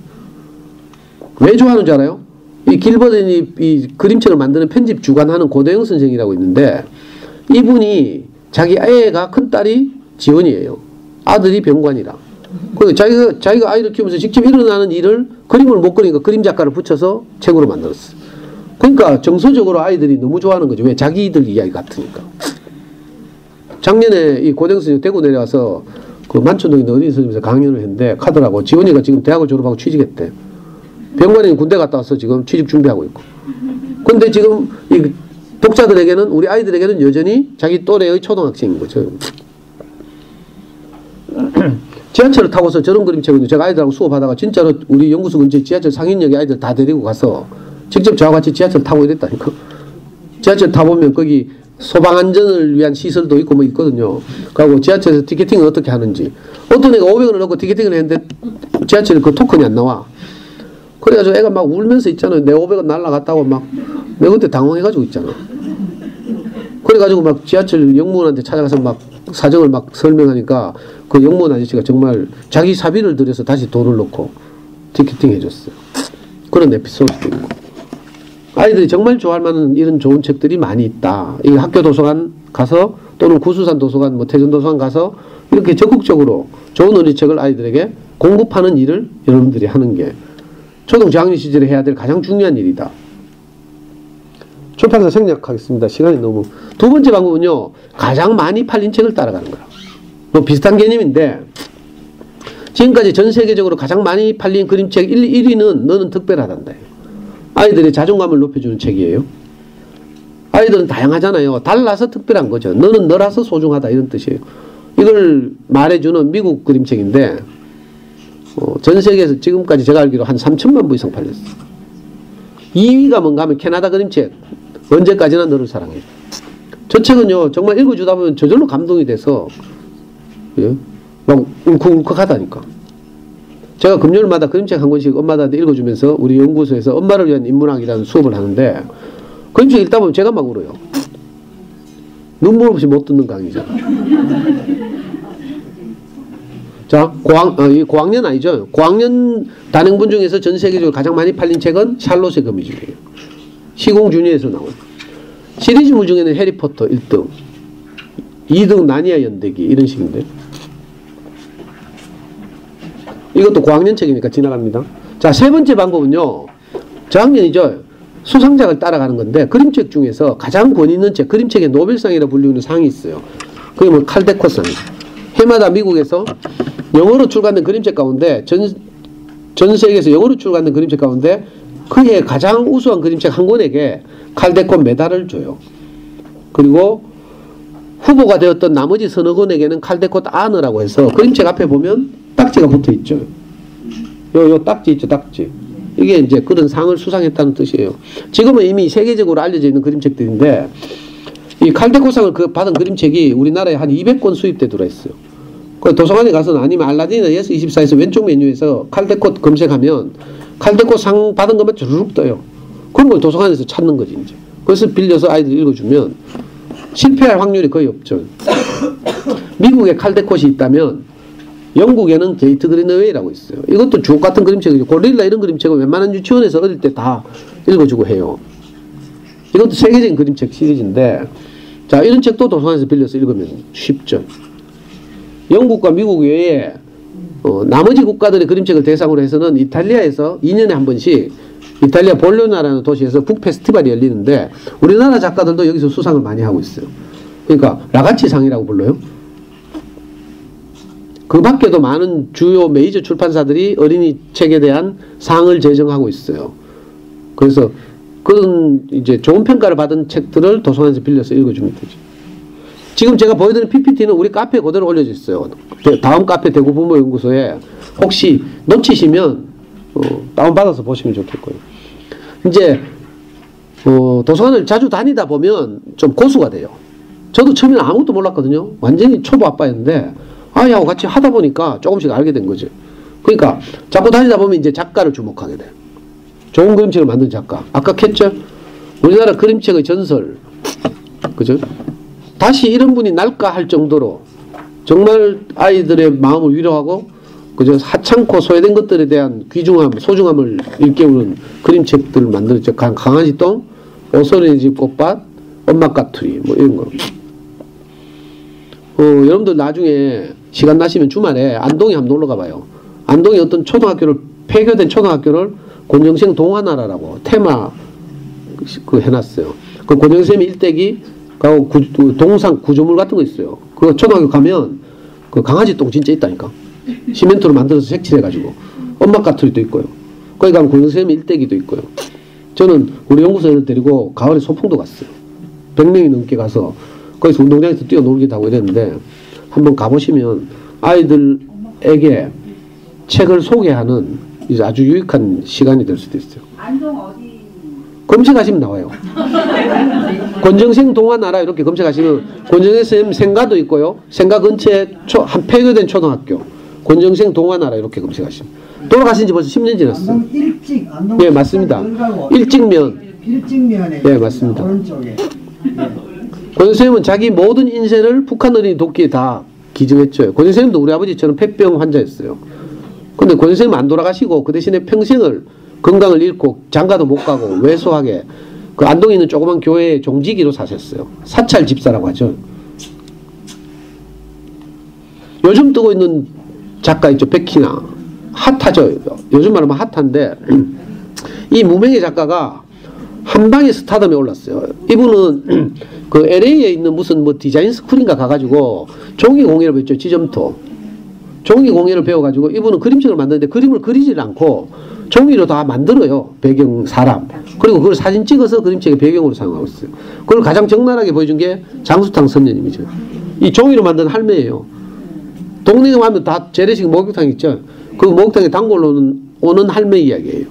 왜 좋아하는 줄 알아요? 이 길버든이 이 그림책을 만드는 편집 주관하는 고대영 선생이라고 있는데, 이분이 자기 애가 큰 딸이 지원이에요. 아들이 병관이라. 자기가 아이를 키우면서 직접 일어나는 일을 그림을 못 그리니까 그림 작가를 붙여서 책으로 만들었어요. 그러니까 정서적으로 아이들이 너무 좋아하는 거죠. 왜? 자기들 이야기 같으니까. 작년에 이 고대영 선생님 대구 내려와서 그 만촌동에 있는 어린이 선생님에서 강연을 했는데 카더라고. 지원이가 지금 대학을 졸업하고 취직했대. 병관이는 군대 갔다 와서 지금 취직 준비하고 있고. 근데 지금 이 독자들에게는, 우리 아이들에게는 여전히 자기 또래의 초등학생인 거죠. 지하철을 타고서 저런 그림책을 제가 아이들하고 수업하다가 진짜로 우리 연구소 근처에 지하철 상인역에 아이들 다 데리고 가서 직접 저와 같이 지하철 타고 이랬다니까. 지하철 타보면 거기 소방안전을 위한 시설도 있고 뭐 있거든요. 그리고 지하철에서 티켓팅을 어떻게 하는지. 어떤 애가 500원을 넣고 티켓팅을 했는데 지하철에 그 토큰이 안 나와. 그래가지고 애가 막 울면서 있잖아요. 내 500원 날라갔다고 막. 내가 그때 당황해가지고 있잖아. 그래가지고 막 지하철 영무원한테 찾아가서 막 사정을 막 설명하니까 그 영무원 아저씨가 정말 자기 사비를 들여서 다시 돈을 넣고 티켓팅 해줬어요. 그런 에피소드도 있고. 아이들이 정말 좋아할 만한 이런 좋은 책들이 많이 있다. 이 학교 도서관 가서 또는 구수산 도서관, 뭐 태전 도서관 가서 이렇게 적극적으로 좋은 어린이책을 아이들에게 공급하는 일을 여러분들이 하는 게 초등 저학년 시절에 해야 될 가장 중요한 일이다. 출판사 생략하겠습니다. 시간이 너무. 두 번째 방법은요, 가장 많이 팔린 책을 따라가는 거야. 뭐 비슷한 개념인데, 지금까지 전 세계적으로 가장 많이 팔린 그림책 1위는 너는 특별하단다. 아이들의 자존감을 높여주는 책이에요. 아이들은 다양하잖아요. 달라서 특별한 거죠. 너는 너라서 소중하다 이런 뜻이에요. 이걸 말해주는 미국 그림책인데 전 세계에서 지금까지 제가 알기로 한 3천만 부 이상 팔렸어요. 2위가 뭔가 하면 캐나다 그림책 언제까지나 너를 사랑해. 저 책은요 정말 읽어주다 보면 저절로 감동이 돼서 예? 막 울컥울컥하다니까. 제가 금요일마다 그림책 한 권씩 엄마들한테 읽어주면서 우리 연구소에서 엄마를 위한 인문학이라는 수업을 하는데 그림책 읽다 보면 제가 막 울어요. 눈물 없이 못 듣는 강의죠. 자, 고학년 아니죠. 고학년 단행본 중에서 전 세계적으로 가장 많이 팔린 책은 샬롯의 거미줄이에요. 시공주니에서 나온. 시리즈물 중에는 해리포터 1등, 2등 나니아 연대기 이런 식인데. 이것도 고학년 책이니까 지나갑니다. 자, 세 번째 방법은요. 저학년이죠. 수상작을 따라가는 건데 그림책 중에서 가장 권위 있는 책, 그림책의 노벨상이라 불리는 상이 있어요. 그게 뭐 칼데코상. 해마다 미국에서 영어로 출간된 그림책 가운데 전 세계에서 영어로 출간된 그림책 가운데 그해 가장 우수한 그림책 한 권에게 칼데코 메달을 줘요. 그리고 후보가 되었던 나머지 서너 권에게는 칼데코 아너라고 해서 그림책 앞에 보면 딱지가 붙어 있죠. 요 딱지 있죠, 딱지. 이게 이제 그런 상을 수상했다는 뜻이에요. 지금은 이미 세계적으로 알려져 있는 그림책들인데 이 칼데코상을 받은 그림책이 우리나라에 한 200권 수입돼 들어있어요. 그 도서관에 가서는 아니면 알라딘이나 예스24에서 왼쪽 메뉴에서 칼데코 검색하면 칼데코 상 받은 것만 주르륵 떠요. 그런 걸 도서관에서 찾는 거지 이제. 그래서 빌려서 아이들 읽어주면 실패할 확률이 거의 없죠. 미국에 칼데코시 있다면 영국에는 게이트 그린어웨이라고 있어요. 이것도 주옥 같은 그림책이죠. 고릴라 이런 그림책은 웬만한 유치원에서 어릴 때 다 읽어주고 해요. 이것도 세계적인 그림책 시리즈인데 자, 이런 책도 도서관에서 빌려서 읽으면 쉽죠. 영국과 미국 외에 나머지 국가들의 그림책을 대상으로 해서는 이탈리아에서 2년에 한 번씩 이탈리아 볼로냐라는 도시에서 북 페스티벌이 열리는데 우리나라 작가들도 여기서 수상을 많이 하고 있어요. 그러니까 라가치상이라고 불러요. 그 밖에도 많은 주요 메이저 출판사들이 어린이 책에 대한 상을 제정하고 있어요. 그래서 그런 이제 좋은 평가를 받은 책들을 도서관에서 빌려서 읽어주면 되죠. 지금 제가 보여드리는 PPT는 우리 카페에 그대로 올려져 있어요. 다음 카페 대구부모연구소에 혹시 놓치시면 다운받아서 보시면 좋겠고요. 이제 도서관을 자주 다니다 보면 좀 고수가 돼요. 저도 처음에는 아무것도 몰랐거든요. 완전히 초보 아빠였는데 아이하고 같이 하다 보니까 조금씩 알게 된 거죠. 그러니까 자꾸 다니다 보면 이제 작가를 주목하게 돼요. 좋은 그림책을 만든 작가. 아까 했죠? 우리나라 그림책의 전설. 그죠? 다시 이런 분이 날까 할 정도로 정말 아이들의 마음을 위로하고 그저 하찮고 소외된 것들에 대한 귀중함, 소중함을 일깨우는 그림책들을 만들었죠. 강아지똥, 오소리의 집 꽃밭, 엄마 까투리 뭐 이런 거. 여러분들 나중에 시간 나시면 주말에 안동에 한번 놀러 가봐요. 안동에 어떤 초등학교를 폐교된 초등학교를 권정생 동화나라라고 테마 해놨어요. 그 권정생이 일대기 가고 동상 구조물 같은 거 있어요. 그 초등학교 가면 그 강아지 똥 진짜 있다니까. 시멘트로 만들어서 색칠해가지고 엄마 까투리도 있고요. 거기 가면 권정생이 일대기도 있고요. 저는 우리 연구소를 데리고 가을에 소풍도 갔어요. 100명이 넘게 가서 거기서 운동장에서 뛰어놀기도 하고 이랬는데 한번 가보시면 아이들에게 책을 소개하는 이제 아주 유익한 시간이 될 수도 있어요. 안동 어디? 검색하시면 나와요. 권정생 동화나라 이렇게 검색하시면 권정생 생가도 있고요. 생가 근처에 한 폐교된 초등학교 권정생 동화나라 이렇게 검색하시면 돌아가신 지 벌써 10년 지났어요. 안동 일찍 안동 네 맞습니다. 일찍면 일찍면에 네 맞습니다. 오른쪽에. 권선생님은 자기 모든 인생을 북한 어린이 돕기에 다 기증했죠. 권선생님도 우리 아버지처럼 폐병 환자였어요. 근데 권선생님은 안 돌아가시고 그 대신에 평생을 건강을 잃고 장가도 못 가고 왜소하게 그 안동에 있는 조그만 교회의 종지기로 사셨어요. 사찰 집사라고 하죠. 요즘 뜨고 있는 작가 있죠. 백희나. 핫하죠. 요즘 말하면 핫한데 이 무명의 작가가 한 방에 스타덤에 올랐어요. 이분은 그 LA에 있는 무슨 뭐 디자인 스쿨인가 가가지고 종이 공예를 했죠. 지점토. 종이 공예를 배워가지고 이분은 그림책을 만드는데 그림을 그리질 않고 종이로 다 만들어요. 배경, 사람. 그리고 그걸 사진 찍어서 그림책의 배경으로 사용하고 있어요. 그걸 가장 적나라하게 보여준 게 장수탕 선녀님이죠. 이 종이로 만든 할매예요. 동네에 가면 다 재래식 목욕탕 있죠. 그 목욕탕에 단골로 오는 할매 이야기예요.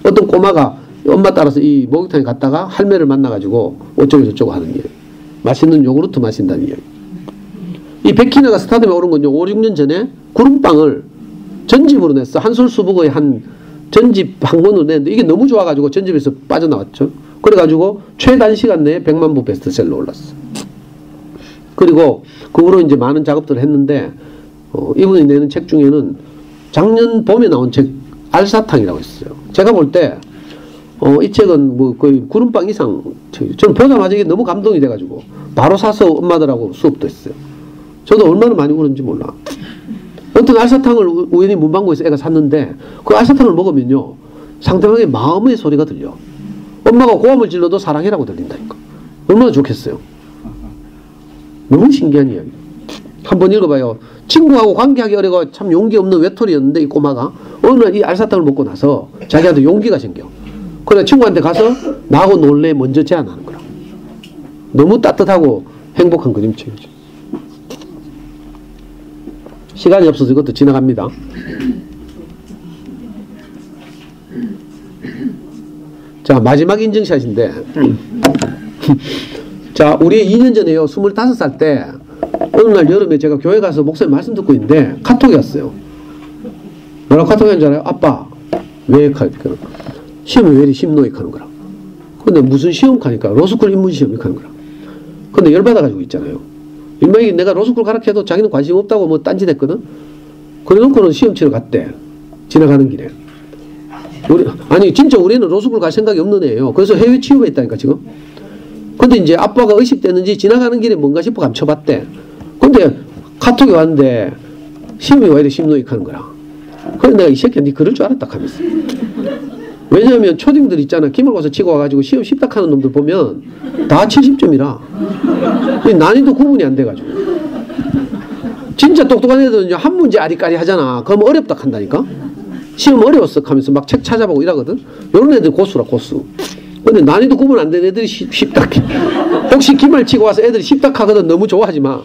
어떤 꼬마가 엄마 따라서 이 목욕탕에 갔다가 할매를 만나가지고 어쩌고 저쩌고 하는 이야기. 맛있는 요구르트 마신다는 이야기. 이 백희나가 스타덤에 오른 건요, 5, 6년 전에 구름빵을 전집으로 냈어. 한솔수북의 한 전집 한 권으로 냈는데 이게 너무 좋아가지고 전집에서 빠져나왔죠. 그래가지고 최단시간 내에 100만 부 베스트셀러 올랐어. 그리고 그 후로 이제 많은 작업들을 했는데, 이분이 내는 책 중에는 작년 봄에 나온 책, 알사탕이라고 있어요. 제가 볼 때, 이 책은 뭐 거의 구름빵 이상, 저는 보자마자 이게 너무 감동이 돼가지고, 바로 사서 엄마들하고 수업도 했어요. 저도 얼마나 많이 울었는지 몰라. 어떤 알사탕을 우연히 문방구에서 애가 샀는데, 그 알사탕을 먹으면요, 상대방의 마음의 소리가 들려. 엄마가 고함을 질러도 사랑해라고 들린다니까. 얼마나 좋겠어요. 너무 신기한 이야기. 한번 읽어봐요. 친구하고 관계하기 어려워 참 용기 없는 외톨이였는데 이 꼬마가 어느 날 이 알사탕을 먹고 나서 자기한테 용기가 생겨. 그래 친구한테 가서 나하고 놀래 먼저 제안하는 거라. 너무 따뜻하고 행복한 그림책이죠. 시간이 없어서 이것도 지나갑니다. 자, 마지막 인증샷인데 자, 우리 2년 전에요. 25살 때 어느 날 여름에 제가 교회 가서 목사님 말씀 듣고 있는데 카톡이 왔어요. 뭐라고 카톡이 왔는 줄 알아요? 아빠 왜 시험에 왜 이리 심노익 하는 거라. 근데 무슨 시험 가니까 로스쿨 입문 시험이 하는 거라. 근데 열받아가지고 있잖아요. 일명이 내가 로스쿨 가르쳐도 자기는 관심 없다고 뭐 딴짓했거든. 그래놓고는 시험 치러 갔대. 지나가는 길에. 아니 진짜 우리는 로스쿨 갈 생각이 없는 애예요. 그래서 해외 취업에 있다니까 지금. 근데 이제 아빠가 의식됐는지 지나가는 길에 뭔가 싶어 감춰봤대. 근데 카톡이 왔는데 시험이 왜 이렇게 심노익 하는 거라. 그래서 내가 이 새끼야 니 그럴 줄 알았다 하면서. 왜냐하면 초딩들 있잖아. 기말고사 치고 와가지고 시험 쉽다 하는 놈들 보면 다 70점이라 난이도 구분이 안 돼가지고. 진짜 똑똑한 애들은 한 문제 아리까리 하잖아. 그럼 어렵다 한다니까. 시험 어려웠어 하면서 막 책 찾아보고 이러거든. 이런 애들 고수라 고수. 근데 난이도 구분 안 되는 애들이 쉽다. 혹시 기말 치고 와서 애들이 쉽다 하거든. 너무 좋아하지 마.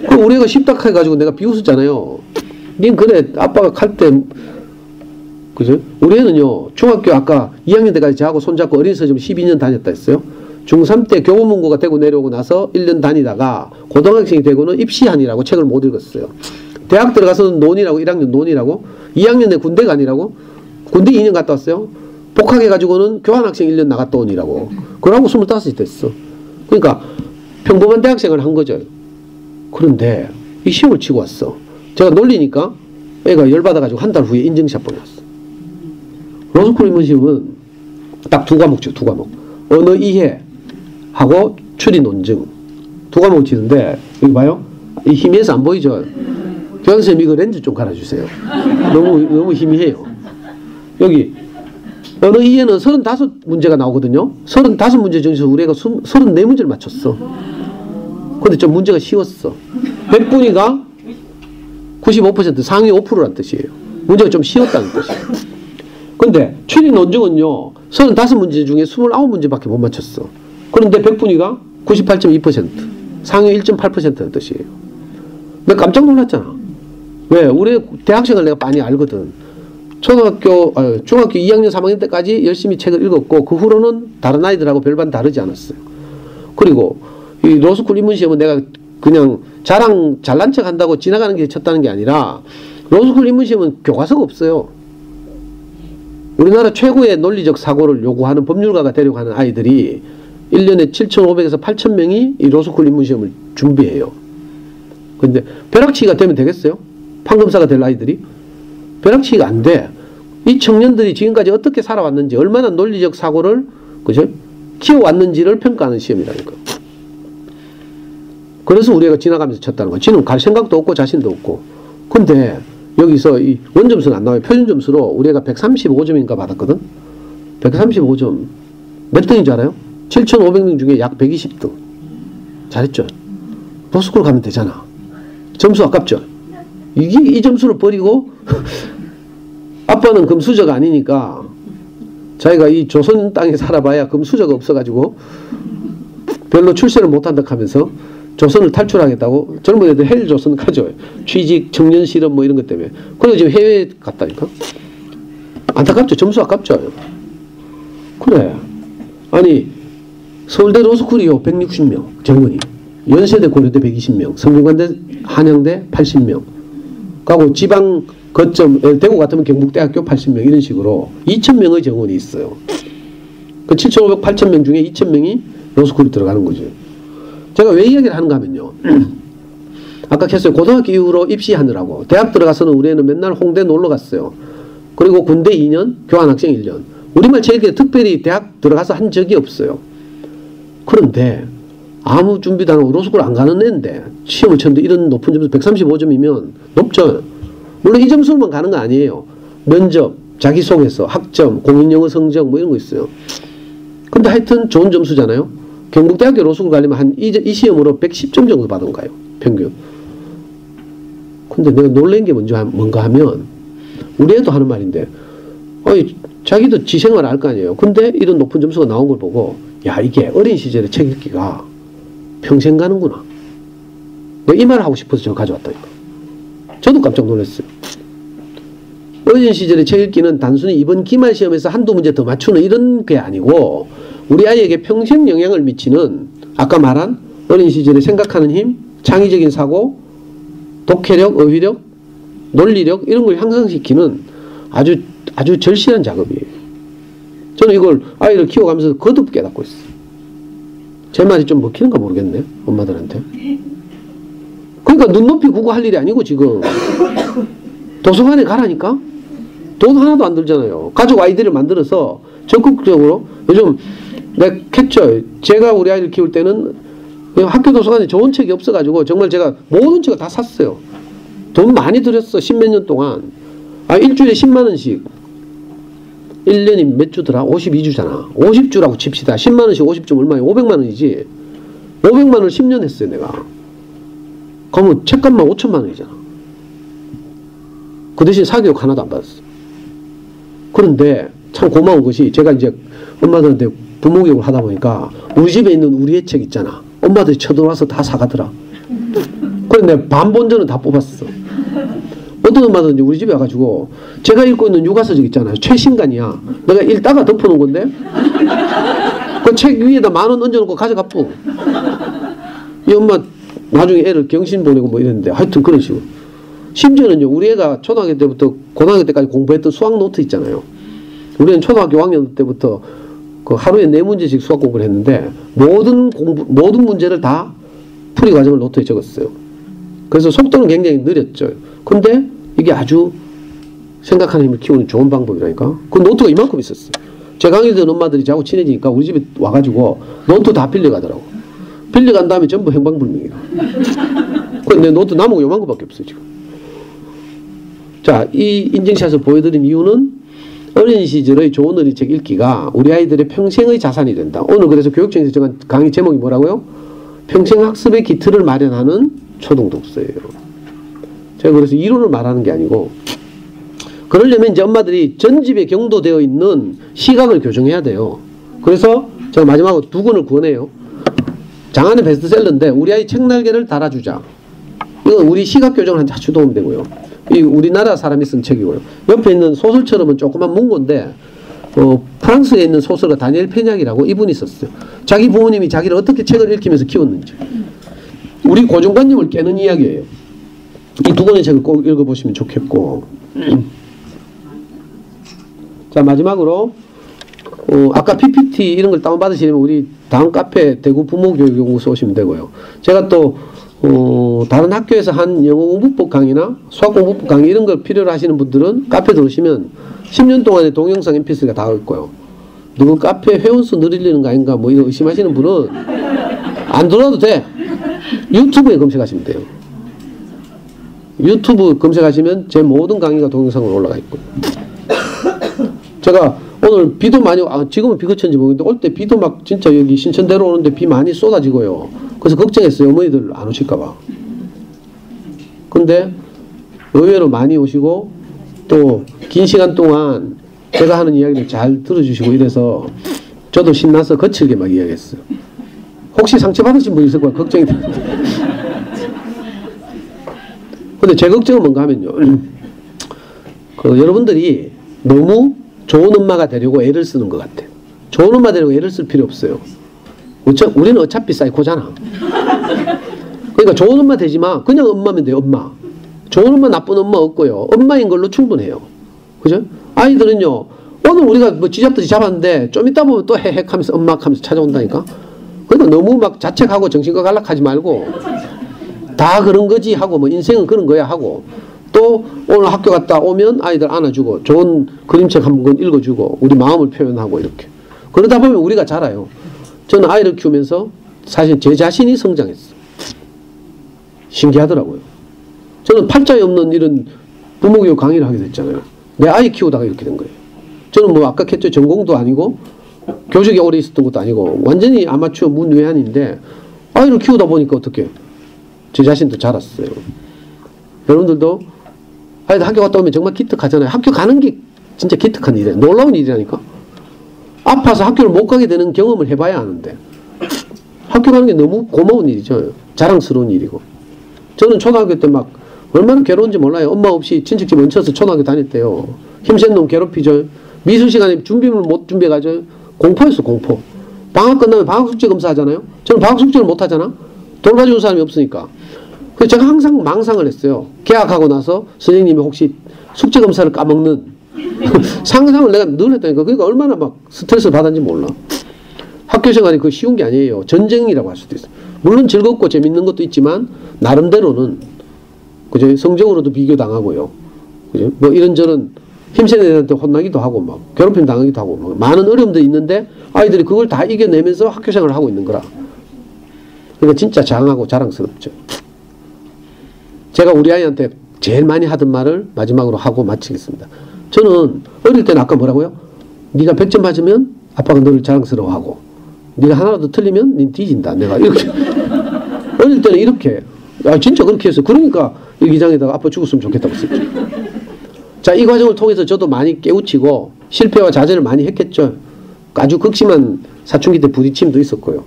그럼 우리 애가 쉽다 해가지고 내가 비웃었잖아요. 닌 그래 아빠가 갈 때 그죠? 우리 애는요 중학교 아까 2학년 때까지 저하고 손잡고 어린 서점 12년 다녔다 했어요. 중3 때 교보문고가 되고 내려오고 나서 1년 다니다가 고등학생이 되고는 입시한이라고 책을 못 읽었어요. 대학 들어가서는 논이라고 1학년 논이라고 2학년에 군대 가니라고 군대 2년 갔다 왔어요. 복학해가지고는 교환학생 1년 나갔다 오니라고. 그러고 25이 됐어. 그러니까 평범한 대학생을 한 거죠. 그런데 이 시험을 치고 왔어. 제가 놀리니까 애가 열받아가지고 한 달 후에 인증샷 보내왔어. 로스쿨 입문 시험은 딱 두 과목죠. 두 과목. 언어 이해하고 추리 논증. 두 과목 치는데 여기 봐요. 이 희미해서 안 보이죠. 교장선생님 이거 렌즈 좀 갈아주세요. 너무 희미해요. 여기 언어 이해는 35문제가 나오거든요. 35문제 중에서 우리 애가 34문제를 맞췄어. 근데 좀 문제가 쉬웠어. 100분위가 95% 상위 5%란 뜻이에요. 문제가 좀 쉬웠다는 뜻이에요. 근데 추리 논증은요 35문제 중에 29문제밖에 못 맞췄어. 그런데 100분위가 98.2% 상위 1.8%는 뜻이에요. 내가 깜짝 놀랐잖아. 왜? 우리 대학생을 내가 많이 알거든. 중학교 2학년 3학년 때까지 열심히 책을 읽었고 그 후로는 다른 아이들하고 별반 다르지 않았어요. 그리고 이 로스쿨 입문 시험은 내가 그냥 자랑 잘난 척 한다고 지나가는 길에 쳤다는 게 아니라 로스쿨 입문 시험은 교과서가 없어요. 우리나라 최고의 논리적 사고를 요구하는 법률가가 되려고 하는 아이들이 1년에 7,500에서 8,000명이 이 로스쿨 입문 시험을 준비해요. 근데 벼락치기가 되면 되겠어요? 판검사가 될 아이들이? 벼락치기가 안 돼. 이 청년들이 지금까지 어떻게 살아왔는지, 얼마나 논리적 사고를, 그죠? 키워왔는지를 평가하는 시험이라니까. 그래서 우리 애가 지나가면서 쳤다는 거야. 지는 갈 생각도 없고 자신도 없고. 근데 여기서 이 원점수는 안 나와요. 표준점수로 우리 애가 135점인가 받았거든? 135점. 몇 등인 줄 알아요? 7,500명 중에 약 120등. 잘했죠? 로스쿨 가면 되잖아. 점수 아깝죠? 이 점수를 버리고 아빠는 금수저가 아니니까 자기가 이 조선 땅에 살아봐야 금수저가 없어가지고 별로 출세를 못한다 하면서 조선을 탈출하겠다고 젊은 애들 헬 조선 가져와요. 취직, 청년 실업 뭐 이런 것 때문에. 그래서 지금 해외에 갔다니까. 안타깝죠. 점수 아깝죠. 그래. 아니 서울대 로스쿨이요 160명 정원이, 연세대 고려대 120명, 성균관대 한양대 80명 가고 지방 거점 대구 같으면 경북대학교 80명 이런 식으로 2,000명의 정원이 있어요. 그 7,500, 8,000명 중에 2,000명이 로스쿨이 들어가는 거죠. 제가 왜 이야기를 하는가 하면요. 아까 했어요. 고등학교 이후로 입시하느라고 대학 들어가서는 우리 애는 맨날 홍대 놀러 갔어요. 그리고 군대 2년, 교환학생 1년. 우리말 제일 특별히 대학 들어가서 한 적이 없어요. 그런데 아무 준비도 안 하고 로스쿨 안 가는 애인데 시험을 쳤는데 이런 높은 점수 135점이면 높죠. 물론 이 점수만 가는 거 아니에요. 면접, 자기소개서, 학점, 공인영어 성적 뭐 이런 거 있어요. 근데 하여튼 좋은 점수잖아요. 경북대학교 로스쿨 가려면 이 시험으로 110점 정도 받은 거예요. 평균. 근데 내가 놀란 게 뭔가 하면 우리 애도 하는 말인데 자기도 지 생활 알 거 아니에요. 근데 이런 높은 점수가 나온 걸 보고 야 이게 어린 시절의 책 읽기가 평생 가는구나. 내가 이 말을 하고 싶어서 제가 가져왔다니까. 저도 깜짝 놀랐어요. 어린 시절의 책 읽기는 단순히 이번 기말 시험에서 한두 문제 더 맞추는 이런 게 아니고 우리 아이에게 평생 영향을 미치는 아까 말한 어린 시절에 생각하는 힘, 창의적인 사고, 독해력, 어휘력, 논리력 이런 걸 향상시키는 아주 절실한 작업이에요. 저는 이걸 아이를 키워가면서 거듭 깨닫고 있어요. 제 말이 좀 먹히는가 모르겠네, 엄마들한테. 그러니까 눈높이 구고 할 일이 아니고 지금 도서관에 가라니까? 돈 하나도 안 들잖아요. 가족 아이들을 만들어서 적극적으로 요즘 내가 했죠. 제가 우리 아이를 키울 때는 학교 도서관에 좋은 책이 없어가지고 정말 제가 모든 책을 다 샀어요. 돈 많이 들였어. 10몇 년 동안. 일주일에 10만 원씩. 1년이 몇 주더라? 52주잖아. 50주라고 칩시다. 10만 원씩 50주 얼마야? 500만 원이지. 500만 원을 10년 했어요, 내가. 그러면 책값만 5천만 원이잖아. 그 대신 사교육 하나도 안 받았어. 그런데 참 고마운 것이 제가 이제 엄마들한테 부모교육을 하다 보니까 우리 집에 있는 우리의 책 있잖아. 엄마들이 쳐들어와서 다 사가더라. 그래서 내가 반본전은 다 뽑았어. 어떤 엄마들은 이제 우리 집에 와가지고 제가 읽고 있는 육아서적 있잖아요. 최신간이야. 내가 읽다가 덮어놓은 건데 그 책 위에다 10,000원 얹어놓고 가져가쁘. 이 엄마 나중에 애를 경신 보내고 뭐 이랬는데 하여튼 그런 식으로. 심지어는요 우리 애가 초등학교 때부터 고등학교 때까지 공부했던 수학 노트 있잖아요. 우리는 초등학교 5학년 때부터 그 하루에 4문제씩 수학 공부를 했는데 모든 문제를 다 풀이 과정을 노트에 적었어요. 그래서 속도는 굉장히 느렸죠. 근데 이게 아주 생각하는 힘을 키우는 좋은 방법이라니까. 그 노트가 이만큼 있었어요. 제 강의 듣는 엄마들이 자꾸 친해지니까 우리 집에 와가지고 노트 다 빌려가더라고. 빌려간 다음에 전부 행방불명이야. 그래서 내 노트 남은 거 요만큼밖에 없어요 지금. 자, 이 인증샷을 보여드린 이유는 어린 시절의 좋은 어린이책 읽기가 우리 아이들의 평생의 자산이 된다. 오늘 그래서 교육청에서 정한 강의 제목이 뭐라고요? 평생학습의 기틀을 마련하는 초등독서예요. 제가 그래서 이론을 말하는 게 아니고 그러려면 이제 엄마들이 전 집에 경도되어 있는 시각을 교정해야 돼요. 그래서 제가 마지막으로 2권을 구원해요. 장안의 베스트셀러인데 우리 아이 책날개를 달아주자. 이건 우리 시각 교정을 한테 아주 도움이 되고요. 이 우리나라 사람이 쓴 책이고요. 옆에 있는 소설처럼은 조그만 문고인데 프랑스에 있는 소설가 다니엘 페냐기라고 이분이 썼어요. 자기 부모님이 자기를 어떻게 책을 읽히면서 키웠는지 우리 고정관념을 깨는 이야기예요. 이 2권의 책을 꼭 읽어보시면 좋겠고 자 마지막으로 아까 PPT 이런 걸 다운받으시려면 우리 다음 카페 대구 부모교육연구소 오시면 되고요. 제가 또 다른 학교에서 한 영어 공부법 강의나 수학 공부법 강의 이런 걸 필요로 하시는 분들은 카페 들어오시면 10년 동안의 동영상 mp3가 다 있고요. 누구 카페 회원수 늘리는 거 아닌가 뭐 이거 의심하시는 분은 안 들어와도 돼. 유튜브에 검색하시면 돼요. 유튜브 검색하시면 제 모든 강의가 동영상으로 올라가 있고 제가 오늘 비도 많이 지금은 비 그쳤는지 모르겠는데 올 때 비도 막 진짜 여기 신천대로 오는데 비 많이 쏟아지고요. 그래서 걱정했어요. 어머니들 안 오실까봐. 근데 의외로 많이 오시고 또 긴 시간 동안 제가 하는 이야기를 잘 들어주시고 이래서 저도 신나서 거칠게 막 이야기했어요. 혹시 상처받으신 분 있을 거야 걱정이 되는데. 근데 제 걱정은 뭔가 하면요. 여러분들이 너무 좋은 엄마가 되려고 애를 쓰는 것 같아요. 좋은 엄마 되려고 애를 쓸 필요 없어요. 우리는 어차피 사이코잖아. 그러니까 좋은 엄마 되지 마. 그냥 엄마면 돼요. 엄마. 좋은 엄마 나쁜 엄마 없고요. 엄마인 걸로 충분해요. 그죠? 아이들은요. 오늘 우리가 뭐 쥐잡듯이 잡았는데 좀 이따 보면 또 헤헷 하면서 엄마 하면서 찾아온다니까. 그러니까 너무 막 자책하고 정신과 갈락하지 말고 다 그런 거지 하고 뭐 인생은 그런 거야 하고 또 오늘 학교 갔다 오면 아이들 안아주고 좋은 그림책 한 권 읽어주고 우리 마음을 표현하고 이렇게 그러다 보면 우리가 자라요. 저는 아이를 키우면서 사실 제 자신이 성장했어요. 신기하더라고요. 저는 팔자에 없는 이런 부모교육 강의를 하게 됐잖아요. 내 아이 키우다가 이렇게 된 거예요. 저는 뭐 아까 했죠. 전공도 아니고 교직에 오래 있었던 것도 아니고 완전히 아마추어 문외한인데 아이를 키우다 보니까 어떻게 제 자신도 자랐어요. 여러분들도 아이들 학교 갔다 오면 정말 기특하잖아요. 학교 가는 게 진짜 기특한 일이에요. 놀라운 일이라니까. 아파서 학교를 못 가게 되는 경험을 해봐야 하는데 학교 가는 게 너무 고마운 일이죠. 자랑스러운 일이고. 저는 초등학교 때 막 얼마나 괴로운지 몰라요. 엄마 없이 친척집 얹혀서 초등학교 다녔대요. 힘센 놈 괴롭히죠. 미술 시간에 준비물 못 준비해가죠. 공포였어 공포. 방학 끝나면 방학 숙제 검사하잖아요. 저는 방학 숙제를 못 하잖아. 돌봐주는 사람이 없으니까. 그래서 제가 항상 망상을 했어요. 개학하고 나서 선생님이 혹시 숙제 검사를 까먹는 상상을 내가 늘 했다니까. 그러니까 얼마나 막 스트레스를 받았는지 몰라. 학교 생활이 그 쉬운 게 아니에요. 전쟁이라고 할 수도 있어요. 물론 즐겁고 재밌는 것도 있지만 나름대로는 그죠? 성적으로도 비교당하고요. 그죠? 뭐 이런저런 힘센 애들한테 혼나기도 하고 막 괴롭힘 당하기도 하고 막 많은 어려움들이 있는데 아이들이 그걸 다 이겨내면서 학교 생활을 하고 있는 거라. 그러니까 진짜 장하고 자랑스럽죠. 제가 우리 아이한테 제일 많이 하던 말을 마지막으로 하고 마치겠습니다. 저는 어릴 때는 아까 뭐라고요? 네가 100점 맞으면 아빠가 너를 자랑스러워하고 네가 하나라도 틀리면 닌 뒤진다. 내가 이렇게 어릴 때는 이렇게 진짜 그렇게 했어요. 그러니까 일기장에다가 아빠 죽었으면 좋겠다고 썼죠. 자, 이 과정을 통해서 저도 많이 깨우치고 실패와 자제를 많이 했겠죠. 아주 극심한 사춘기 때 부딪힘도 있었고요.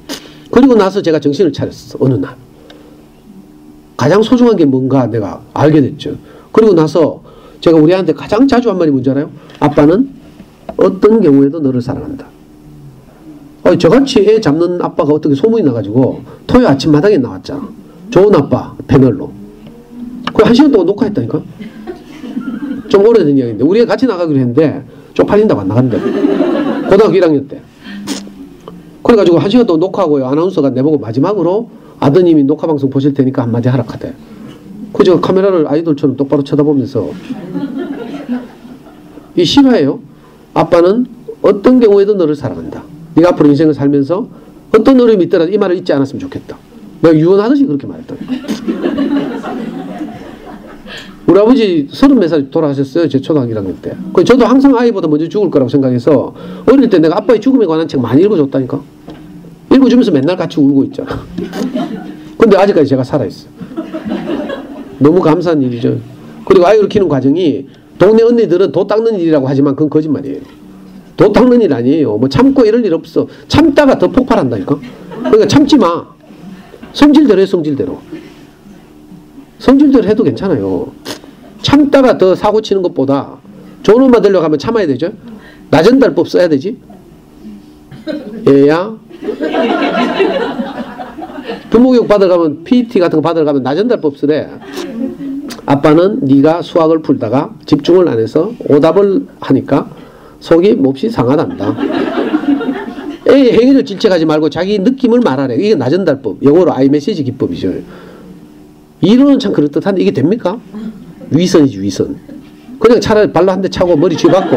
그리고 나서 제가 정신을 차렸어. 어느 날. 가장 소중한 게 뭔가 내가 알게 됐죠. 그리고 나서 제가 우리 아이한테 가장 자주 한 말이 뭔지 알아요? 아빠는 어떤 경우에도 너를 사랑한다. 저같이 애 잡는 아빠가 어떻게 소문이 나가지고 토요 아침마당에 나왔잖아. 좋은 아빠 패널로. 거의 1시간 동안 녹화했다니까. 좀 오래된 이야기인데 우리가 같이 나가기로 했는데 쪽팔린다고 안 나간다고. 고등학교 1학년 때. 그래가지고 1시간 동안 녹화하고요. 아나운서가 내보고 마지막으로 아드님이 녹화방송 보실 테니까 한마디 하라 카대. 그저 카메라를 아이돌처럼 똑바로 쳐다보면서 이 실화예요. 아빠는 어떤 경우에도 너를 사랑한다. 네가 앞으로 인생을 살면서 어떤 어려움이 있더라도 이 말을 잊지 않았으면 좋겠다. 내가 유언하듯이 그렇게 말했다. 우리 아버지 34살 돌아가셨어요. 제 초등학교 1학년 때. 저도 항상 아이보다 먼저 죽을 거라고 생각해서 어릴 때 내가 아빠의 죽음에 관한 책 많이 읽어줬다니까. 읽어주면서 맨날 같이 울고 있잖아. 근데 아직까지 제가 살아있어. 너무 감사한 일이죠. 그리고 아이를 키우는 과정이 동네 언니들은 도 닦는 일이라고 하지만 그건 거짓말이에요. 도 닦는 일 아니에요. 뭐 참고 이럴 일 없어. 참다가 더 폭발한다니까. 그러니까 참지 마. 성질대로 해. 성질대로. 성질대로 해도 괜찮아요. 참다가 더 사고 치는 것보다 좋은 엄마 되려고 하면 참아야 되죠. 나전달법 써야 되지. 얘야 부모교육 받으러 가면 PT 같은 거 받으러 가면 나전달법 쓰래. 아빠는 네가 수학을 풀다가 집중을 안 해서 오답을 하니까 속이 몹시 상하단다. 애의 행위를 질책하지 말고 자기 느낌을 말하래. 이게 나전달법. 영어로 아이메시지 기법이죠. 이론은 참 그럴듯한데 이게 됩니까? 위선이지 위선. 그냥 차라리 발로 한 대 차고 머리 쥐박고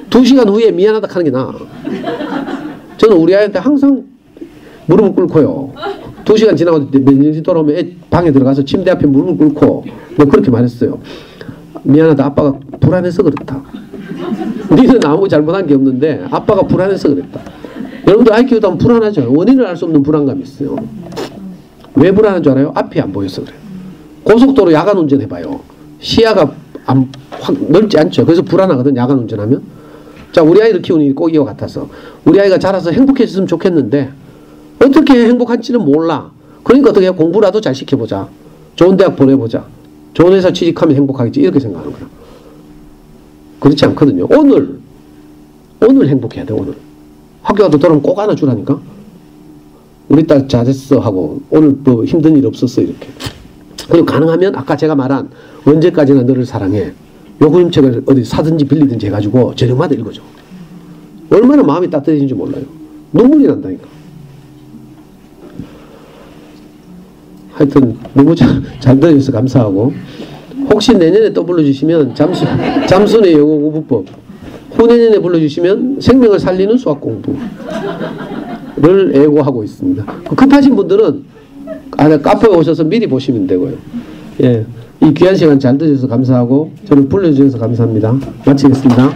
2시간 후에 미안하다 하는 게 나아. 저는 우리 아이한테 항상 무릎을 꿇고요. 2시간 지나고 맨정신 돌아오면 애 방에 들어가서 침대 앞에 무릎을 꿇고 뭐 그렇게 말했어요. 미안하다. 아빠가 불안해서 그렇다. 니는 아무 잘못한 게 없는데 아빠가 불안해서 그랬다. 여러분들 아이 키우다 보면 불안하죠. 원인을 알 수 없는 불안감이 있어요. 왜 불안한 줄 알아요? 앞이 안 보여서 그래요. 고속도로 야간 운전해봐요. 시야가 확 넓지 않죠. 그래서 불안하거든, 야간 운전하면. 자, 우리 아이를 키우는 일이 꼭 이와 같아서. 우리 아이가 자라서 행복해졌으면 좋겠는데, 어떻게 행복한지는 몰라. 그러니까 어떻게 해? 공부라도 잘 시켜보자. 좋은 대학 보내보자. 좋은 회사 취직하면 행복하겠지. 이렇게 생각하는 거야. 그렇지 않거든요. 오늘 행복해야 돼, 오늘. 학교 가도 돌아오면 꼭 안아주라니까. 우리 딸 잘했어 하고, 오늘 뭐 힘든 일 없었어, 이렇게. 그리고 가능하면 아까 제가 말한 언제까지나 너를 사랑해. 요 그림책을 어디 사든지 빌리든지 해가지고 저녁마다 읽어줘. 얼마나 마음이 따뜻해진지 몰라요. 눈물이 난다니까. 하여튼 너무 잘 들어주셔서 감사하고, 혹시 내년에 또 불러주시면 잠순의 영어 공부법, 후내년에 불러주시면 생명을 살리는 수학 공부를 예고하고 있습니다. 급하신 분들은 카페에 오셔서 미리 보시면 되고요. 예, 이 귀한 시간 잘 들으셔서 감사하고 저를 불러주셔서 감사합니다. 마치겠습니다.